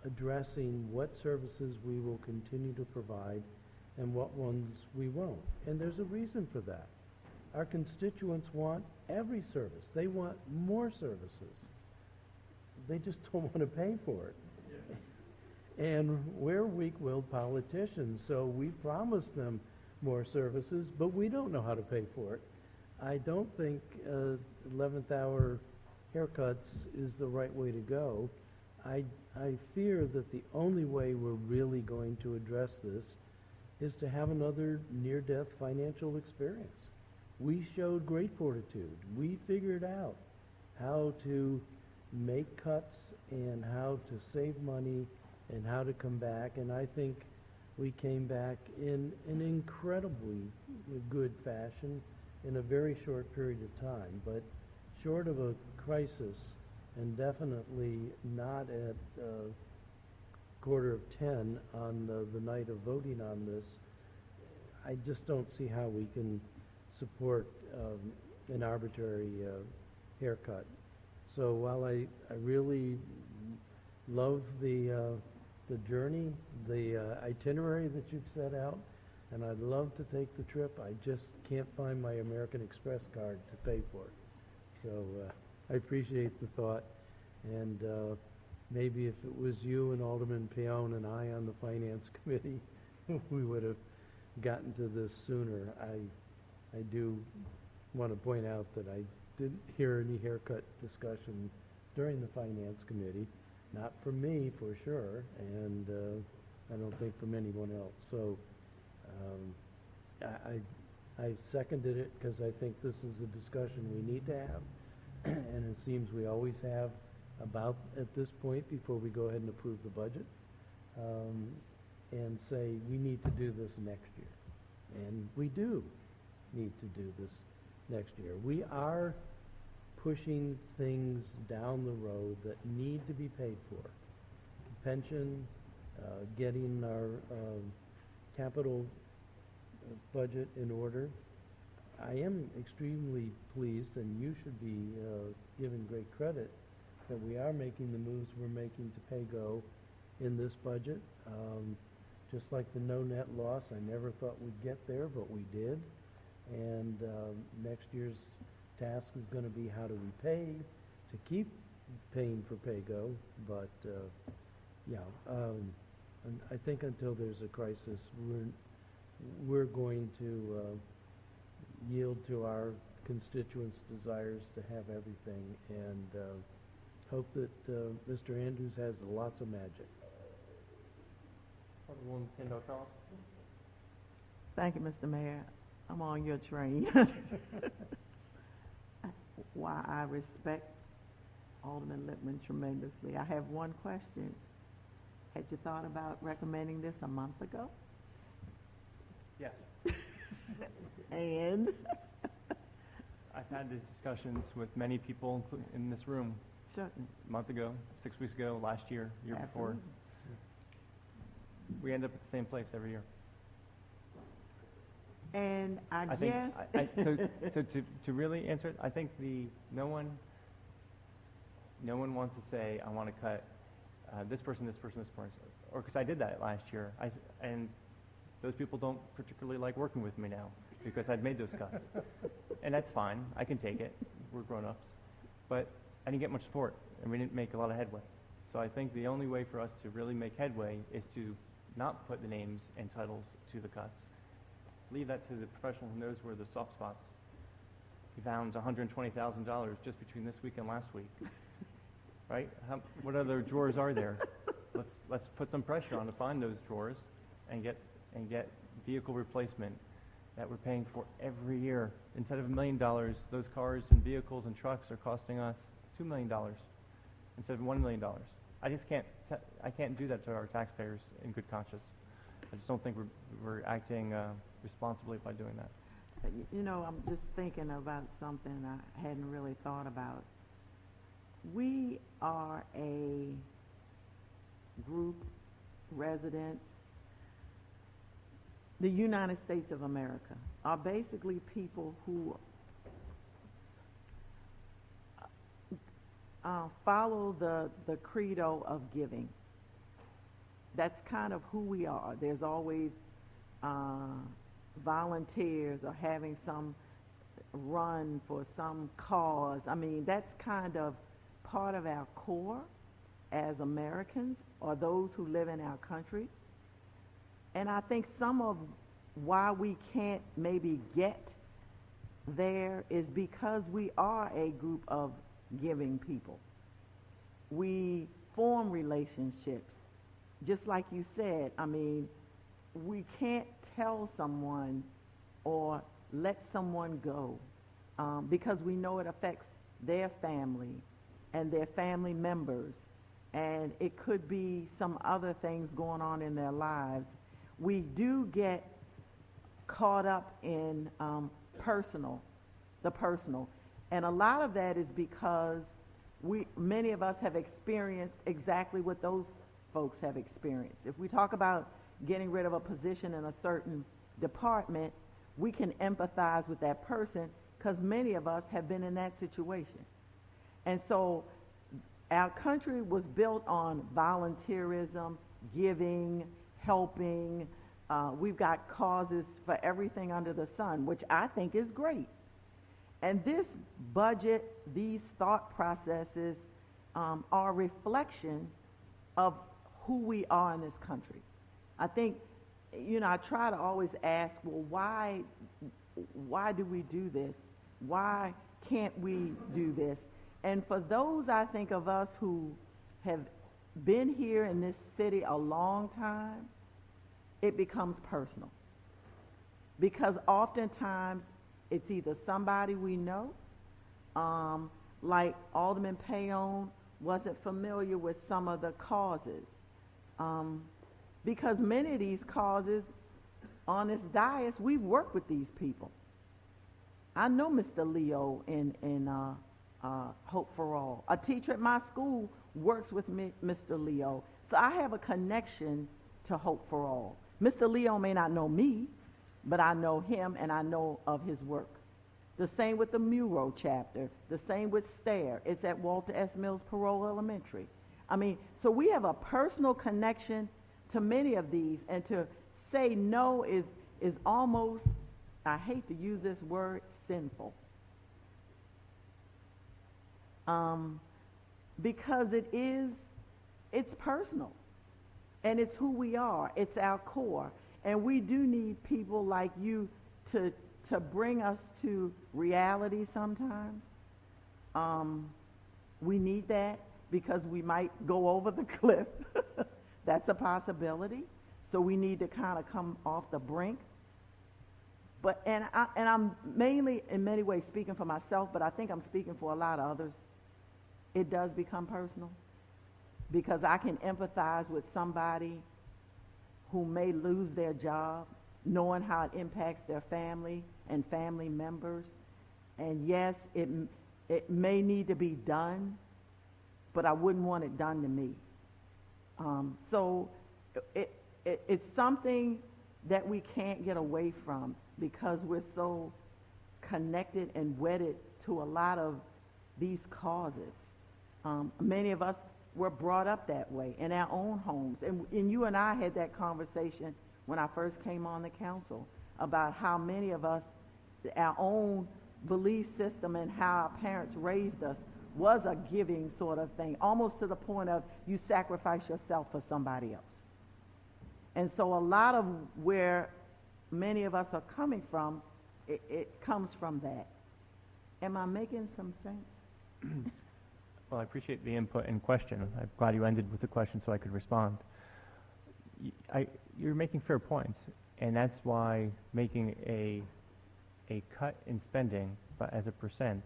addressing what services we will continue to provide and what ones we won't. And there's a reason for that. Our constituents want every service. They want more services. They just don't want to pay for it. And we're weak-willed politicians, so we promise them more services, but we don't know how to pay for it. I don't think 11th hour haircuts is the right way to go. I fear that the only way we're really going to address this is to have another near-death financial experience. We showed great fortitude. We figured out how to make cuts and how to save money and how to come back, and I think we came back in an incredibly good fashion in a very short period of time. But short of a crisis, and definitely not at 9:45 on the night of voting on this, I just don't see how we can support an arbitrary haircut. So while I really love the journey, the itinerary that you've set out, and I'd love to take the trip, I just can't find my American Express card to pay for it. So I appreciate the thought, and maybe if it was you and Alderman Peon and I on the Finance Committee, we would have gotten to this sooner. I do want to point out that I didn't hear any haircut discussion during the Finance Committee, not from me for sure, and I don't think from anyone else. So I seconded it because I think this is a discussion we need to have, and it seems we always have about at this point before we go ahead and approve the budget, and say we need to do this next year. And we do need to do this next year. We are pushing things down the road that need to be paid for. Pension, getting our capital budget in order. I am extremely pleased, and you should be given great credit, that we are making the moves we're making to pay-go in this budget. Just like the no net loss, I never thought we'd get there, but we did. And next year's task is going to be how do we pay to keep paying for pay-go. But and I think until there's a crisis, we're going to yield to our constituents' desires to have everything, and hope that Mr. Andrews has lots of magic. Alderwoman Kendall-Charles. Thank you, Mr. Mayor. I'm on your train. Why I respect Alderman Lippman tremendously. I have one question. Had you thought about recommending this a month ago? Yes. And? I've had these discussions with many people in this room. Sure. A month ago, 6 weeks ago, last year, year before. We end up at the same place every year. And I think, guess... so to really answer it, I think no one wants to say, I want to cut this person, this person, this person. Or because I did that last year. And those people don't particularly like working with me now because I've made those cuts. And that's fine. I can take it. We're grown-ups. But I didn't get much support, and we didn't make a lot of headway. So I think the only way for us to really make headway is to not put the names and titles to the cuts. Leave that to the professional who knows where the soft spots. We found $120,000 just between this week and last week. Right? What other drawers are there? Let's put some pressure on to find those drawers and get vehicle replacement that we're paying for every year. Instead of $1 million, those cars and vehicles and trucks are costing us $2 million instead of $1 million. I just can't do that to our taxpayers in good conscience. I just don't think we're acting responsibly by doing that. You know, I'm just thinking about something I hadn't really thought about. We are a group, residents, the United States of America are basically people who follow the credo of giving. That's kind of who we are. There's always volunteers or having some run for some cause. I mean, that's kind of part of our core as Americans or those who live in our country. And I think some of why we can't maybe get there is because we are a group of giving people. We form relationships. Just like you said, I mean, we can't tell someone or let someone go because we know it affects their family and their family members, and it could be some other things going on in their lives. We do get caught up in the personal, and a lot of that is because many of us have experienced exactly what those folks have experienced. If we talk about getting rid of a position in a certain department, we can empathize with that person because many of us have been in that situation. And so our country was built on volunteerism, giving, helping. We've got causes for everything under the sun, which I think is great. And this budget, these thought processes are a reflection of who we are in this country. I think, I try to always ask, well, why do we do this? Why can't we do this? And for those, I think, of us who have been here in this city a long time, it becomes personal. Because oftentimes it's either somebody we know, like Alderman Payon wasn't familiar with some of the causes. Because many of these causes on this dais, we've worked with these people. I know Mr. Leo in Hope for All. A teacher at my school works with Mr. Leo. So I have a connection to Hope for All. Mr. Leo may not know me, but I know him and I know of his work. The same with the Muro chapter. The same with STAIR. It's at Walter S. Mills Parole Elementary. I mean, so we have a personal connection to many of these, and to say no is almost, I hate to use this word, sinful. Because it's personal, and it's who we are. It's our core, and we do need people like you to bring us to reality sometimes. We need that because we might go over the cliff. That's a possibility. So we need to kind of come off the brink. But I'm mainly in many ways speaking for myself, but I think I'm speaking for a lot of others. It does become personal because I can empathize with somebody who may lose their job, knowing how it impacts their family and family members. And yes, it may need to be done, but I wouldn't want it done to me. So it's something that we can't get away from because we're so connected and wedded to a lot of these causes. Many of us were brought up that way in our own homes. And you and I had that conversation when I first came on the council about how many of us, our own belief system and how our parents raised us was a giving sort of thing, almost to the point of you sacrifice yourself for somebody else. And so a lot of where many of us are coming from, it comes from that. Am I making some sense? Well, I appreciate the input and question. I'm glad you ended with the question so I could respond. You're making fair points, and that's why making a cut in spending as a percent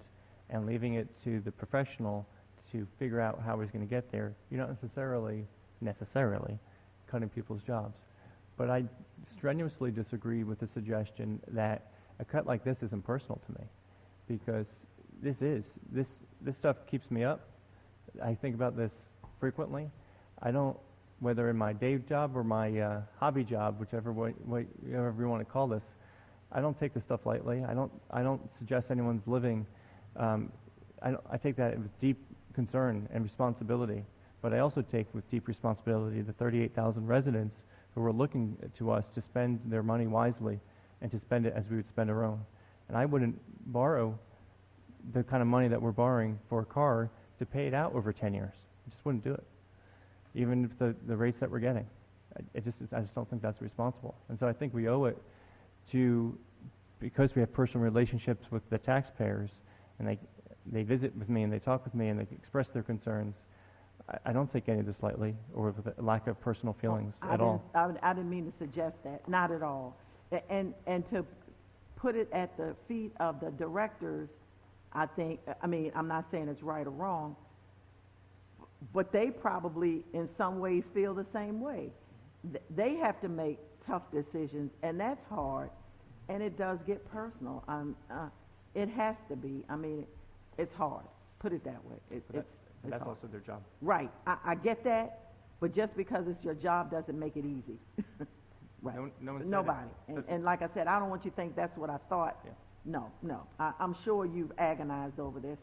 and leaving it to the professional to figure out how he's going to get there, you're not necessarily cutting people's jobs. But I strenuously disagree with the suggestion that a cut like this isn't personal to me, because this stuff keeps me up. I think about this frequently. I don't, whether in my day job or my hobby job, whichever way you want to call this, I don't take this stuff lightly. I don't suggest anyone's living. I take that with deep concern and responsibility, but I also take with deep responsibility the 38,000 residents who are looking to us to spend their money wisely and to spend it as we would spend our own. And I wouldn't borrow the kind of money that we're borrowing for a car to pay it out over 10 years. I just wouldn't do it, even if the rates that we're getting. I just don't think that's responsible. And so I think we owe it to, because we have personal relationships with the taxpayers, and they visit with me and they talk with me and they express their concerns, I don't take any of this lightly or with a lack of personal feelings at all. I didn't mean to suggest that, not at all. And to put it at the feet of the directors, I think, I mean, I'm not saying it's right or wrong, but they probably in some ways feel the same way. They have to make tough decisions, and that's hard, and it does get personal. It has to be. I mean, it's hard. Put it that way. That's hard. also their job. Right. I get that, but just because it's your job doesn't make it easy. Right. No one said Nobody. that. And like I said, I don't want you to think that's what I thought. Yeah. No. I'm sure you've agonized over this,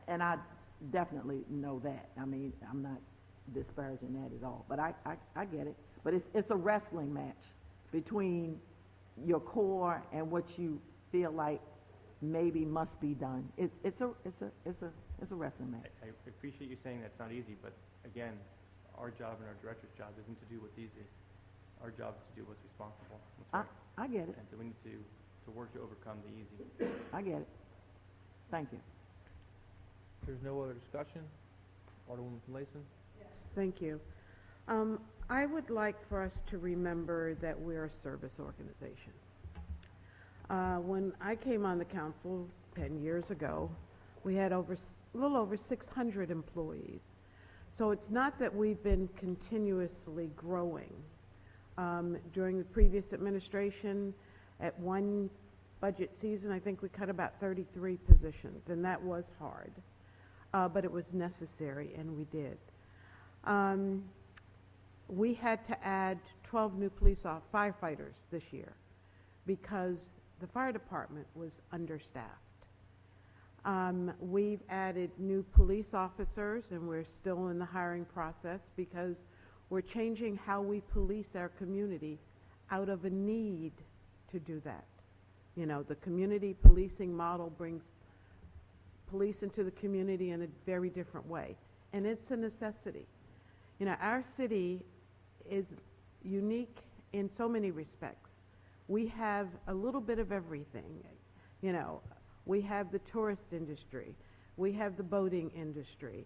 and I definitely know that. I mean, I'm not disparaging that at all, but I get it. But it's a wrestling match between your core and what you feel like maybe must be done. It's a wrestling match. I appreciate you saying that's not easy, but again, our job and our director's job isn't to do what's easy. Our job is to do what's responsible. What's right. I get it. And so we need to work to overcome the easy. I get it. Thank you. If there's no other discussion, Alderwoman Finlayson? Thank you. I would like for us to remember that we're a service organization. When I came on the council 10 years ago, we had a little over 600 employees. So it's not that we've been continuously growing. During the previous administration, at one budget season, I think we cut about 33 positions, and that was hard. But it was necessary, and we did. We had to add 12 new firefighters this year because the fire department was understaffed. We've added new police officers, and we're still in the hiring process because we're changing how we police our community out of a need to do that. You know, the community policing model brings police into the community in a very different way, and it's a necessity. You know, our city is unique in so many respects. We have a little bit of everything. You know, we have the tourist industry, we have the boating industry,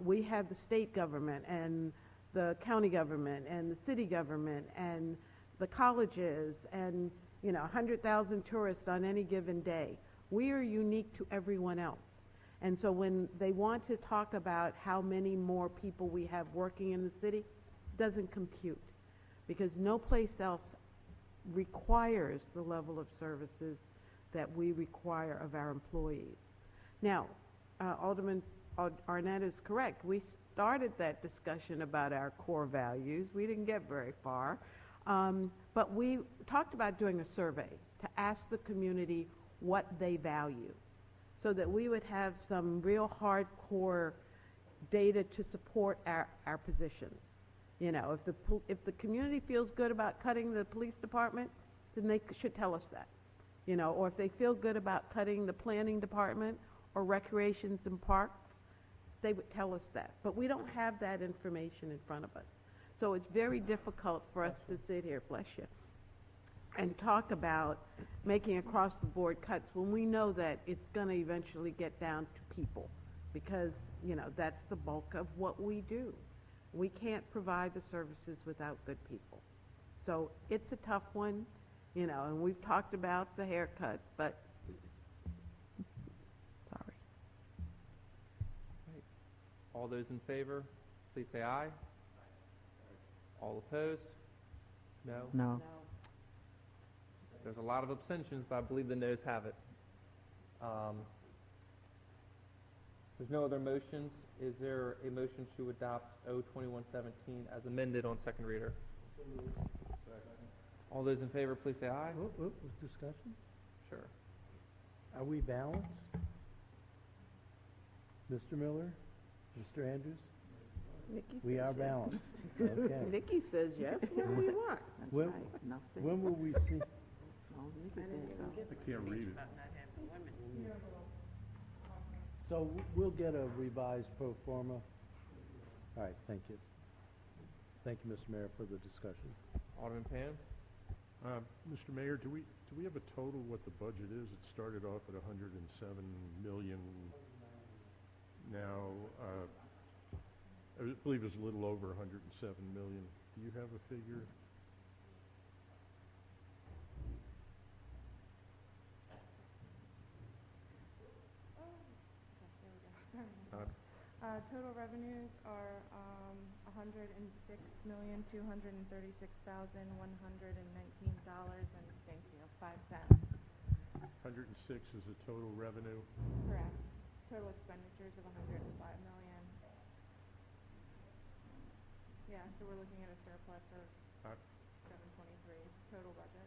we have the state government and the county government and the city government and the colleges and, you know, 100,000 tourists on any given day. We are unique to everyone else. And so when they want to talk about how many more people we have working in the city, it doesn't compute, because no place else requires the level of services that we require of our employees. Now, Alderman Arnett is correct. We started that discussion about our core values. We didn't get very far. But we talked about doing a survey to ask the community what they value, so that we would have some real hardcore data to support our positions. You know, if the community feels good about cutting the police department, then they should tell us that. You know, or if they feel good about cutting the planning department or recreations and parks, they would tell us that. But we don't have that information in front of us. So it's very difficult for us to sit here, bless you, and talk about making across-the-board cuts when we know that it's going to eventually get down to people, because, you know, that's the bulk of what we do. We can't provide the services without good people. So it's a tough one, you know, and we've talked about the haircut, but sorry. Right. All those in favor, please say aye. All opposed? No? No. There's a lot of abstentions, but I believe the noes have it. There's no other motions. Is there a motion to adopt O-2117 as amended on second reader? All those in favor, please say aye. Was discussion? Sure. Are we balanced? Mr. Miller? Mr. Andrews? Nikki We says are yes. balanced. Okay. Nikki says yes. What do we want? When, when will we see? I can't read it. So we'll get a revised pro forma? All right, thank you. Thank you, Mr. Mayor, for the discussion. Alderman Pan? Mr. Mayor, do we have a total what the budget is? It started off at 107 million. Now, I believe it's a little over 107 million. Do you have a figure? Total revenues are $106,236,119 and thank you, 5 cents. 106 is the total revenue. Correct. Total expenditures of 105 million. Yeah, so we're looking at a surplus of 723 total budget.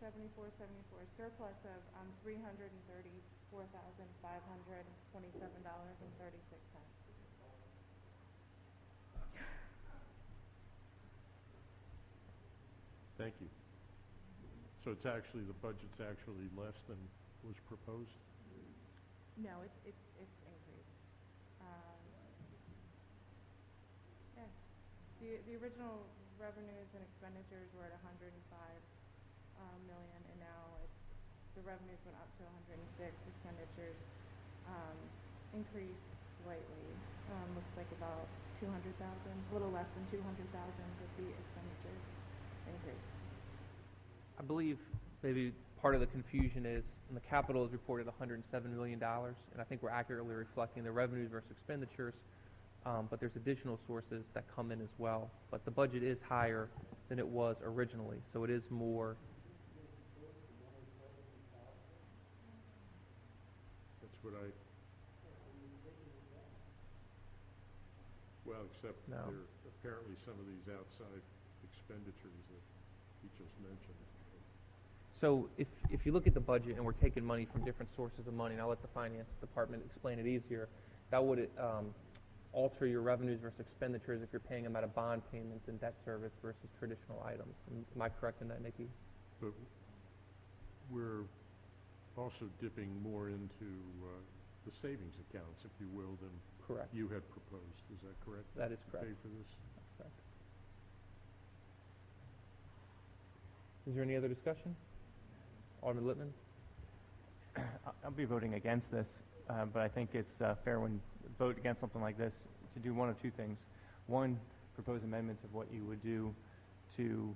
74, surplus of $334,527.36. Thank you. So it's actually, the budget's actually less than was proposed? No, it's increased. Yes, the original revenues and expenditures were at 105 million, and now the revenues went up to 106. Expenditures increased slightly. Looks like about 200,000, a little less than 200,000 with the expenditures increase. I believe maybe part of the confusion is, in the capital is reported $107 million, and I think we're accurately reflecting the revenues versus expenditures, but there's additional sources that come in as well. But the budget is higher than it was originally, so it is more. That's what well, except No. there are apparently some of these outside expenditures that you just mentioned. So if you look at the budget and we're taking money from different sources of money, and I'll let the finance department explain it easier, that would alter your revenues versus expenditures if you're paying them out of bond payments and debt service versus traditional items. Am I correct in that, Nikki? But we're also dipping more into the savings accounts, if you will, than Correct. you had proposed. Is that correct? That is To correct. pay for this? That's correct. Is there any other discussion? Alderman Littman? I'll be voting against this, but I think it's fair when you vote against something like this to do one of two things. One, propose amendments of what you would do to,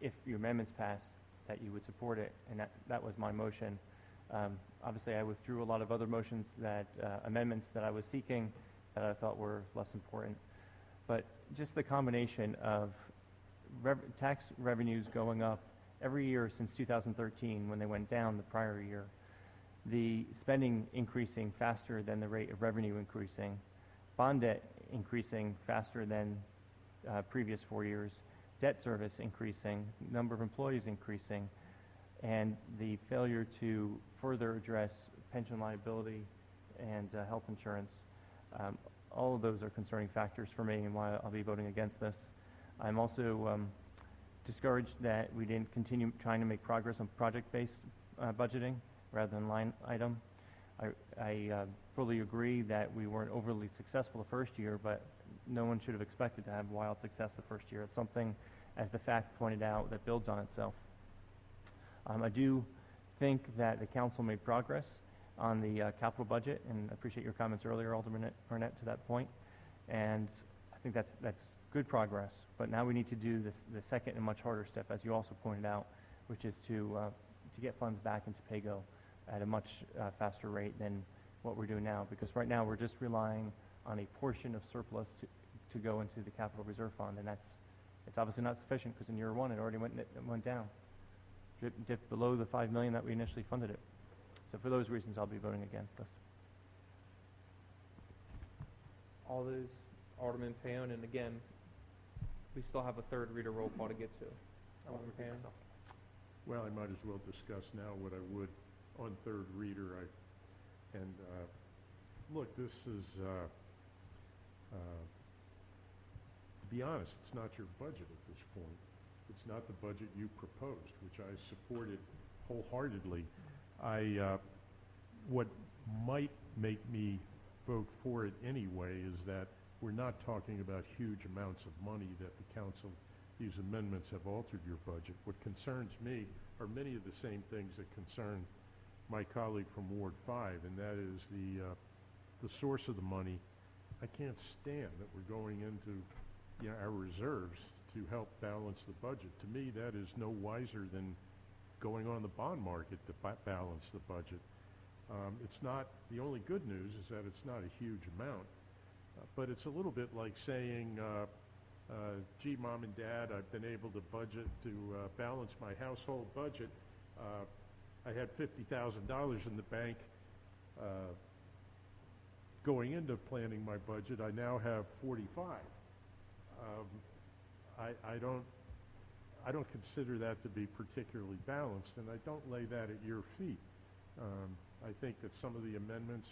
if your amendments pass, that you would support it, and that was my motion. Obviously, I withdrew a lot of other motions that amendments that I was seeking that I thought were less important. But just the combination of tax revenues going up every year since 2013 when they went down the prior year, the spending increasing faster than the rate of revenue increasing, bond debt increasing faster than previous 4 years, debt service increasing, number of employees increasing, and the failure to further address pension liability and health insurance. All of those are concerning factors for me and why I'll be voting against this. I'm also discouraged that we didn't continue trying to make progress on project-based budgeting rather than line item. I fully agree that we weren't overly successful the first year, but no one should have expected to have wild success the first year. It's something, as the fact pointed out, that builds on itself. I do think that the council made progress on the capital budget, and I appreciate your comments earlier, Alderman Arnett, to that point. And I think that's good progress. But now we need to do the second and much harder step, as you also pointed out, which is to get funds back into PAYGO at a much faster rate than what we're doing now. Because right now we're just relying on a portion of surplus to go into the capital reserve fund, and it's obviously not sufficient because in year one it already went down. Dipped below the $5 million that we initially funded it. So for those reasons, I'll be voting against this. All those, Alderman Payon, and again, we still have a third reader roll call to get to. Alderman Payon? Well, I might as well discuss now what I would on third reader. Look, this is, to be honest, it's not your budget at this point. It's not the budget you proposed, which I supported wholeheartedly. What might make me vote for it anyway is that we're not talking about huge amounts of money that the council, these amendments have altered your budget. What concerns me are many of the same things that concern my colleague from Ward 5, and that is the source of the money. I can't stand that we're going into our reserves to help balance the budget. To me, that is no wiser than going on the bond market to balance the budget. It's not, the only good news is that it's not a huge amount, but it's a little bit like saying, gee, Mom and Dad, I've been able to budget to balance my household budget. I had $50,000 in the bank going into planning my budget. I now have 45. I don't consider that to be particularly balanced, and I don't lay that at your feet. I think that some of the amendments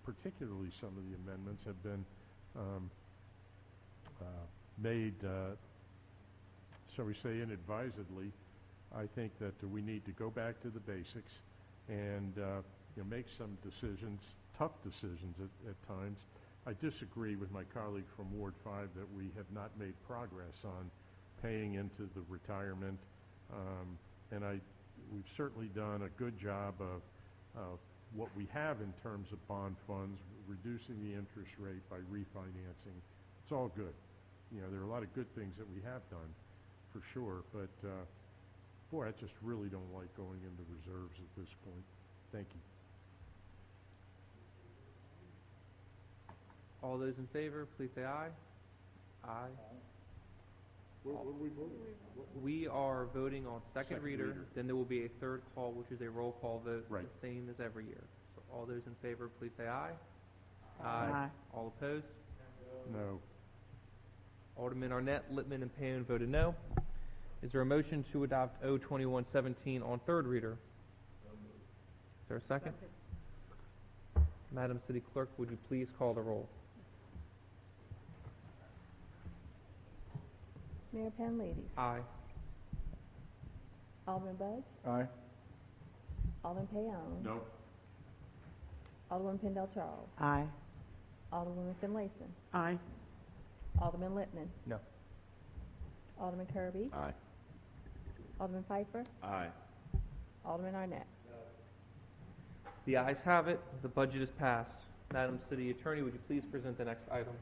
particularly some of the amendments have been made, shall we say, inadvisedly. I think that we need to go back to the basics and make some decisions, tough decisions at times. I disagree with my colleague from Ward 5 that we have not made progress on paying into the retirement, and we've certainly done a good job of what we have in terms of bond funds, reducing the interest rate by refinancing. It's all good. There are a lot of good things that we have done, for sure, but boy, I just really don't like going into reserves at this point. Thank you. All those in favor, please say aye. Aye. What are we voting? We are voting on second Second reader, reader. then there will be a third call, which is a roll call vote, Right. the same as every year. So all those in favor, please say aye. Aye. All opposed? No. Alderman Arnett, Littman, and Payne voted no. Is there a motion to adopt O-2117 on third reader? Is there a second? Madam City Clerk, would you please call the roll? Mayor Panlady, Aye. Alderman Budge, Aye. Alderman Payon, No. Alderman Pendle Charles, Aye. Alderwoman Finlayson, Aye. Alderman Littman, No. Alderman Kirby, Aye. Alderman Pfeiffer, Aye. Alderman Arnett. The ayes have it. The budget is passed. Madam City Attorney, would you please present the next item?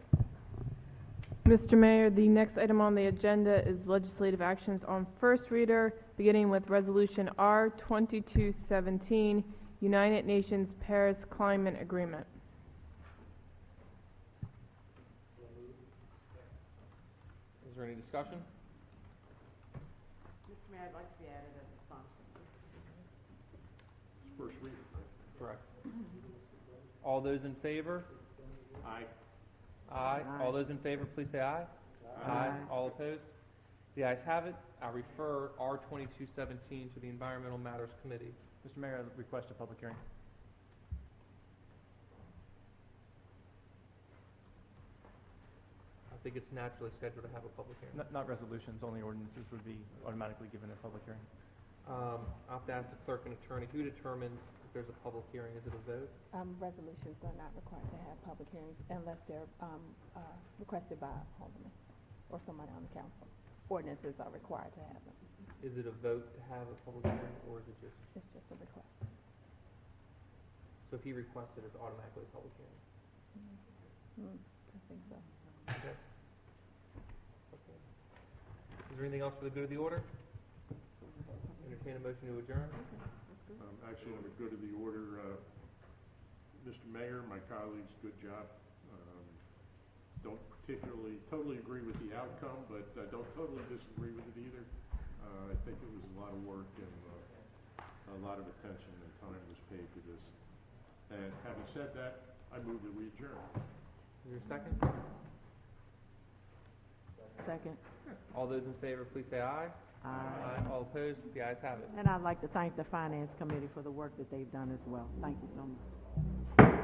Mr. Mayor, the next item on the agenda is legislative actions on first reader, beginning with Resolution R-2217, United Nations Paris Climate Agreement. Is there any discussion? Mr. Mayor, I'd like to be added as a sponsor. It's first reading, right? Correct. All those in favor? Aye. Aye. Aye. All those in favor, please say aye. Aye. All opposed? The ayes have it. I refer R-2217 to the Environmental Matters Committee. Mr. Mayor, I request a public hearing. I think it's naturally scheduled to have a public hearing. Not resolutions, only ordinances would be automatically given a public hearing. I'll have to ask the clerk and attorney, who determines if there's a public hearing? Is it a vote? Resolutions are not required to have public hearings unless they're requested by Alderman or somebody on the council. Ordinances are required to have them. Is it a vote to have a public hearing, or is it just, It's just a request. so if he requests it, it's automatically a public hearing? I think so. Okay. Okay. Is there anything else for the good of the order? Entertain a motion to adjourn? Actually, on the good of the order, Mr. Mayor, my colleagues, good job. Don't totally agree with the outcome, but I don't totally disagree with it either. I think it was a lot of work and a lot of attention and time was paid to this. And having said that, I move that we adjourn. Is there a second? Second. All those in favor, please say aye. Aye. All opposed? The ayes have it. And I'd like to thank the Finance Committee for the work that they've done as well. Thank you so much.